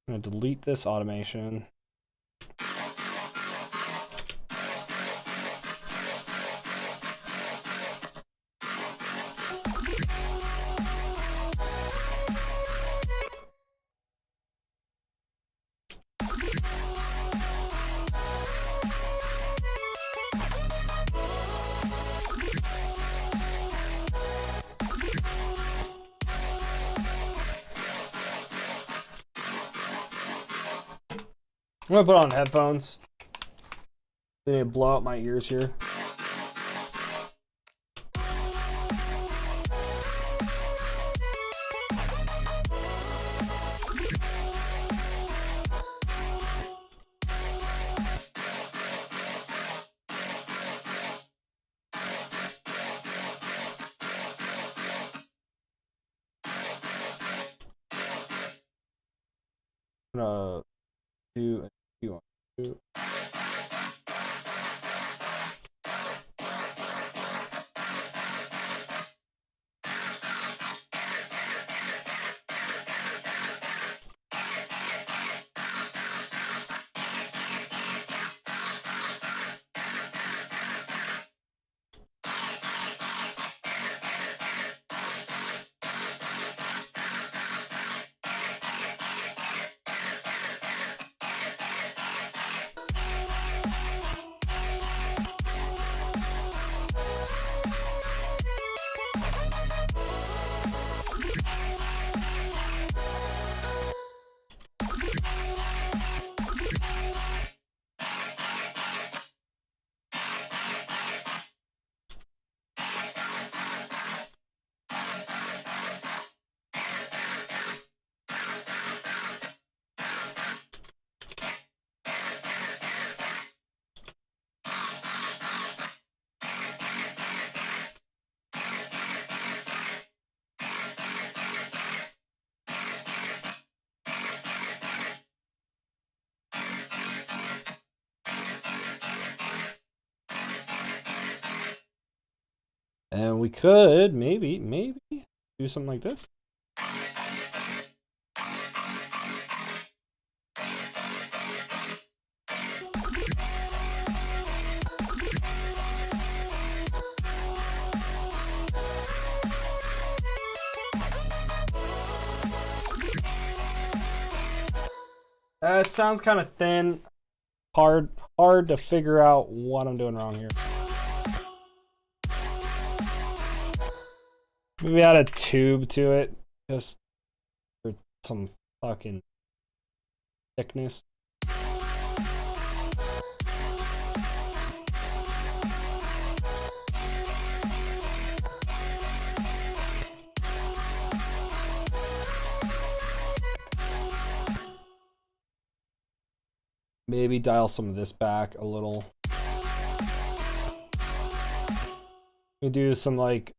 I'm gonna delete this automation. I'm gonna put on headphones. They need to blow out my ears here. I'm gonna do a few on two. And we could maybe do something like this. It sounds kind of thin. Hard to figure out what I'm doing wrong here. Maybe add a tube to it, just for some fucking thickness. Maybe dial some of this back a little. We do some like,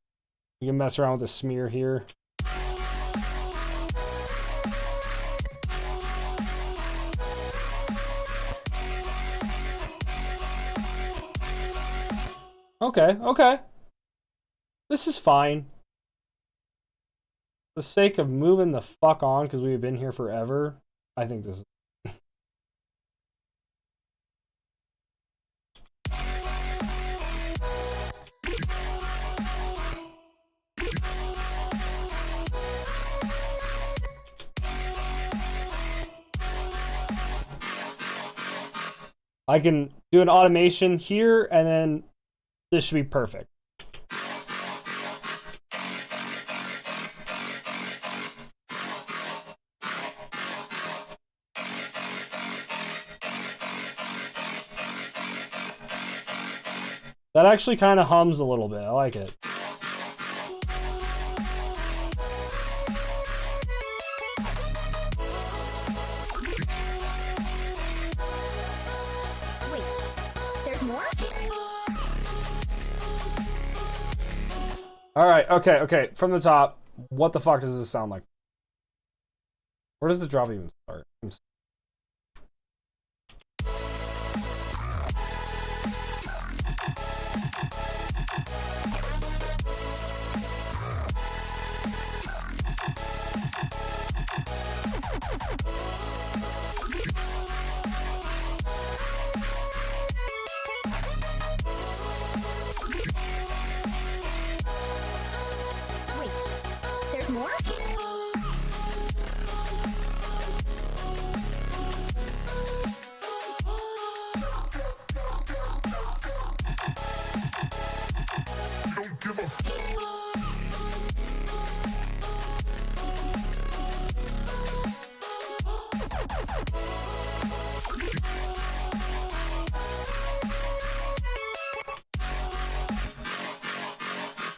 you can mess around with the smear here. Okay. This is fine. For the sake of moving the fuck on, because we've been here forever, I think this is. I can do an automation here, and then this should be perfect. That actually kind of hums a little bit. I like it. All right, okay. From the top, what the fuck does this sound like? Where does the drop even start? more? Don't give a f.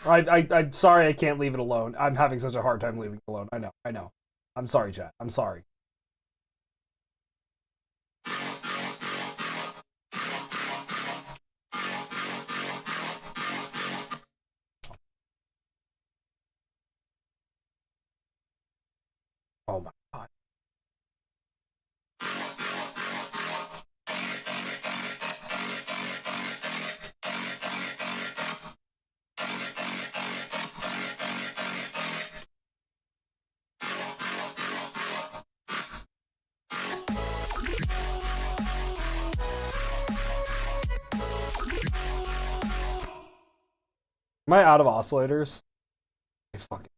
I'm sorry I can't leave it alone. I'm having such a hard time leaving it alone. I know. I'm sorry, chat. I'm sorry. Oh my god. Am I out of oscillators? Fuck it.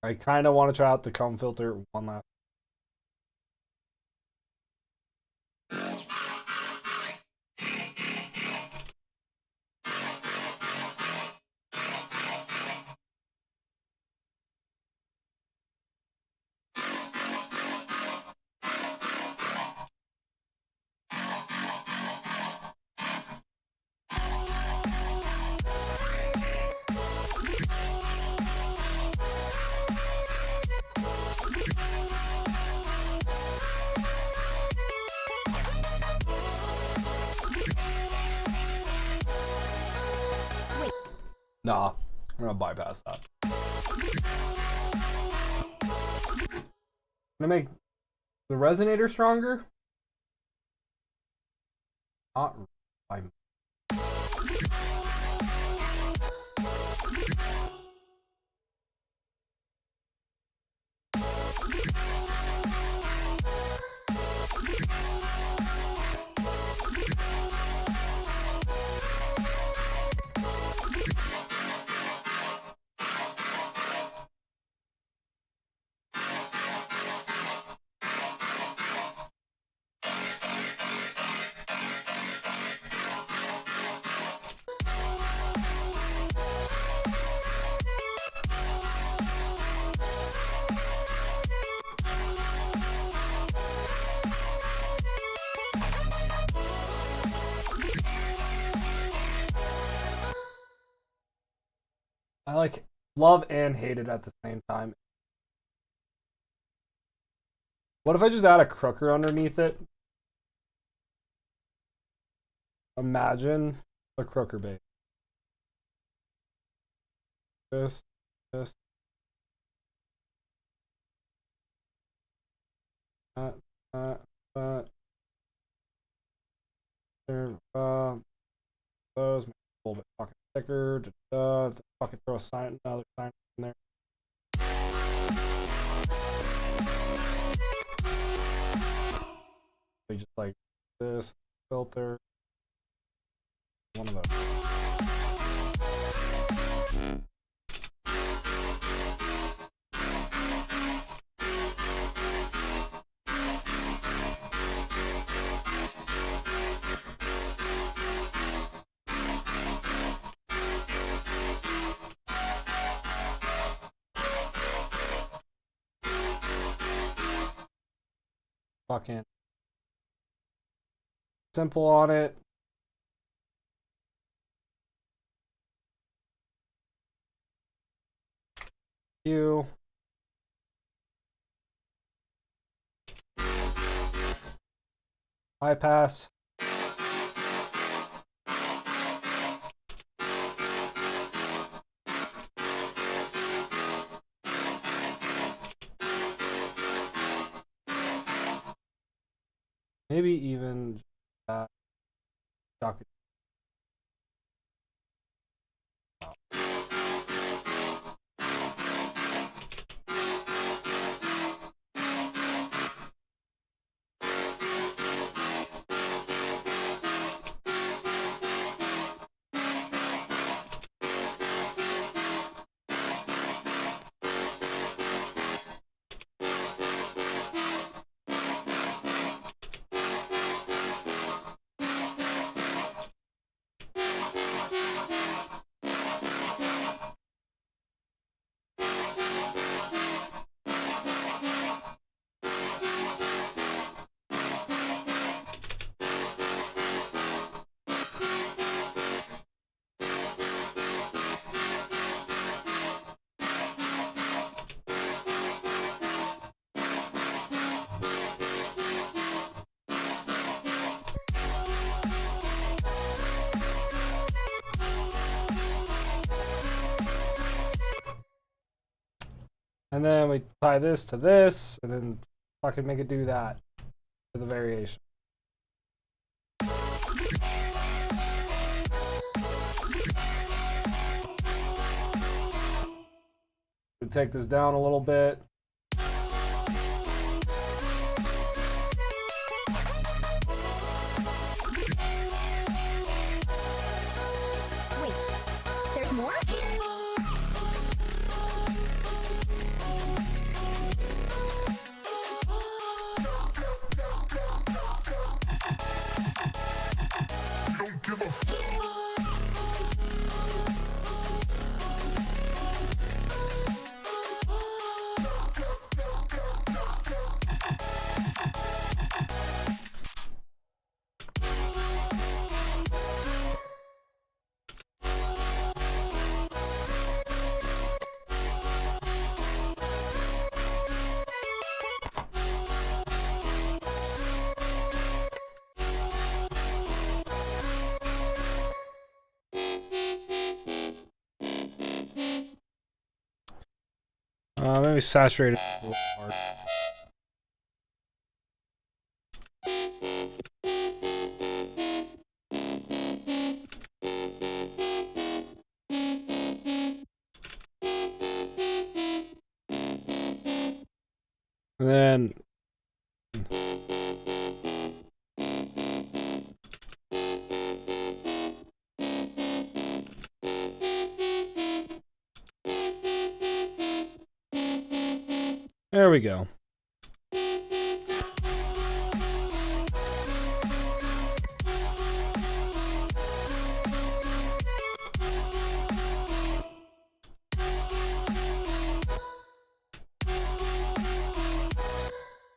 I kind of want to try out the comb filter one last. Nah, I'm gonna bypass that. I'm gonna make the resonator stronger. Not. I'm. I like love and hate it at the same time. What if I just add a crooker underneath it? Imagine a crooker bait. This. That. Those make it a little bit fucking thicker. Fucking throw another sign in there. We just like this filter. One of those. Fucking simple on it. You. Bypass. maybe even docket. And then we tie this to this, and then fucking make it do that for the variation. We take this down a little bit. Wait, there's more? Don't give a fuck. Maybe saturate it a little hard. And then there we go.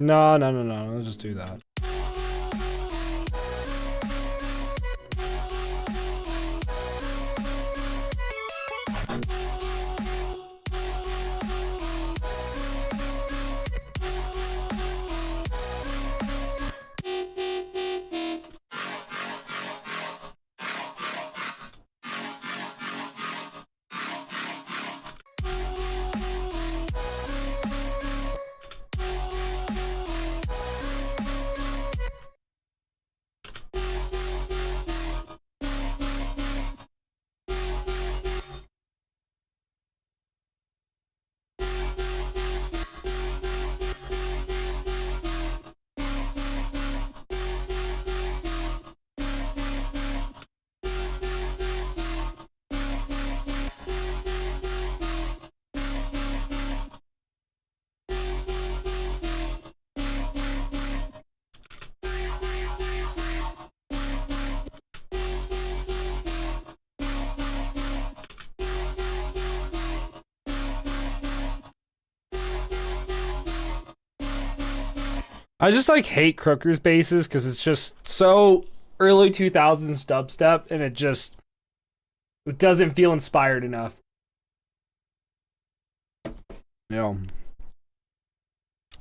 No, let's just do that. I just like hate Crooker's basses because it's just so early 2000s dubstep and it doesn't feel inspired enough. Yeah.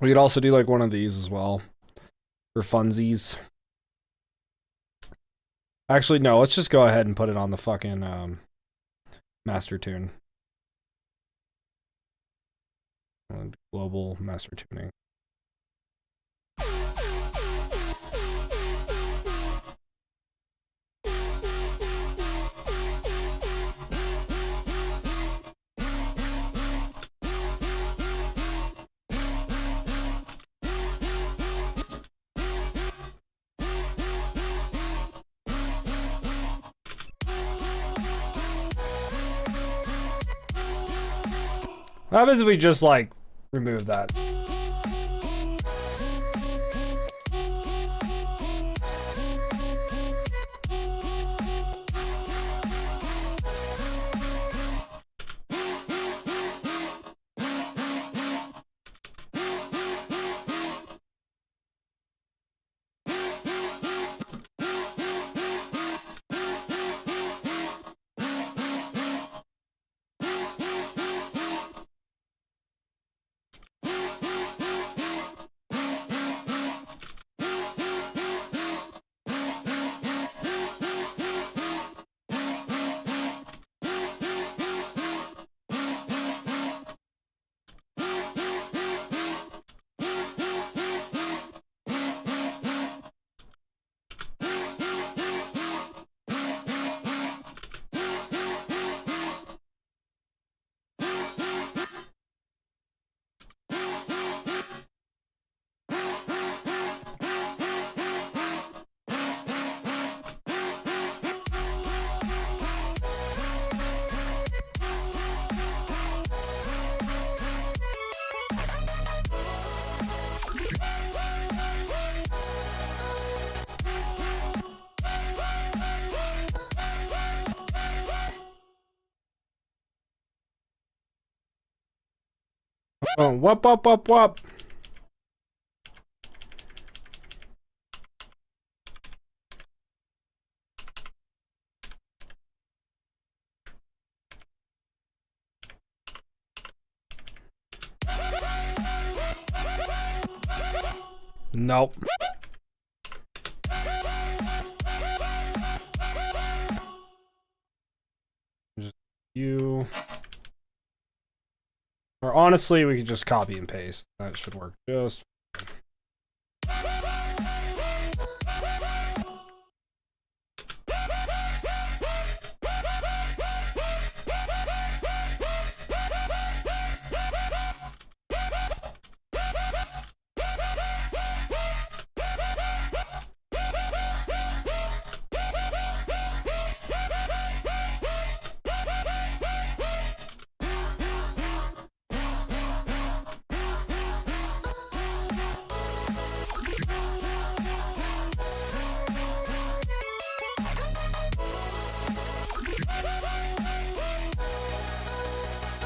We could also do like one of these as well for funsies. Actually, no, let's just go ahead and put it on the fucking master tune. Global master tuning. What happens if we just like remove that? Oh, whoop, whoop, whoop, whoop. Nope. Just you. Or honestly, we could just copy and paste. That should work just.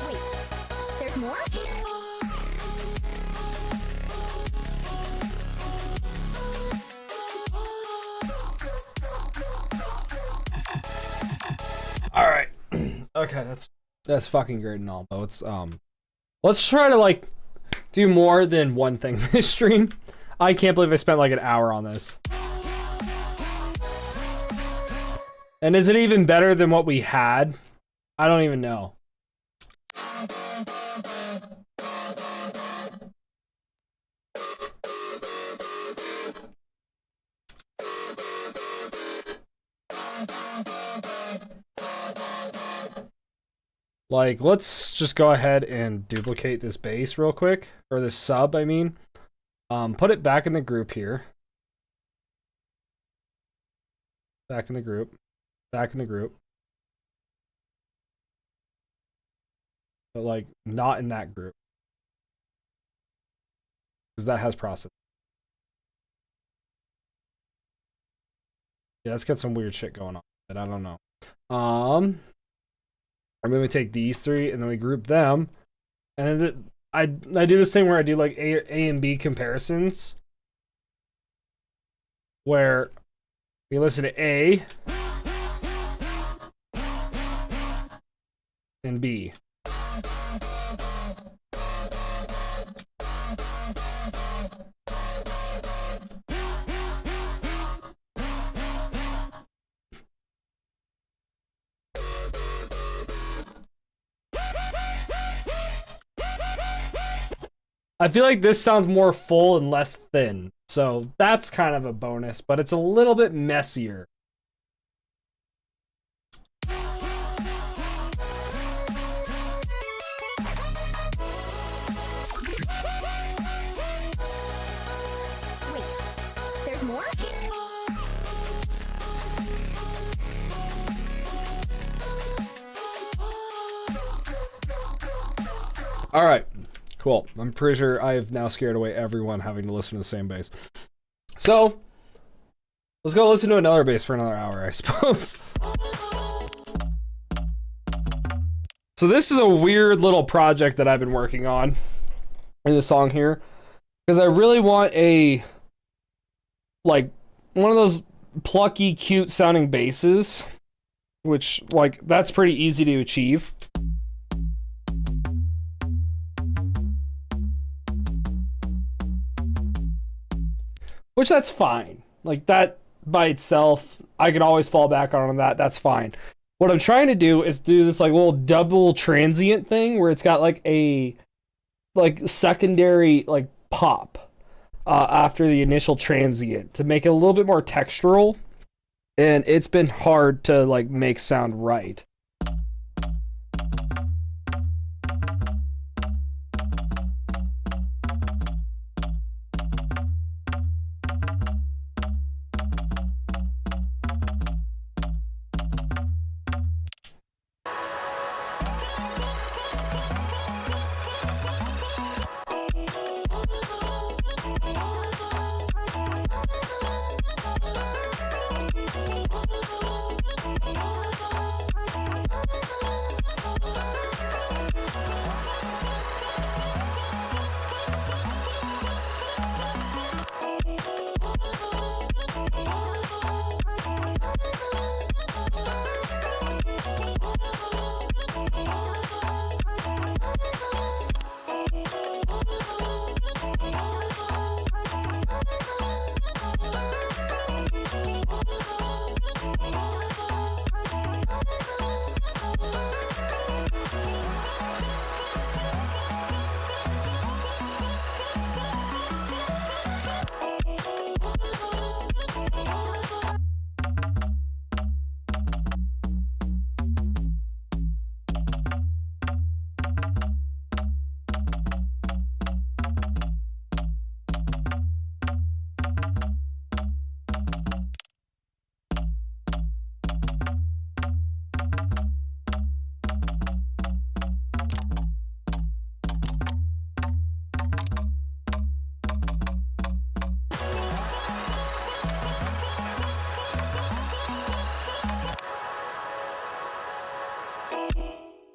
Wait, there's more? All right. Okay, that's fucking great and all, but let's try to like do more than one thing this stream. I can't believe I spent like an hour on this. And is it even better than what we had? I don't even know. Like, let's just go ahead and duplicate this bass real quick, or this sub, I mean. Put it back in the group here. Back in the group. Back in the group. But, like, not in that group. Because that has process. Yeah, it's got some weird shit going on, but I don't know. And then we take these three, and then we group them. And then I do this thing where I do like A and B comparisons. Where we listen to A and B. I feel like this sounds more full and less thin, so that's kind of a bonus, but it's a little bit messier. Wait, there's more? All right, cool. I'm pretty sure I've now scared away everyone having to listen to the same bass. So let's go listen to another bass for another hour, I suppose. So this is a weird little project that I've been working on in the song here, because I really want a, like, one of those plucky, cute sounding basses, which, like, that's pretty easy to achieve. Which that's fine. Like, that by itself, I can always fall back on that. That's fine. What I'm trying to do is do this like little double transient thing where it's got like a like secondary like pop after the initial transient to make it a little bit more textural, and it's been hard to like make sound right.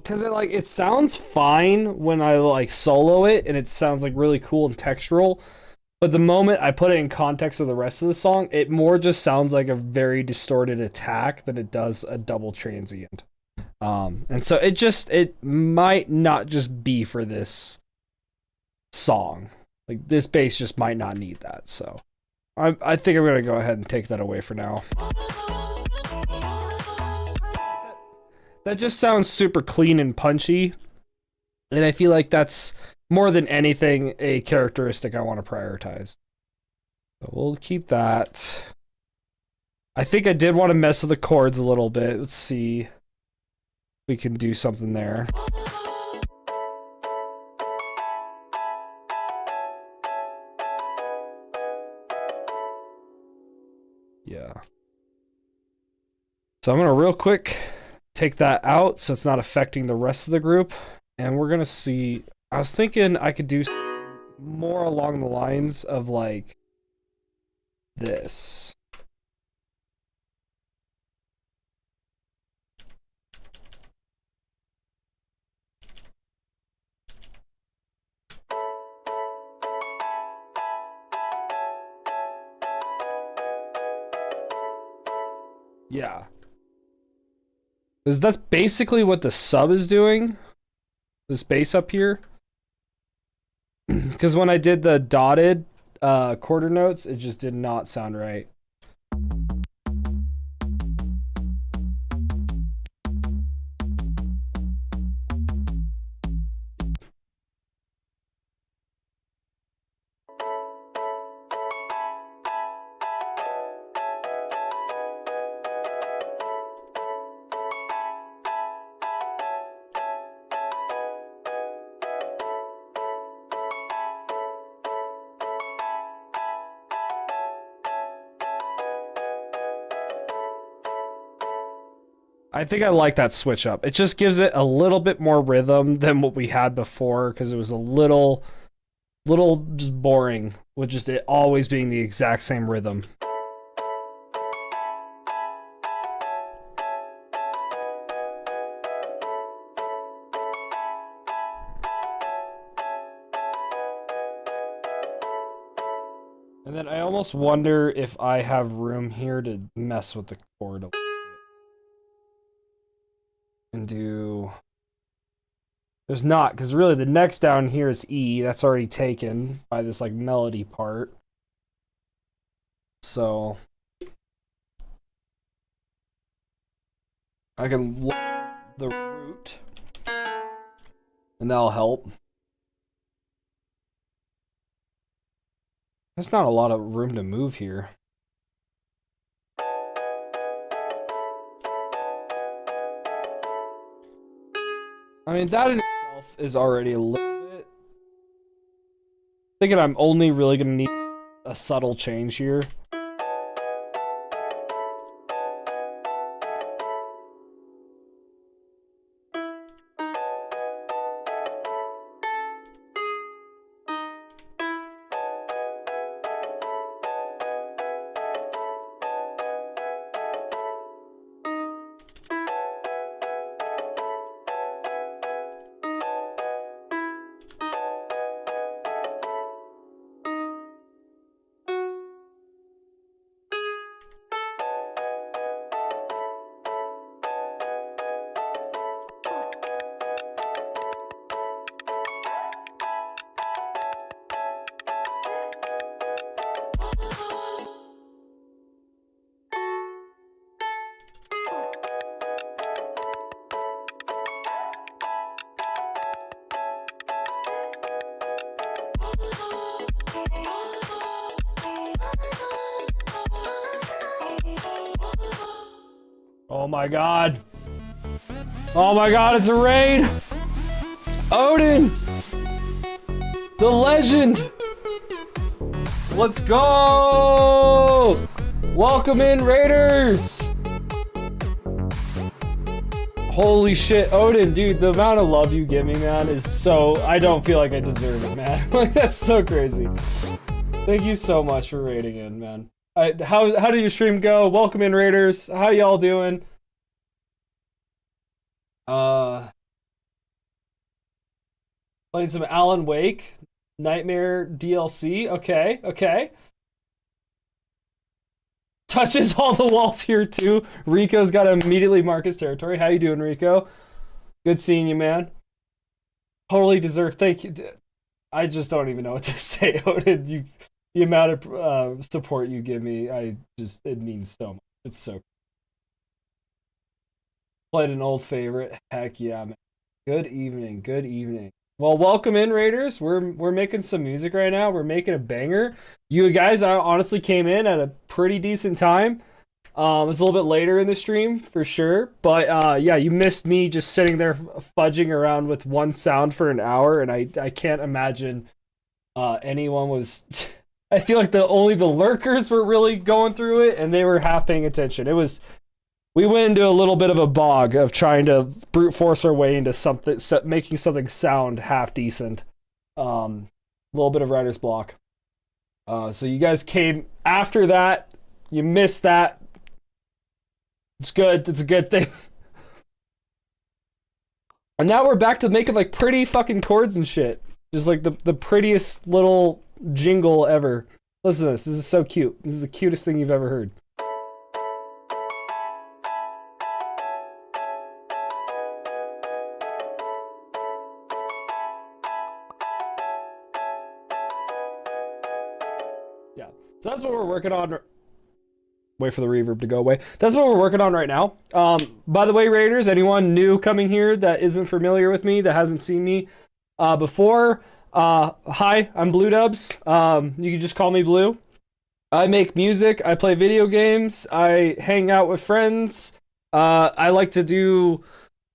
Because it sounds fine when I like solo it, and it sounds like really cool and textural. But the moment I put it in context of the rest of the song, it more just sounds like a very distorted attack than it does a double transient. And so it might not just be for this song. Like, this bass just might not need that. So I think I'm gonna go ahead and take that away for now. That just sounds super clean and punchy, and I feel like that's more than anything a characteristic I want to prioritize. So we'll keep that. I think I did want to mess with the chords a little bit. Let's see if we can do something there. Yeah. So I'm gonna real quick take that out so it's not affecting the rest of the group, and we're gonna see. I was thinking I could do more along the lines of like this. Yeah. Because that's basically what the sub is doing. This bass up here. Because when I did the dotted quarter notes, it just did not sound right. I think I like that switch up. It just gives it a little bit more rhythm than what we had before, because it was a little just boring with just it always being the exact same rhythm. And then I almost wonder if I have room here to mess with the chord a little bit. And do... There's not, because really the next down here is E. That's already taken by this like melody part. So I can lower the root, and that'll help. There's not a lot of room to move here. I mean, that in itself is already a little bit... Thinking I'm only really going to need a subtle change here. Oh my god. Oh my god, it's a raid! Odin! The legend! Let's go! Welcome in, Raiders! Holy shit, Odin, dude, the amount of love you give me, man, is so... I don't feel like I deserve it, man. Like, that's so crazy. Thank you so much for raiding in, man. How did your stream go? Welcome in, Raiders. How y'all doing? Playing some Alan Wake. Nightmare DLC. Okay, okay. Touches all the walls here, too. Rico's got to immediately mark his territory. How you doing, Rico? Good seeing you, man. Totally deserved. Thank you. I just don't even know what to say, Odin. The amount of support you give me, it means so much. It's so... Played an old favorite. Heck yeah, man. Good evening, good evening. Well, welcome in, Raiders. We're making some music right now. We're making a banger. You guys honestly came in at a pretty decent time. It was a little bit later in the stream, for sure. But yeah, you missed me just sitting there fudging around with one sound for an hour, and I can't imagine anyone was... I feel like only the lurkers were really going through it, and they were half paying attention. We went into a little bit of a bog of trying to brute force our way into something, making something sound half decent. A little bit of writer's block. So you guys came after that. You missed that. It's good. It's a good thing. And now we're back to making like pretty fucking chords and shit. Just like the prettiest little jingle ever. Listen to this. This is so cute. This is the cutest thing you've ever heard. Yeah. So that's what we're working on. Wait for the reverb to go away. That's what we're working on right now. By the way, Raiders, anyone new coming here that isn't familiar with me, that hasn't seen me before, hi, I'm Blue Dubs. You can just call me Blue. I make music. I play video games. I hang out with friends. I like to do...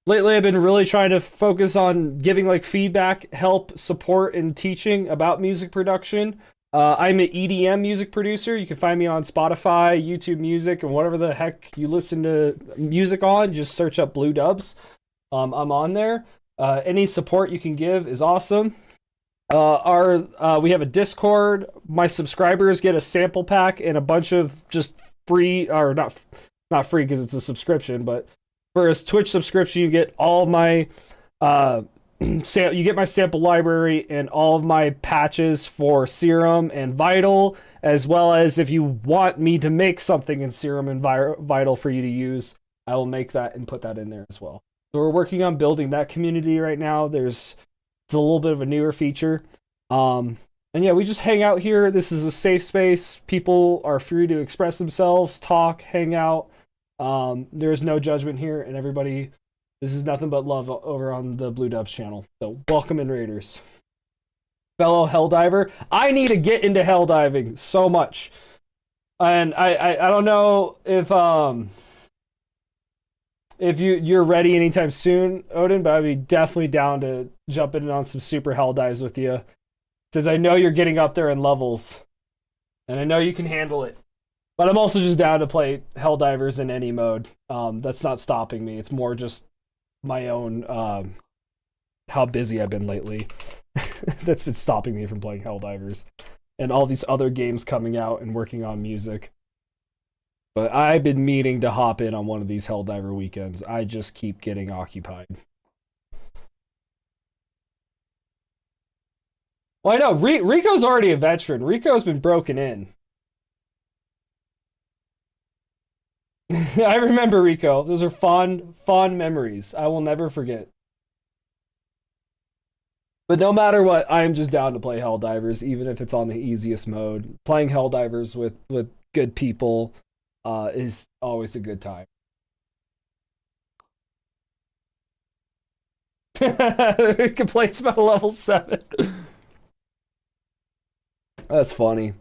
Lately, I've been really trying to focus on giving like feedback, help, support, and teaching about music production. I'm an EDM music producer. You can find me on Spotify, YouTube Music, and whatever the heck you listen to music on. Just search up Blue Dubs. I'm on there. Any support you can give is awesome. We have a Discord. My subscribers get a sample pack and a bunch of just free, or not free because it's a subscription, but for a Twitch subscription, you get all of my you get my sample library and all of my patches for Serum and Vital, as well as if you want me to make something in Serum and Vital for you to use, I will make that and put that in there as well. So we're working on building that community right now. It's a little bit of a newer feature. And yeah, we just hang out here. This is a safe space. People are free to express themselves, talk, hang out. There is no judgment here, and everybody, this is nothing but love over on the Blue Dubs channel. So welcome in, Raiders. Fellow Helldiver, I need to get into Helldiving so much. And I don't know if you're ready anytime soon, Odin, but I'd be definitely down to jump in on some super hell dives with you. Since I know you're getting up there in levels. And I know you can handle it. But I'm also just down to play Helldivers in any mode. That's not stopping me. It's more just my own how busy I've been lately. That's been stopping me from playing Helldivers. And all these other games coming out and working on music. But I've been meaning to hop in on one of these Helldiver weekends. I just keep getting occupied. Well, I know. Rico's already a veteran. Rico's been broken in. I remember Rico. Those are fond memories. I will never forget. But no matter what, I'm just down to play Helldivers, even if it's on the easiest mode. Playing Helldivers with good people is always a good time. Complaints about level 7. That's funny.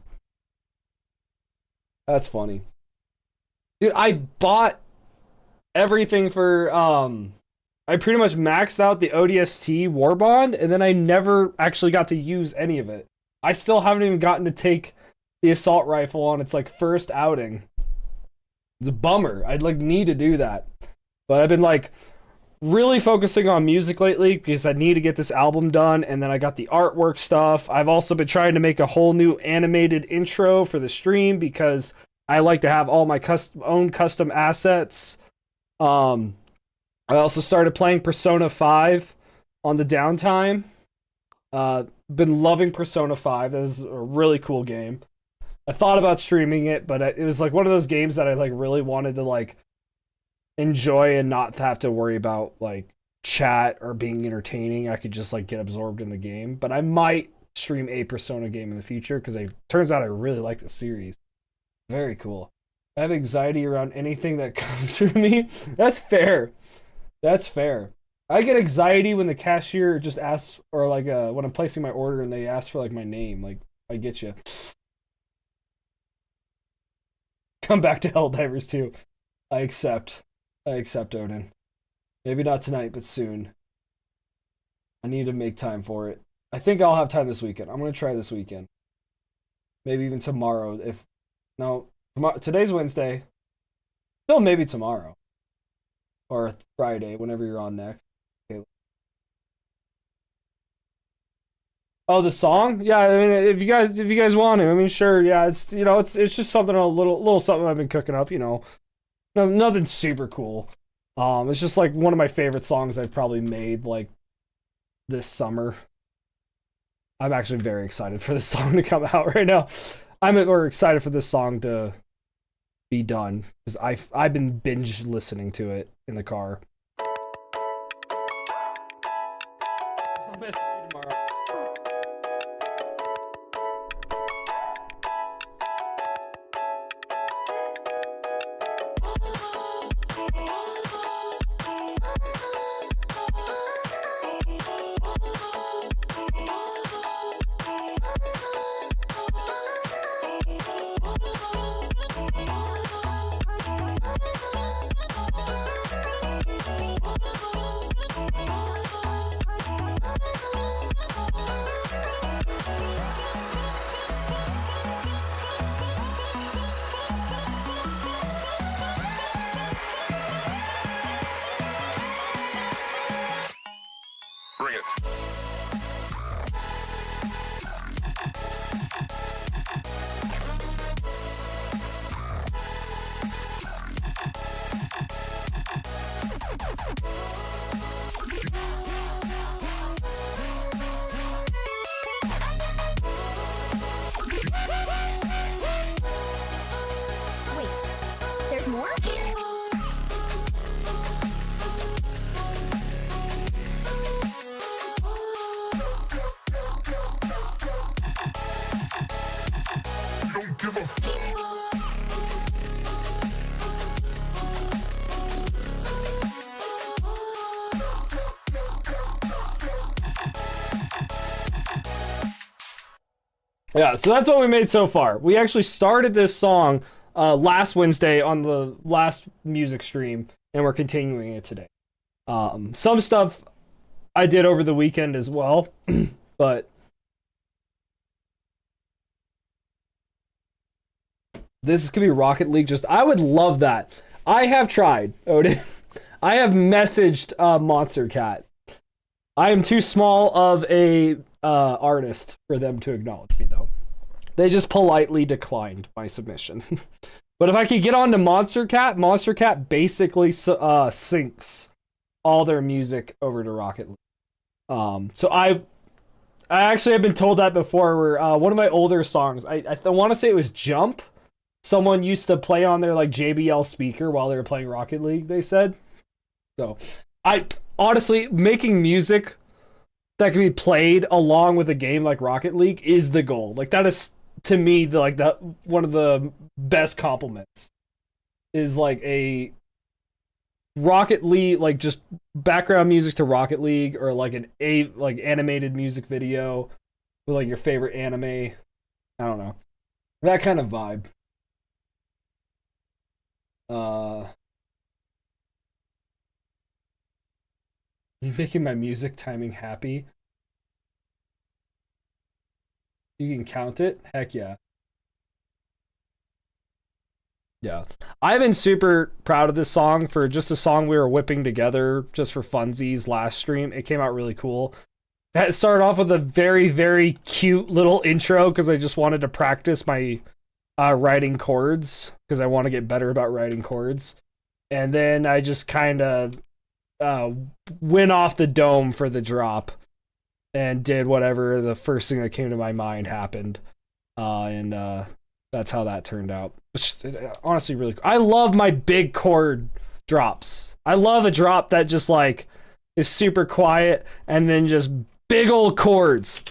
That's funny. Dude, I bought everything for I pretty much maxed out the ODST Warbond, and then I never actually got to use any of it. I still haven't even gotten to take the assault rifle on its like first outing. It's a bummer. I'd like need to do that. But I've been like really focusing on music lately because I need to get this album done, and then I got the artwork stuff. I've also been trying to make a whole new animated intro for the stream because I like to have all my own custom assets. I also started playing Persona 5 on the downtime. Been loving Persona 5. That is a really cool game. I thought about streaming it, but it was like one of those games that I like really wanted to like enjoy and not have to worry about like chat or being entertaining. I could just like get absorbed in the game. But I might stream a Persona game in the future because it turns out I really like the series. Very cool. I have anxiety around anything that comes through me. That's fair. That's fair. I get anxiety when the cashier just asks, or like when I'm placing my order and they ask for like my name. Like, I get you. Come back to Helldivers 2. I accept, Odin. Maybe not tonight, but soon. I need to make time for it. I think I'll have time this weekend. I'm going to try this weekend. Maybe even tomorrow. No, today's Wednesday. Still maybe tomorrow. Or Friday, whenever you're on next. Okay. Oh, the song? Yeah, I mean, if you guys want to, I mean, sure, yeah, it's it's just something a little something I've been cooking up, nothing super cool. It's just like one of my favorite songs I've probably made like this summer. I'm actually very excited for this song to come out right now. We're excited for this song to be done because I've been binge listening to it in the car. I'll message you tomorrow. give a fuck. Yeah, so that's what we made so far. We actually started this song last Wednesday on the last music stream, and we're continuing it today. Some stuff I did over the weekend as well, but this could be Rocket League. I would love that. I have tried, Odin. I have messaged Monster Cat. I am too small of a artist for them to acknowledge me, though. They just politely declined my submission. But if I could get on to Monster Cat basically syncs all their music over to Rocket League. So I actually have been told that before. Where one of my older songs, I want to say it was Jump. Someone used to play on their like JBL speaker while they were playing Rocket League. They said. So I honestly making music that can be played along with a game like Rocket League is the goal. Like that is to me the one of the best compliments is like a Rocket League, like just background music to Rocket League, or like like animated music video with like your favorite anime. I don't know, that kind of vibe. You making my music timing happy? You can count it? Heck yeah. Yeah. I've been super proud of this song for just a song we were whipping together just for funsies last stream. It came out really cool. That started off with a very, very cute little intro because I just wanted to practice my writing chords because I want to get better about writing chords. And then I just kind of went off the dome for the drop and did whatever the first thing that came to my mind happened. And that's how that turned out. Which honestly really cool. I love my big chord drops. I love a drop that just like is super quiet and then just big old chords.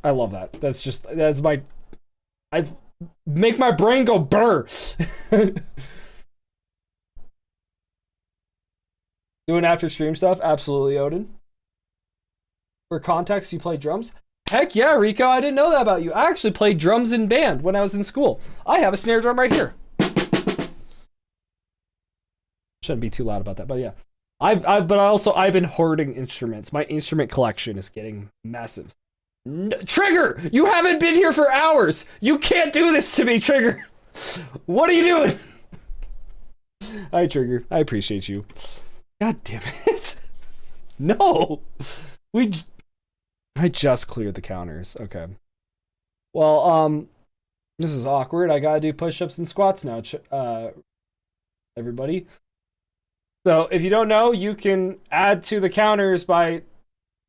I love that. That's my I make my brain go burr. Doing after stream stuff? Absolutely, Odin. For context, you play drums? Heck yeah, Rico, I didn't know that about you. I actually played drums in band when I was in school. I have a snare drum right here. Shouldn't be too loud about that, but yeah. I've been hoarding instruments. My instrument collection is getting massive. Trigger! You haven't been here for hours! You can't do this to me, Trigger! What are you doing? Hi, Trigger. I appreciate you. God damn it. No! I just cleared the counters. Okay. Well, this is awkward. I gotta do push-ups and squats now, everybody. So, if you don't know, you can add to the counters by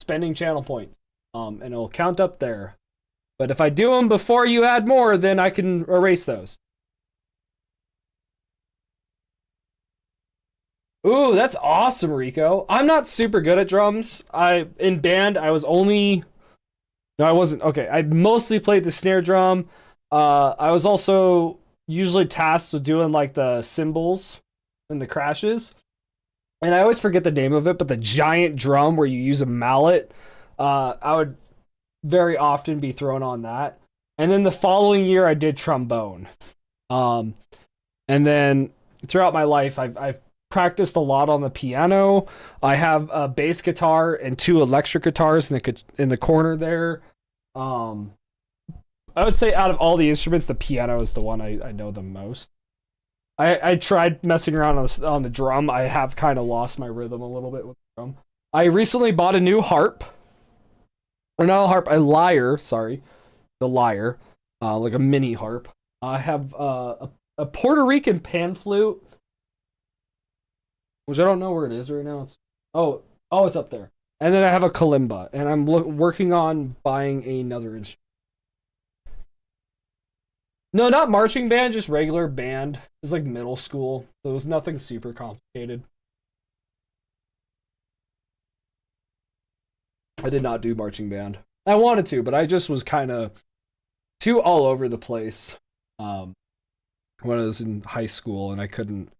spending channel points. And it'll count up there. But if I do them before you add more, then I can erase those. Ooh, that's awesome, Rico. I'm not super good at drums. In band, I wasn't. Okay, I mostly played the snare drum. I was also usually tasked with doing like the cymbals and the crashes. And I always forget the name of it, but the giant drum where you use a mallet, I would very often be thrown on that. And then the following year, I did trombone. And then throughout my life, I've practiced a lot on the piano. I have a bass guitar and 2 electric guitars in the corner there. I would say out of all the instruments, the piano is the one I know the most. I tried messing around on the drum. I have kind of lost my rhythm a little bit with the drum. I recently bought a new harp. Or not a harp, a lyre, sorry. The lyre. Like a mini harp. I have a Puerto Rican pan flute. Which I don't know where it is right now. It's it's up there. And then I have a kalimba, and I'm working on buying another instrument. No, not marching band, just regular band. It was like middle school, so it was nothing super complicated. I did not do marching band. I wanted to, but I just was kind of too all over the place when I was in high school, and I couldn't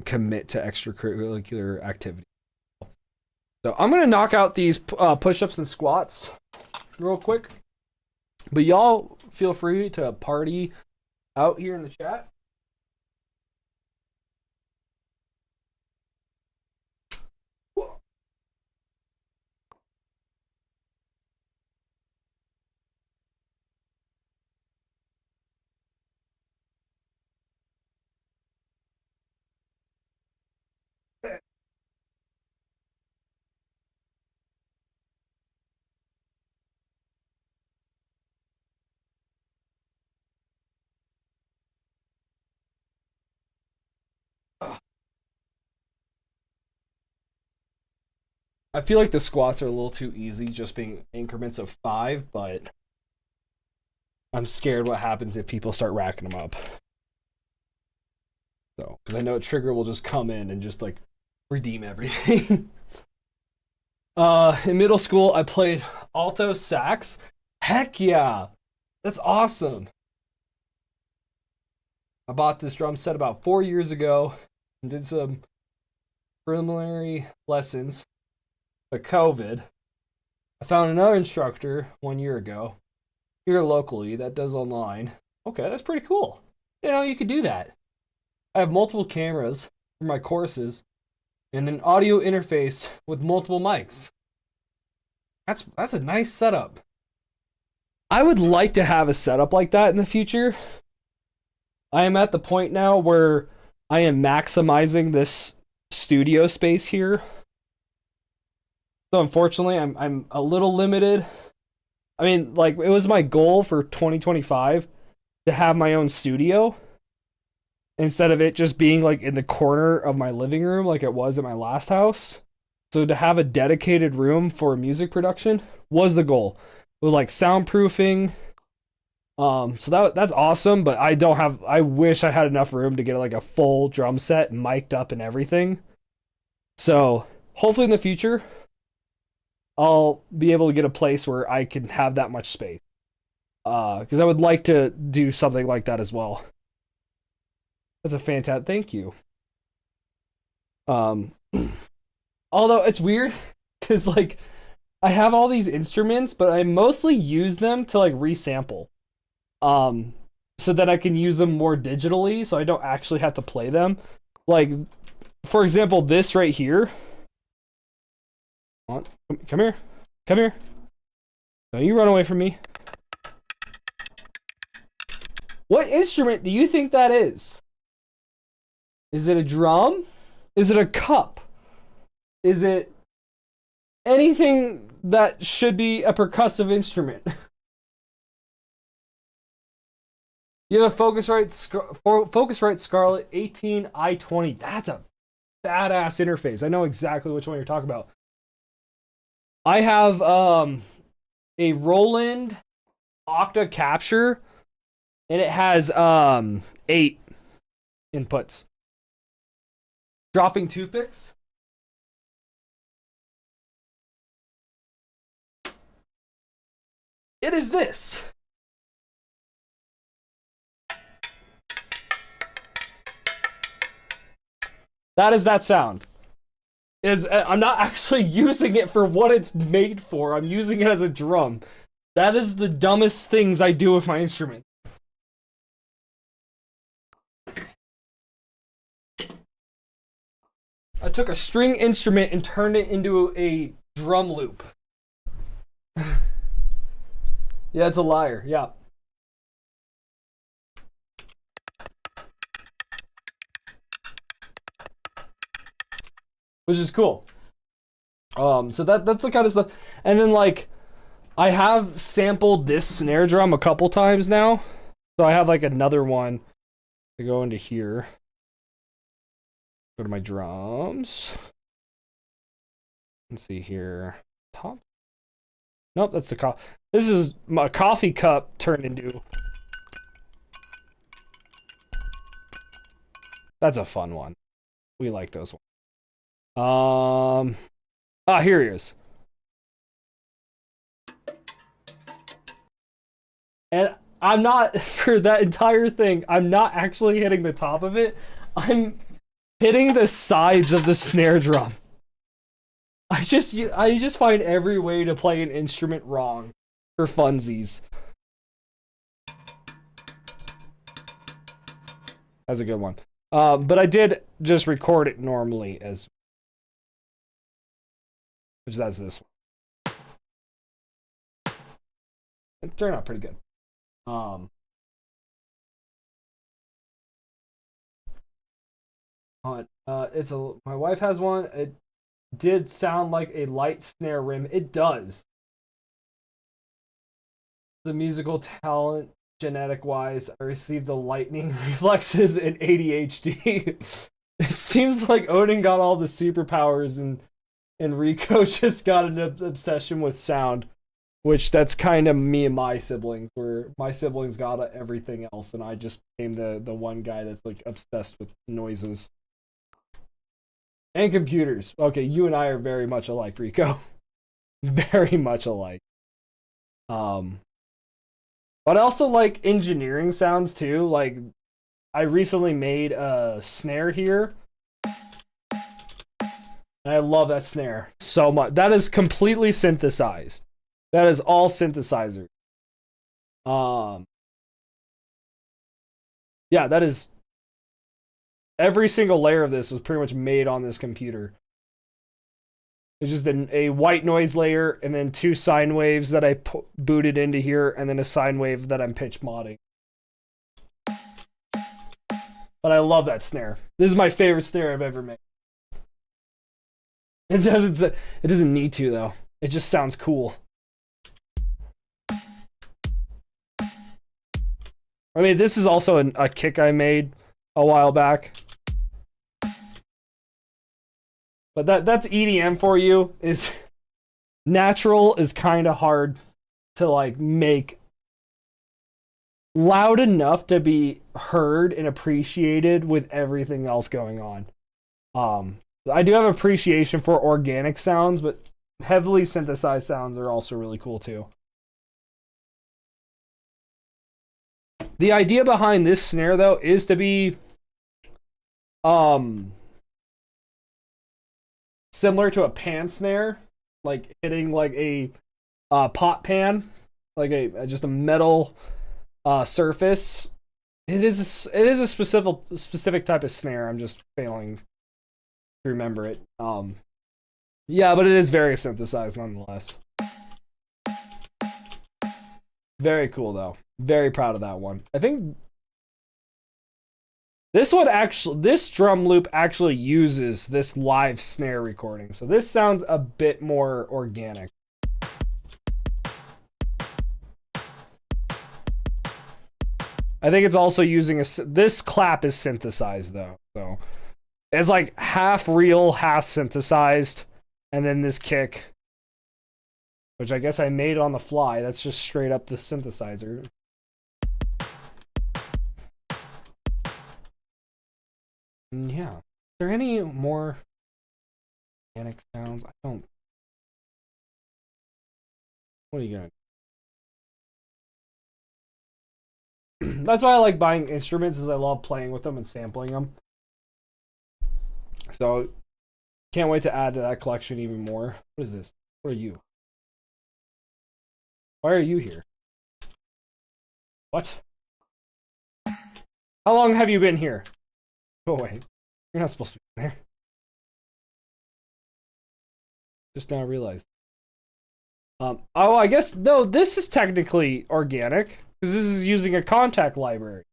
commit to extracurricular activity. So I'm gonna knock out these push-ups and squats real quick, but y'all feel free to party out here in the chat. I feel like the squats are a little too easy, just being increments of 5, but I'm scared what happens if people start racking them up. So, because I know Trigger will just come in and just like redeem everything. In middle school, I played alto sax. Heck yeah, that's awesome. I bought this drum set about 4 years ago and did some preliminary lessons. But COVID, I found another instructor 1 year ago here locally that does online. Okay, that's pretty cool. You know, you could do that. I have multiple cameras for my courses and an audio interface with multiple mics. That's a nice setup. I would like to have a setup like that in the future. I am at the point now where I am maximizing this studio space here. So unfortunately, I'm a little limited. I mean, like, it was my goal for 2025 to have my own studio instead of it just being like in the corner of my living room like it was at my last house. So to have a dedicated room for music production was the goal, with like soundproofing. So that's awesome, but I wish I had enough room to get like a full drum set mic'd up and everything. So hopefully in the future I'll be able to get a place where I can have that much space. Because I would like to do something like that as well. That's a fantastic, thank you. Although it's weird, because like I have all these instruments, but I mostly use them to like resample. So that I can use them more digitally, so I don't actually have to play them. Like, for example, this right here. Come here. Come here. Don't you run away from me. What instrument do you think that is? Is it a drum? Is it a cup? Is it anything that should be a percussive instrument? You have a Focusrite Scarlett 18i20. That's a badass interface. I know exactly which one you're talking about. I have a Roland Octa Capture, and it has 8 inputs. Dropping toothpicks. It is this. That is that sound. I'm not actually using it for what it's made for. I'm using it as a drum. That is the dumbest things I do with my instrument. I took a string instrument and turned it into a drum loop. Yeah, it's a liar. Yeah. Which is cool. So that's the kind of stuff. And then like I have sampled this snare drum a couple times now. So I have like another one to go into here. Go to my drums. Let's see here. Top. Nope, that's the coffee. This is my coffee cup turned into. That's a fun one. We like those ones. Here he is. And I'm not, for that entire thing, I'm not actually hitting the top of it. I'm hitting the sides of the snare drum. I just find every way to play an instrument wrong for funsies. That's a good one. But I did just record it normally as, which that's this one. It turned out pretty good. My wife has one. It did sound like a light snare rim. It does. The musical talent, genetic wise, I received the lightning reflexes and ADHD. It seems like Odin got all the superpowers and Rico just got an obsession with sound, which that's kind of me and my siblings, where my siblings got everything else and I just became the one guy that's like obsessed with noises. And computers. Okay, you and I are very much alike, Rico. Very much alike. But I also like engineering sounds too. Like, I recently made a snare here. And I love that snare so much. That is completely synthesized. That is all synthesizer. Yeah, that is... Every single layer of this was pretty much made on this computer. It's just a white noise layer, and then 2 sine waves that I booted into here, and then a sine wave that I'm pitch modding. But I love that snare. This is my favorite snare I've ever made. It doesn't need to, though. It just sounds cool. I mean, this is also a kick I made a while back. But that's EDM for you. Is natural is kind of hard to like make loud enough to be heard and appreciated with everything else going on. I do have appreciation for organic sounds, but heavily synthesized sounds are also really cool too. The idea behind this snare though is to be similar to a pan snare, like hitting like a pot pan, like just a metal surface. It is a specific type of snare. I'm just failing to remember it. Yeah, but it is very synthesized nonetheless. Very cool though. Very proud of that one. I think this drum loop actually uses this live snare recording. So this sounds a bit more organic. I think it's also using this clap is synthesized though. So it's like half real, half synthesized. And then this kick, which I guess I made on the fly. That's just straight up the synthesizer. And yeah. Is there any more organic sounds? I don't. What are you gonna do? That's why I like buying instruments, is I love playing with them and sampling them. So can't wait to add to that collection even more. What is this? What are you? Why are you here? What? How long have you been here? Go away. You're not supposed to be in there. Just now realized. Oh, I guess, no, this is technically organic, because this is using a contact library.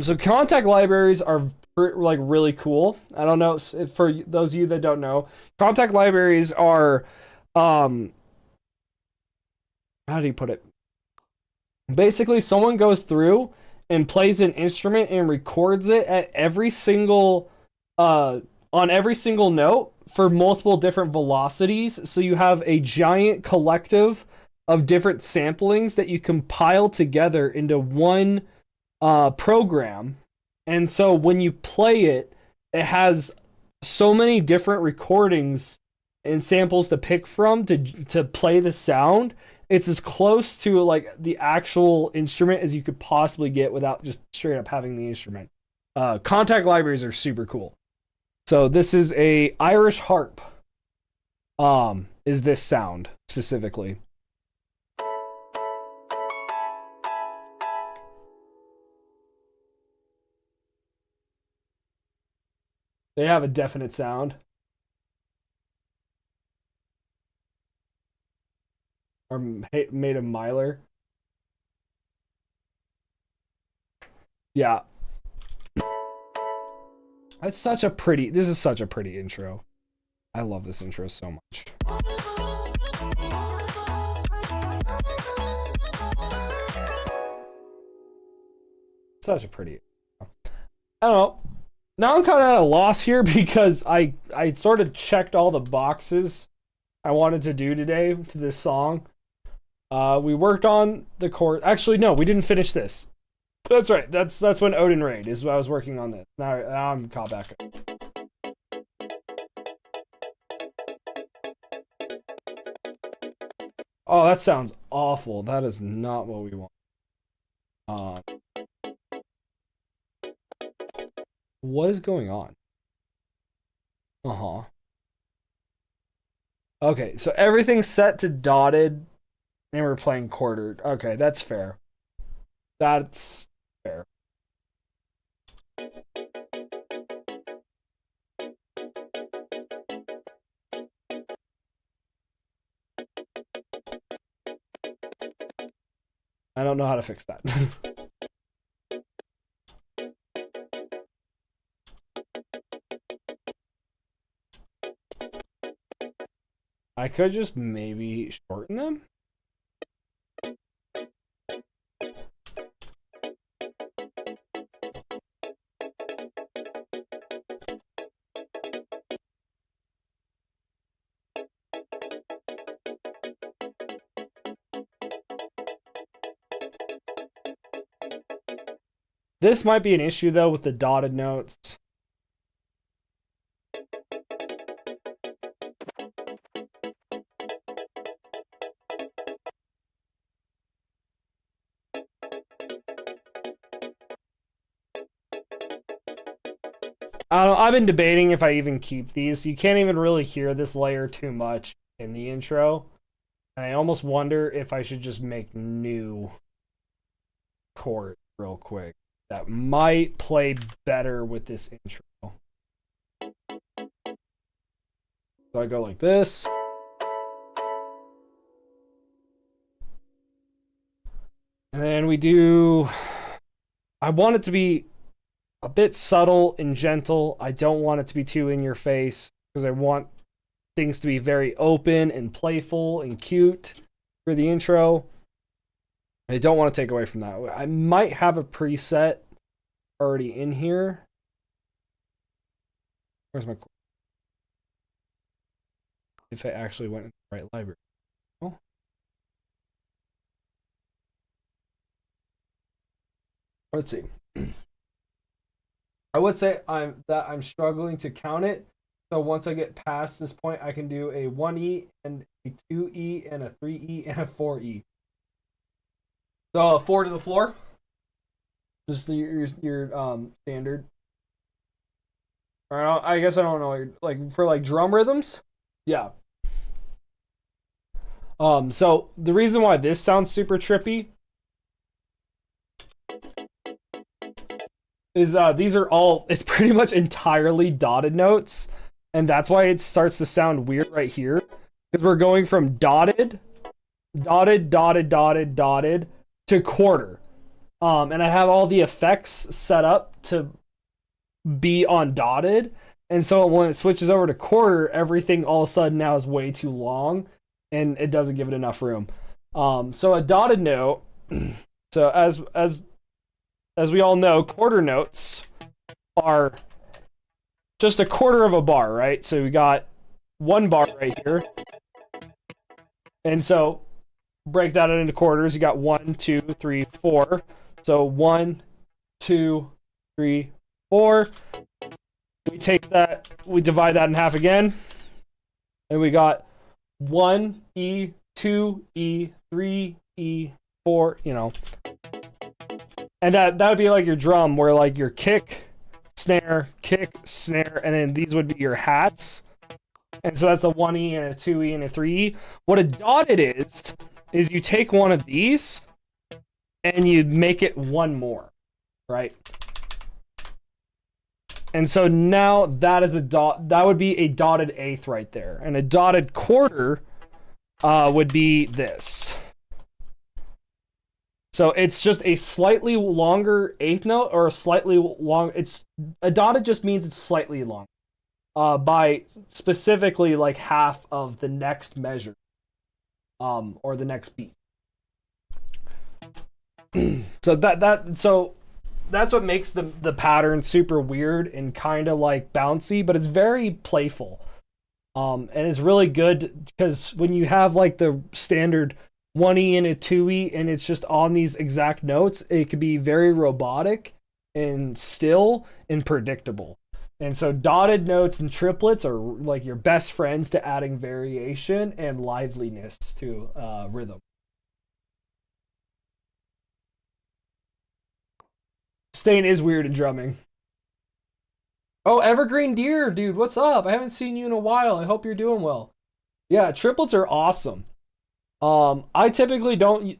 So contact libraries are like really cool. I don't know if for those of you that don't know, contact libraries are, how do you put it? Basically, someone goes through and plays an instrument and records it at every single, on every single note for multiple different velocities. So you have a giant collective of different samplings that you compile together into one program. And so when you play it, it has so many different recordings and samples to pick from to play the sound. It's as close to like the actual instrument as you could possibly get without just straight up having the instrument. Contact libraries are super cool. So this is a Irish harp. Is this sound specifically? They have a definite sound. Or made of mylar. Yeah. This is such a pretty intro. I love this intro so much. Such a pretty. I don't know. Now I'm kind of at a loss here because I sort of checked all the boxes I wanted to do today to this song. We worked on the chord. Actually, no, we didn't finish this. That's right. That's when Odin Raid is when I was working on this. Now I'm caught back up. Oh, that sounds awful. That is not what we want. What is going on? Uh-huh. Okay, so everything's set to dotted, and we're playing quartered. Okay, that's fair. That's fair. I don't know how to fix that. I could just maybe shorten them. This might be an issue though with the dotted notes. I don't know, I've been debating if I even keep these. You can't even really hear this layer too much in the intro. And I almost wonder if I should just make new chords real quick. That might play better with this intro. So I go like this. And then we do... I want it to be a bit subtle and gentle. I don't want it to be too in your face because I want things to be very open and playful and cute for the intro. I don't want to take away from that. I might have a preset already in here. Where's my... If I actually went in the right library. Oh. Let's see. I would say I'm struggling to count it. So once I get past this point, I can do a 1E and a 2E and a 3E and a 4E. So 4 to the floor. Just your standard. Or I guess I don't know, like for like drum rhythms. Yeah. So the reason why this sounds super trippy is these are all, it's pretty much entirely dotted notes, and that's why it starts to sound weird right here, because we're going from dotted to quarter. And I have all the effects set up to be on dotted, and so when it switches over to quarter, everything all of a sudden now is way too long, and it doesn't give it enough room. So a dotted note, so as we all know, quarter notes are just a quarter of a bar, right? So we got one bar right here. And so break that into quarters. You got 1, 2, 3, 4. So 1, 2, 3, 4. We take that, we divide that in half again, and we got 1E, 2E, 3E, 4, you know. And that would be like your drum, where like your kick, snare, and then these would be your hats. And so that's a 1E and a 2E and a 3E. What a dotted is you take one of these and you make it one more, right? And so now that is a dot, that would be a dotted eighth right there. And a dotted quarter would be this. So it's just a slightly longer eighth note, or a slightly long, it's a dotted just means it's slightly long. By specifically like half of the next measure, or the next beat. So that's what makes the pattern super weird and kind of like bouncy, but it's very playful. And it's really good because when you have like the standard 1E and a 2E and it's just on these exact notes, it could be very robotic and still and predictable. And so dotted notes and triplets are like your best friends to adding variation and liveliness to rhythm. Stain is weird in drumming. Oh, Evergreen Deer, dude, what's up? I haven't seen you in a while. I hope you're doing well. Yeah, triplets are awesome. I typically don't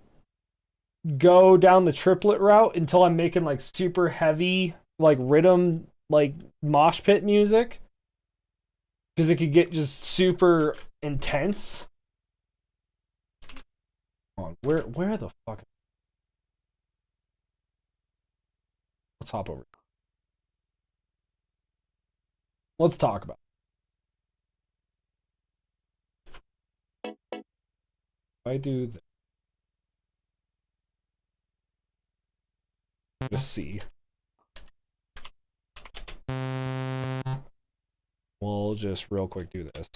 go down the triplet route until I'm making like super heavy like rhythm, like mosh pit music, because it could get just super intense. Hold on, where the fuck? Let's hop over. Let's talk about it. If I do this. Just see. We'll just real quick do this.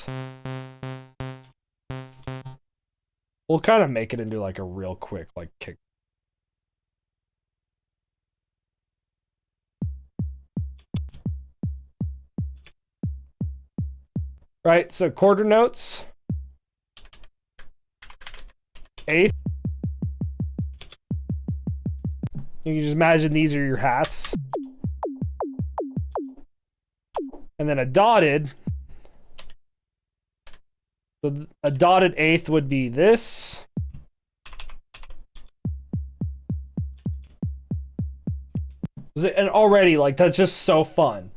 We'll kind of make it into like a real quick like kick. Right, so quarter notes, eighth. You can just imagine these are your hats. And then a dotted. So a dotted eighth would be this. And already, like, that's just so fun.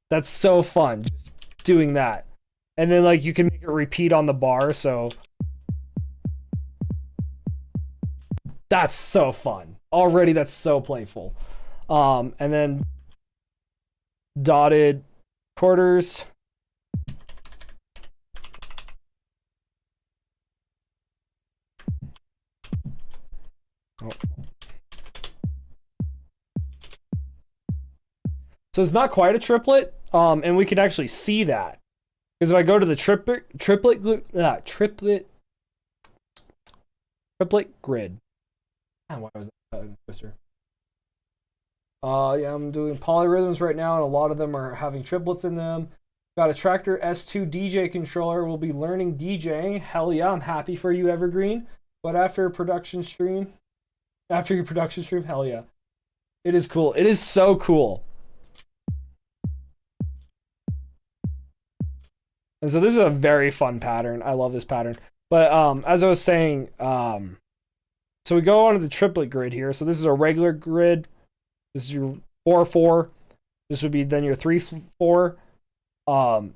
That's so fun, just doing that. And then, like, you can make it repeat on the bar, so... That's so fun. Already, that's so playful. And then... Dotted quarters. Oh. So it's not quite a triplet, and we can actually see that. Because if I go to the triplet grid. Why was that twister? Yeah, I'm doing polyrhythms right now, and a lot of them are having triplets in them. Got a Tractor S2 DJ controller. We'll be learning DJing. Hell yeah, I'm happy for you, Evergreen. But after your production stream, hell yeah. It is cool. It is so cool. And so this is a very fun pattern. I love this pattern. But as I was saying, so we go onto the triplet grid here. So this is a regular grid. This is your 4/4. This would be then your 3/4. And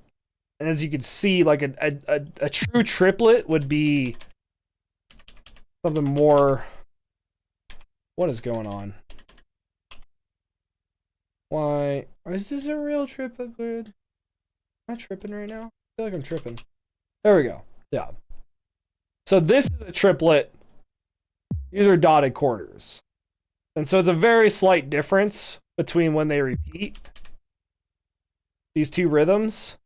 as you can see, like a true triplet would be something more. What is going on? Why is this a real triplet grid? Am I tripping right now? I feel like I'm tripping. There we go. Yeah. So this is a triplet. These are dotted quarters. And so it's a very slight difference between when they repeat these two rhythms.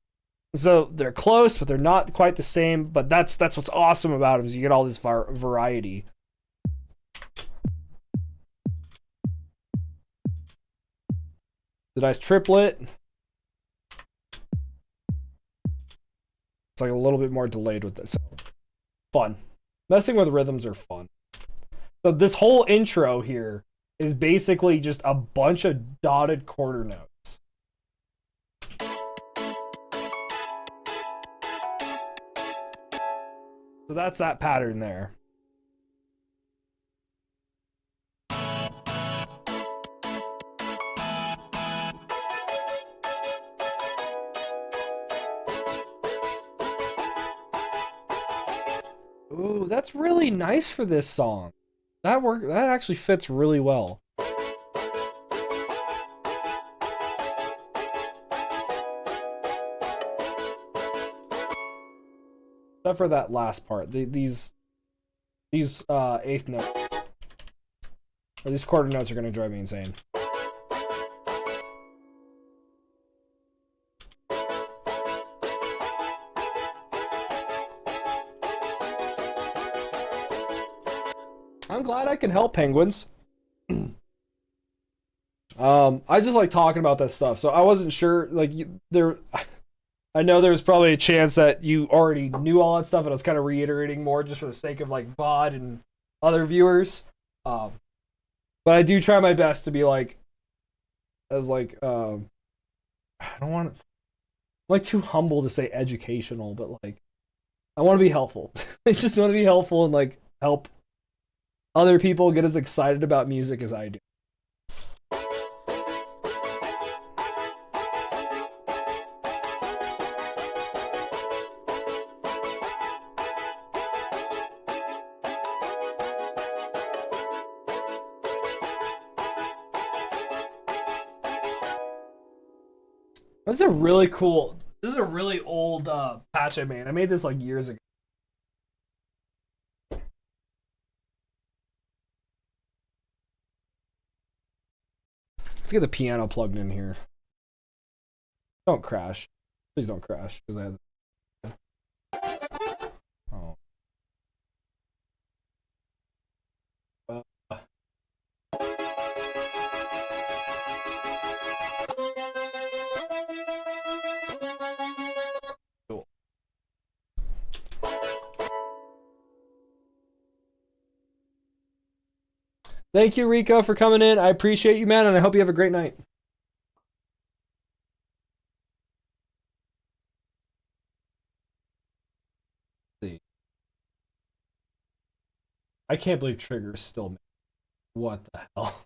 So they're close, but they're not quite the same. But that's what's awesome about them, is you get all this variety. The nice triplet. It's like a little bit more delayed with this. So, fun. Messing with rhythms are fun. So this whole intro here is basically just a bunch of dotted quarter notes. So that's that pattern there. Ooh, that's really nice for this song. That actually fits really well. Except for that last part. These eighth notes. Or these quarter notes are gonna drive me insane. I'm glad I can help, penguins. I just like talking about that stuff, so I wasn't sure. Like, I know there was probably a chance that you already knew all that stuff, and I was kind of reiterating more just for the sake of like VOD and other viewers. But I do try my best to be like, as like, I don't want. I'm like too humble to say educational, but like, I want to be helpful. I just want to be helpful and like help other people get as excited about music as I do. This is a really cool. This is a really old patch I made. I made this like years ago. Let's get the piano plugged in here. Don't crash. Please don't crash, because I have... Oh. Cool. Thank you, Rico, for coming in. I appreciate you, man, and I hope you have a great night. See. I can't believe Trigger is still... What the hell?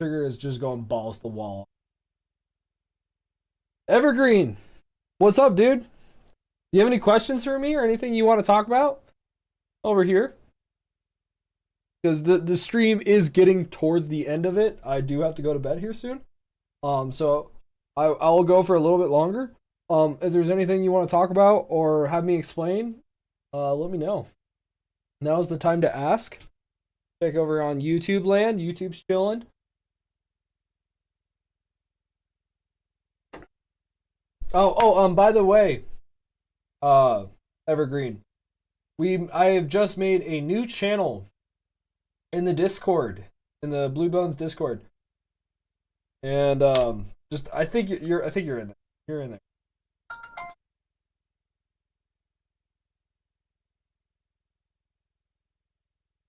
Trigger is just going balls to the wall. Evergreen! What's up, dude? Do you have any questions for me or anything you want to talk about over here? Because the stream is getting towards the end of it. I do have to go to bed here soon. So I'll go for a little bit longer. If there's anything you want to talk about or have me explain, let me know. Now's the time to ask. Check over on YouTube land. YouTube's chilling. By the way, Evergreen, I have just made a new channel in the Discord, in the Blue Bones Discord, and I think you're in there. You're in there.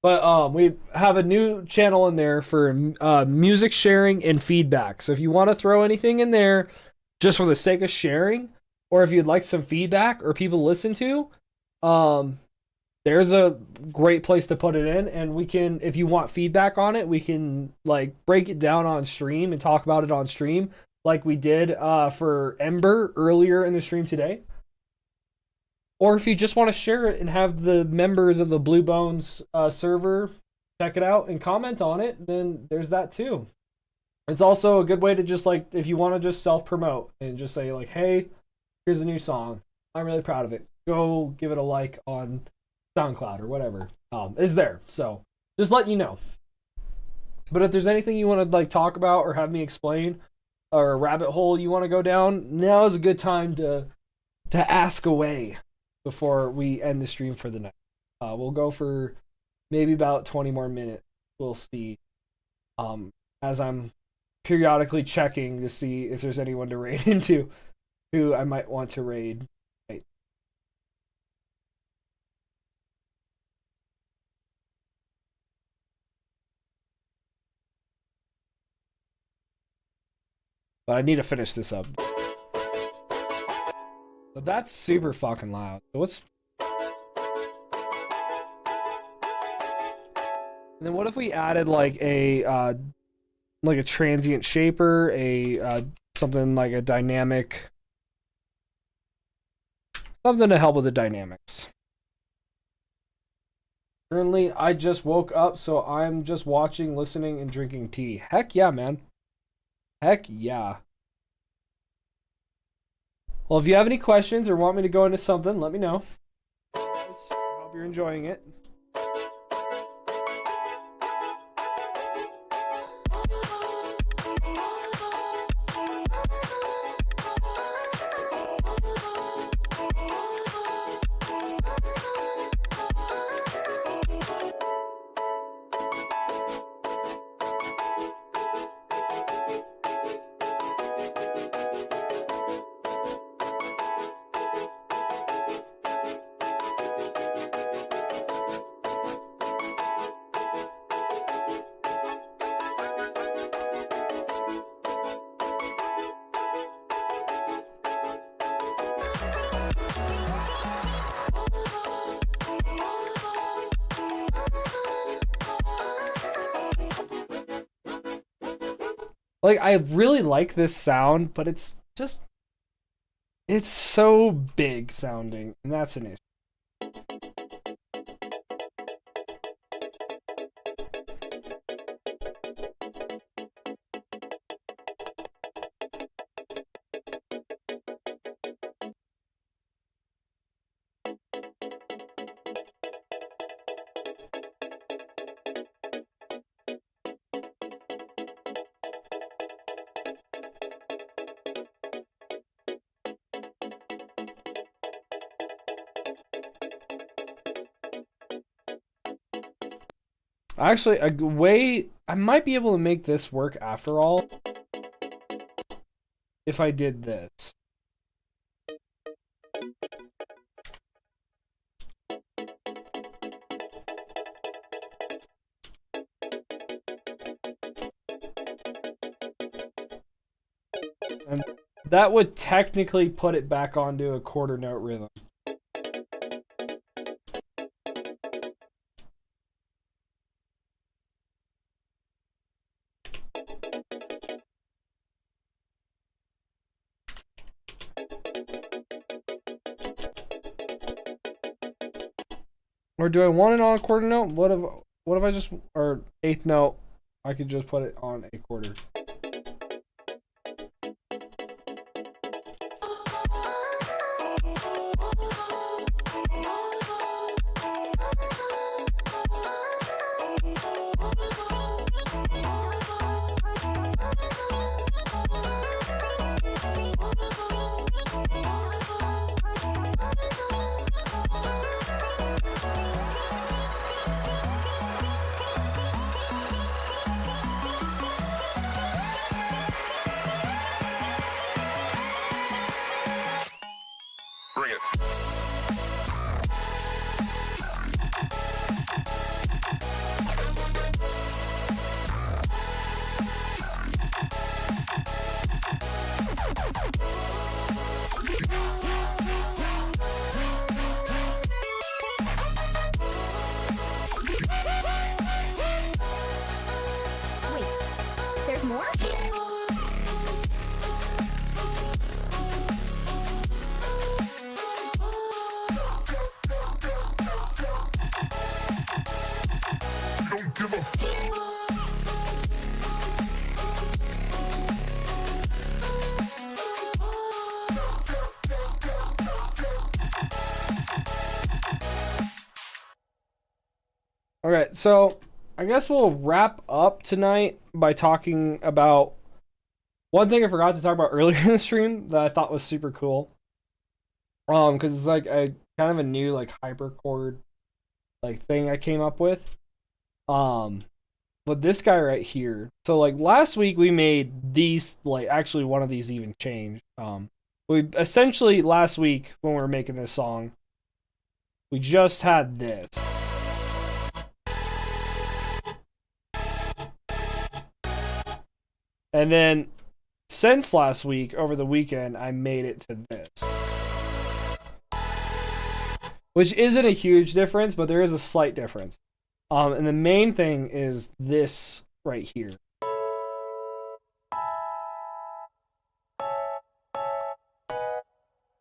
But we have a new channel in there for music sharing and feedback. So if you want to throw anything in there, just for the sake of sharing, or if you'd like some feedback or people to listen to, there's a great place to put it in, and we can, if you want feedback on it, we can like break it down on stream and talk about it on stream, like we did for Ember earlier in the stream today. Or if you just want to share it and have the members of the Blue Bones server check it out and comment on it, then there's that too. It's also a good way to just like, if you want to just self-promote and just say like, hey, here's a new song. I'm really proud of it. Go give it a like on SoundCloud or whatever. Is there. So just letting you know. But if there's anything you want to like talk about or have me explain, or a rabbit hole you want to go down, now is a good time to ask away before we end the stream for the night. We'll go for maybe about 20 more minutes. We'll see. As I'm periodically checking to see if there's anyone to raid into who I might want to raid. Right. But I need to finish this up. But that's super fucking loud. So what's... And then what if we added like a transient shaper, something like a dynamic, something to help with the dynamics. Currently, I just woke up, so I'm just watching, listening, and drinking tea. Heck yeah, man. Heck yeah. Well, if you have any questions or want me to go into something, let me know. Hope you're enjoying it. Like, I really like this sound, but it's just... It's so big sounding, and that's an issue. Actually, a way I might be able to make this work after all if I did this. And that would technically put it back onto a quarter note rhythm. Or do I want it on a quarter note? What if I just, or eighth note, I could just put it on a quarter. Bring it. Wait, there's more? Don't give a f. Okay, so I guess we'll wrap up tonight by talking about one thing I forgot to talk about earlier in the stream that I thought was super cool. Because it's like a kind of a new like hyperchord like thing I came up with. but this guy right here. So like last week we made these, like actually one of these even changed. We essentially last week when we were making this song, we just had this. And then since last week, over the weekend, I made it to this. Which isn't a huge difference, but there is a slight difference. And the main thing is this right here.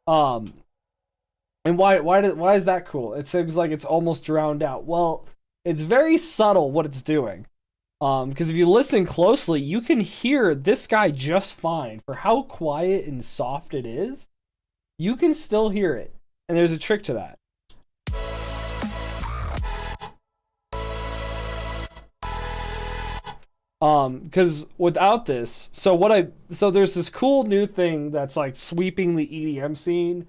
And why is that cool? It seems like it's almost drowned out. Well, it's very subtle what it's doing. Because if you listen closely, you can hear this guy just fine. For how quiet and soft it is, you can still hear it. And there's a trick to that. Because without this, so there's this cool new thing that's like sweeping the EDM scene,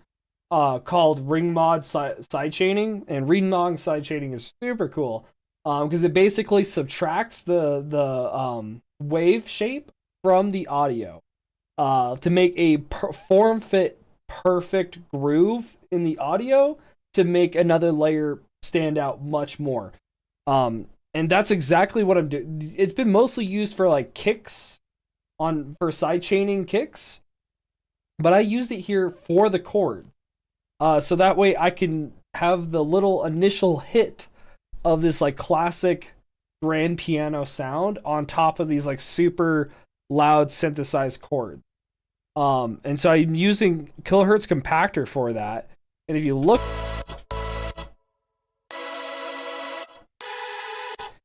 called ring mod sidechaining, and ring mod sidechaining is super cool, because it basically subtracts the wave shape from the audio, to make a form fit perfect groove in the audio to make another layer stand out much more. And that's exactly what I'm doing. It's been mostly used for like kicks, for sidechaining kicks, but I used it here for the chord. So that way I can have the little initial hit of this like classic grand piano sound on top of these like super loud synthesized chords. And so I'm using kilohertz compactor for that. And if you look,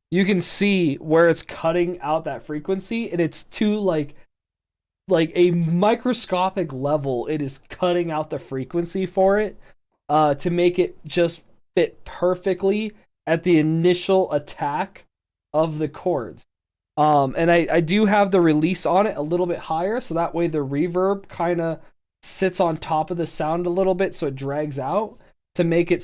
you can see where it's cutting out that frequency, and it's to like a microscopic level. It is cutting out the frequency for it, to make it just fit perfectly at the initial attack of the chords. And I do have the release on it a little bit higher, so that way the reverb kind of sits on top of the sound a little bit, so it drags out to make it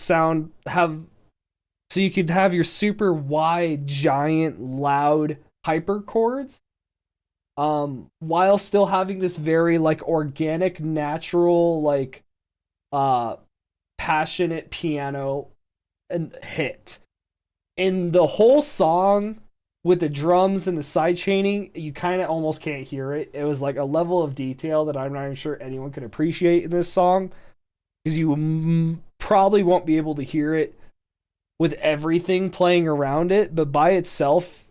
so you could have your super wide, giant, loud hyper chords, while still having this very like organic, natural, like passionate piano and hit. In the whole song with the drums and the sidechaining, you kind of almost can't hear it. It was like a level of detail that I'm not even sure anyone could appreciate in this song, because you probably won't be able to hear it with everything playing around it, but by itself,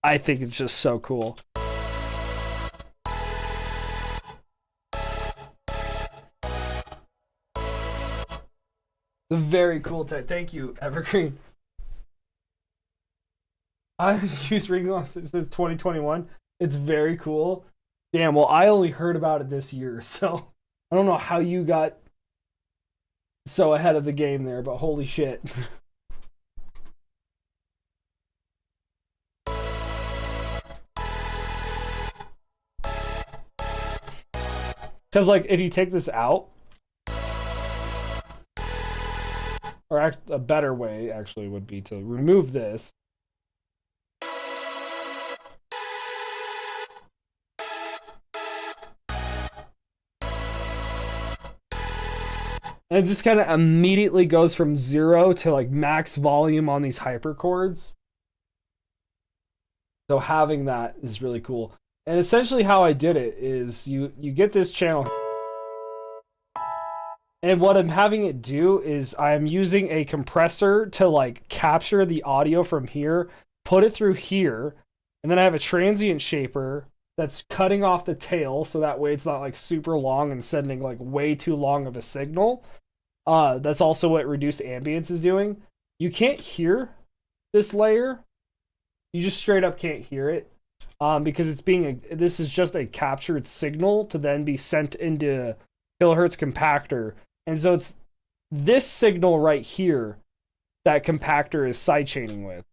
I think it's just so cool. The very cool tech. Thank you, Evergreen. I've used Ringo since 2021. It's very cool. Damn, well, I only heard about it this year, so I don't know how you got so ahead of the game there, but holy shit. Because, like, if you take this out, or a better way, actually, would be to remove this. And it just kind of immediately goes from 0 to, like, max volume on these hyperchords. So having that is really cool. And essentially how I did it is you get this channel, and what I'm having it do is I'm using a compressor to like capture the audio from here, put it through here, and then I have a transient shaper that's cutting off the tail, so that way it's not like super long and sending like way too long of a signal. That's also what reduced ambience is doing. You can't hear this layer. You just straight up can't hear it. Because this is just a captured signal to then be sent into kilohertz compactor. And so it's this signal right here that compactor is sidechaining with.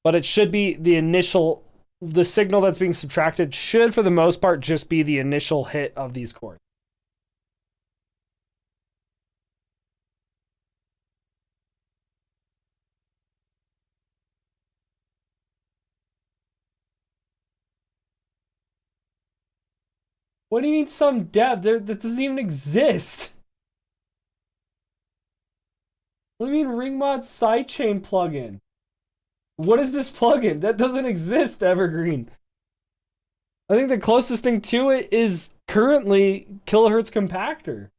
But it should be the signal that's being subtracted should, for the most part, just be the initial hit of these chords. What do you mean some dev? That doesn't even exist. What do you mean ring mod sidechain plugin? What is this plugin? That doesn't exist, Evergreen. I think the closest thing to it is currently Kilohertz Compactor.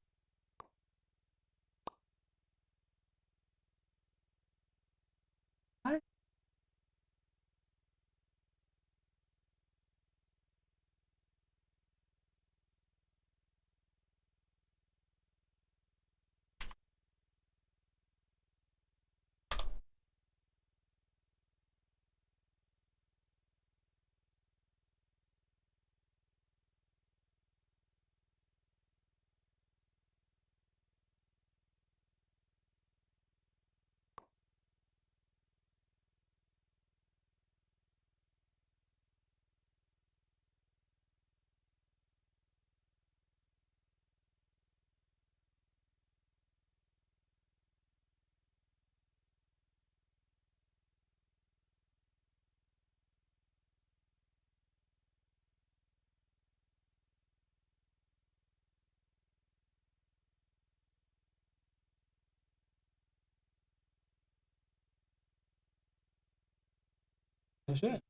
What? Shit.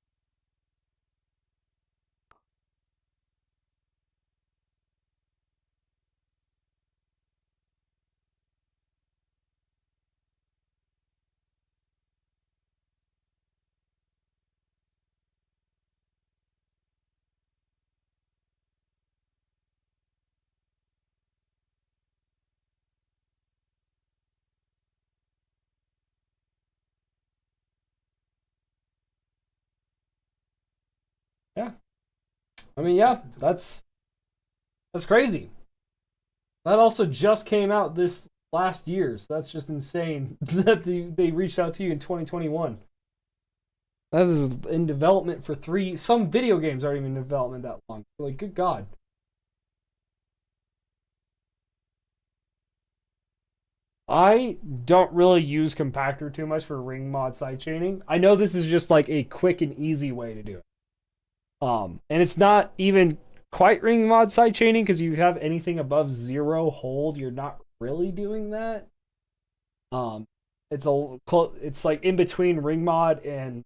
Yeah. I mean, yeah, that's crazy. That also just came out this last year, so that's just insane that they reached out to you in 2021. That is in development for 3. Some video games aren't even in development that long. Like, good God. I don't really use Compactor too much for ring mod sidechaining. I know this is just like a quick and easy way to do it. And it's not even quite ring mod sidechaining because you have anything above 0 hold, you're not really doing that. It's like in between ring mod and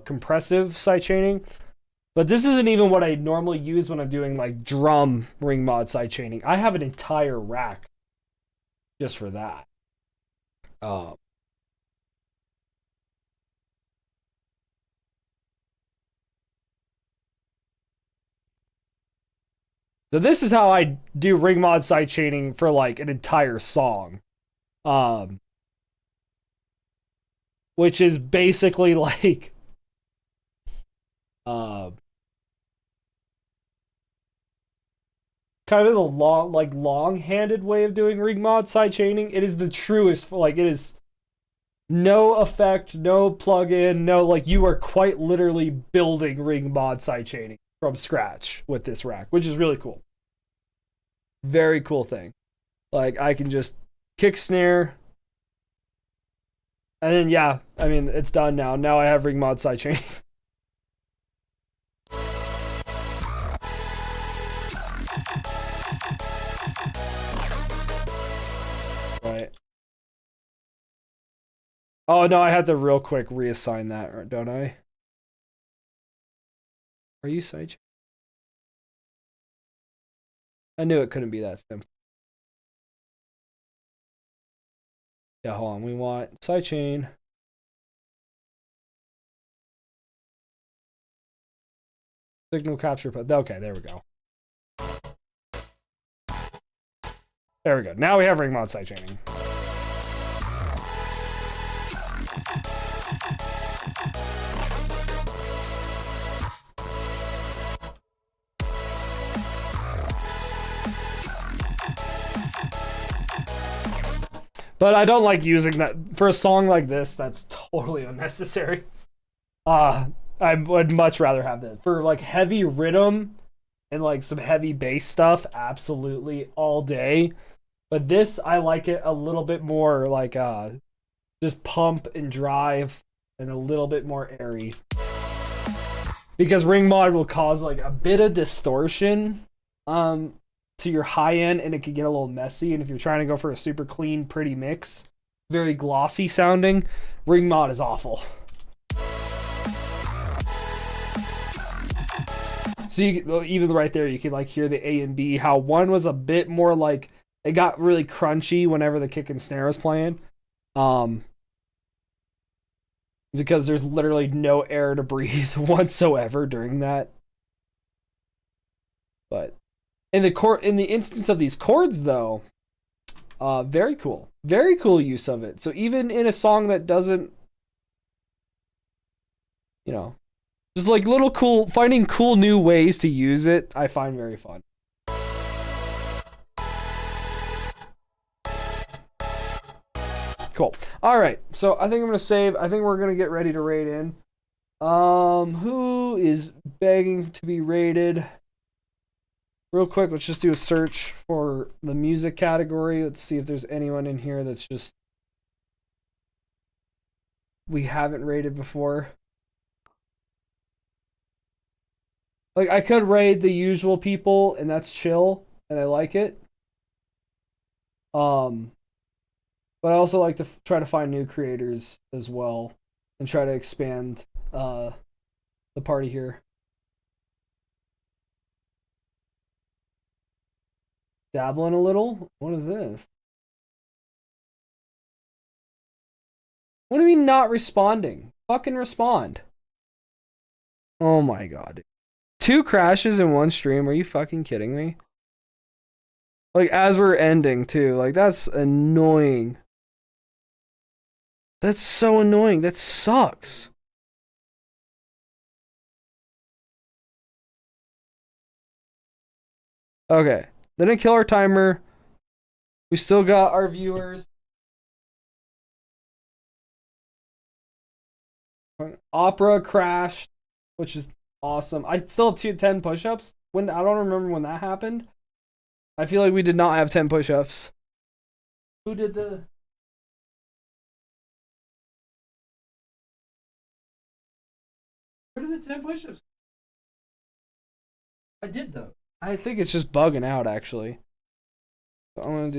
compressive sidechaining. But this isn't even what I normally use when I'm doing like drum ring mod sidechaining. I have an entire rack just for that. So this is how I do ring mod sidechaining for like an entire song. Which is basically like kind of the long-handed way of doing ring mod sidechaining. It is the truest, like it is no effect, no plugin, no, like you are quite literally building ring mod sidechaining from scratch with this rack, which is really cool. Very cool thing. Like I can just kick snare, and then yeah, I mean it's done now. Now I have ring mod sidechaining. Right. Oh no, I have to real quick reassign that, don't I? Are you sidechain? I knew it couldn't be that simple. Yeah, hold on. We want sidechain. Signal capture. Okay, there we go. There we go. Now we have ring mod sidechaining. But I don't like using that for a song like this. That's totally unnecessary. I would much rather have that for like heavy rhythm and like some heavy bass stuff. Absolutely all day. But this, I like it a little bit more like just pump and drive and a little bit more airy. Because ring mod will cause like a bit of distortion to your high end, and it could get a little messy. And if you're trying to go for a super clean, pretty mix, very glossy sounding, ring mod is awful. So you, even right there, you could like hear the A and B. How one was a bit more like it got really crunchy whenever the kick and snare was playing, because there's literally no air to breathe whatsoever during that. But in the instance of these chords, though, very cool use of it. So even in a song that doesn't, you know, just like little cool, finding cool new ways to use it, I find very fun. Cool. All right, so I think I'm gonna save. I think we're gonna get ready to raid in. Who is begging to be raided? Real quick, let's just do a search for the music category. Let's see if there's anyone in here that's just we haven't raided before. Like, I could raid the usual people, and that's chill, and I like it. But I also like to try to find new creators as well, and try to expand the party here. Dabbling a little? What is this? What do you mean not responding? Fucking respond. Oh my god. 2 crashes in one stream? Are you fucking kidding me? Like, as we're ending, too. Like, that's annoying. That's so annoying. That sucks. Okay. They didn't kill our timer. We still got our viewers. Opera crashed, which is awesome. I still have 10 push-ups. I don't remember when that happened. I feel like we did not have 10 push-ups. Who did the... Where did the 10 push-ups? I did, though. I think it's just bugging out, actually. So I'm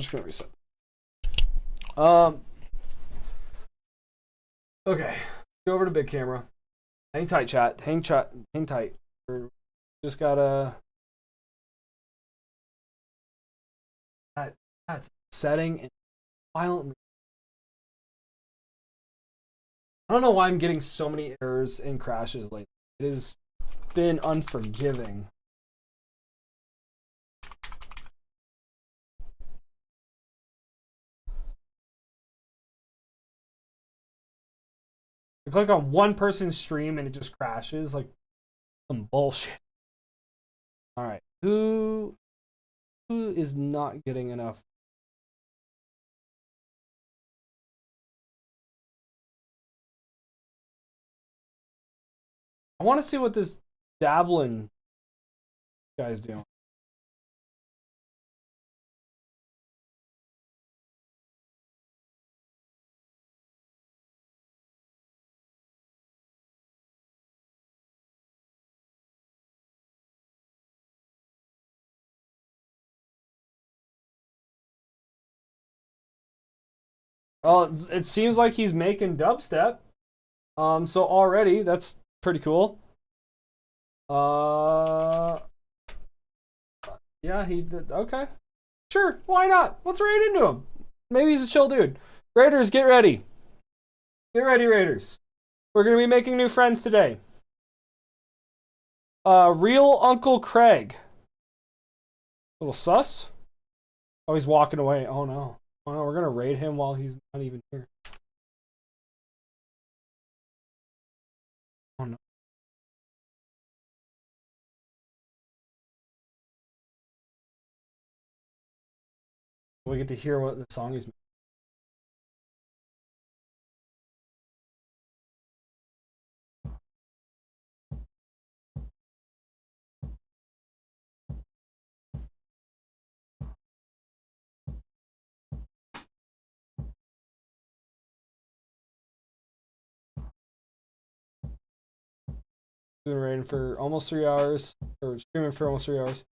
just gonna reset. Okay. Go over to big camera. Hang tight, chat. Hang tight. We're just gotta... That's setting and violently. I don't know why I'm getting so many errors and crashes lately. It has been unforgiving. I click on one person's stream and it just crashes, like some bullshit. All right, who is not getting enough? I want to see what this dabbling guy's doing. Oh, it seems like he's making dubstep. So already that's pretty cool. Yeah, he did. Okay, sure, why not? Let's raid into him. Maybe he's a chill dude. Raiders, get ready. Get ready, Raiders. We're gonna be making new friends today. Real Uncle Craig. Little sus. Oh, he's walking away. Oh no. Oh no, we're gonna raid him while he's not even here. Oh no. We get to hear what the song is. Been raiding for almost 3 hours, or streaming for almost 3 hours.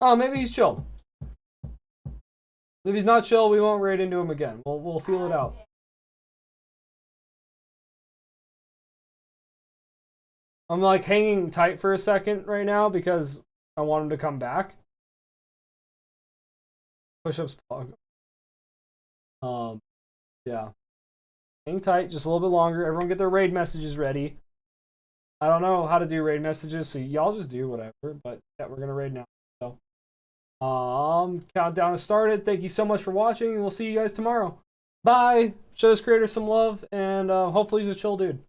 Oh, maybe he's chill. If he's not chill, we won't raid into him again. We'll feel it out. I'm like hanging tight for a second right now because I want him to come back. Push-ups. Yeah. Hang tight, just a little bit longer. Everyone get their raid messages ready. I don't know how to do raid messages, so y'all just do whatever. But yeah, we're gonna raid now. So, countdown has started. Thank you so much for watching, and we'll see you guys tomorrow. Bye. Show this creator some love, and hopefully he's a chill dude.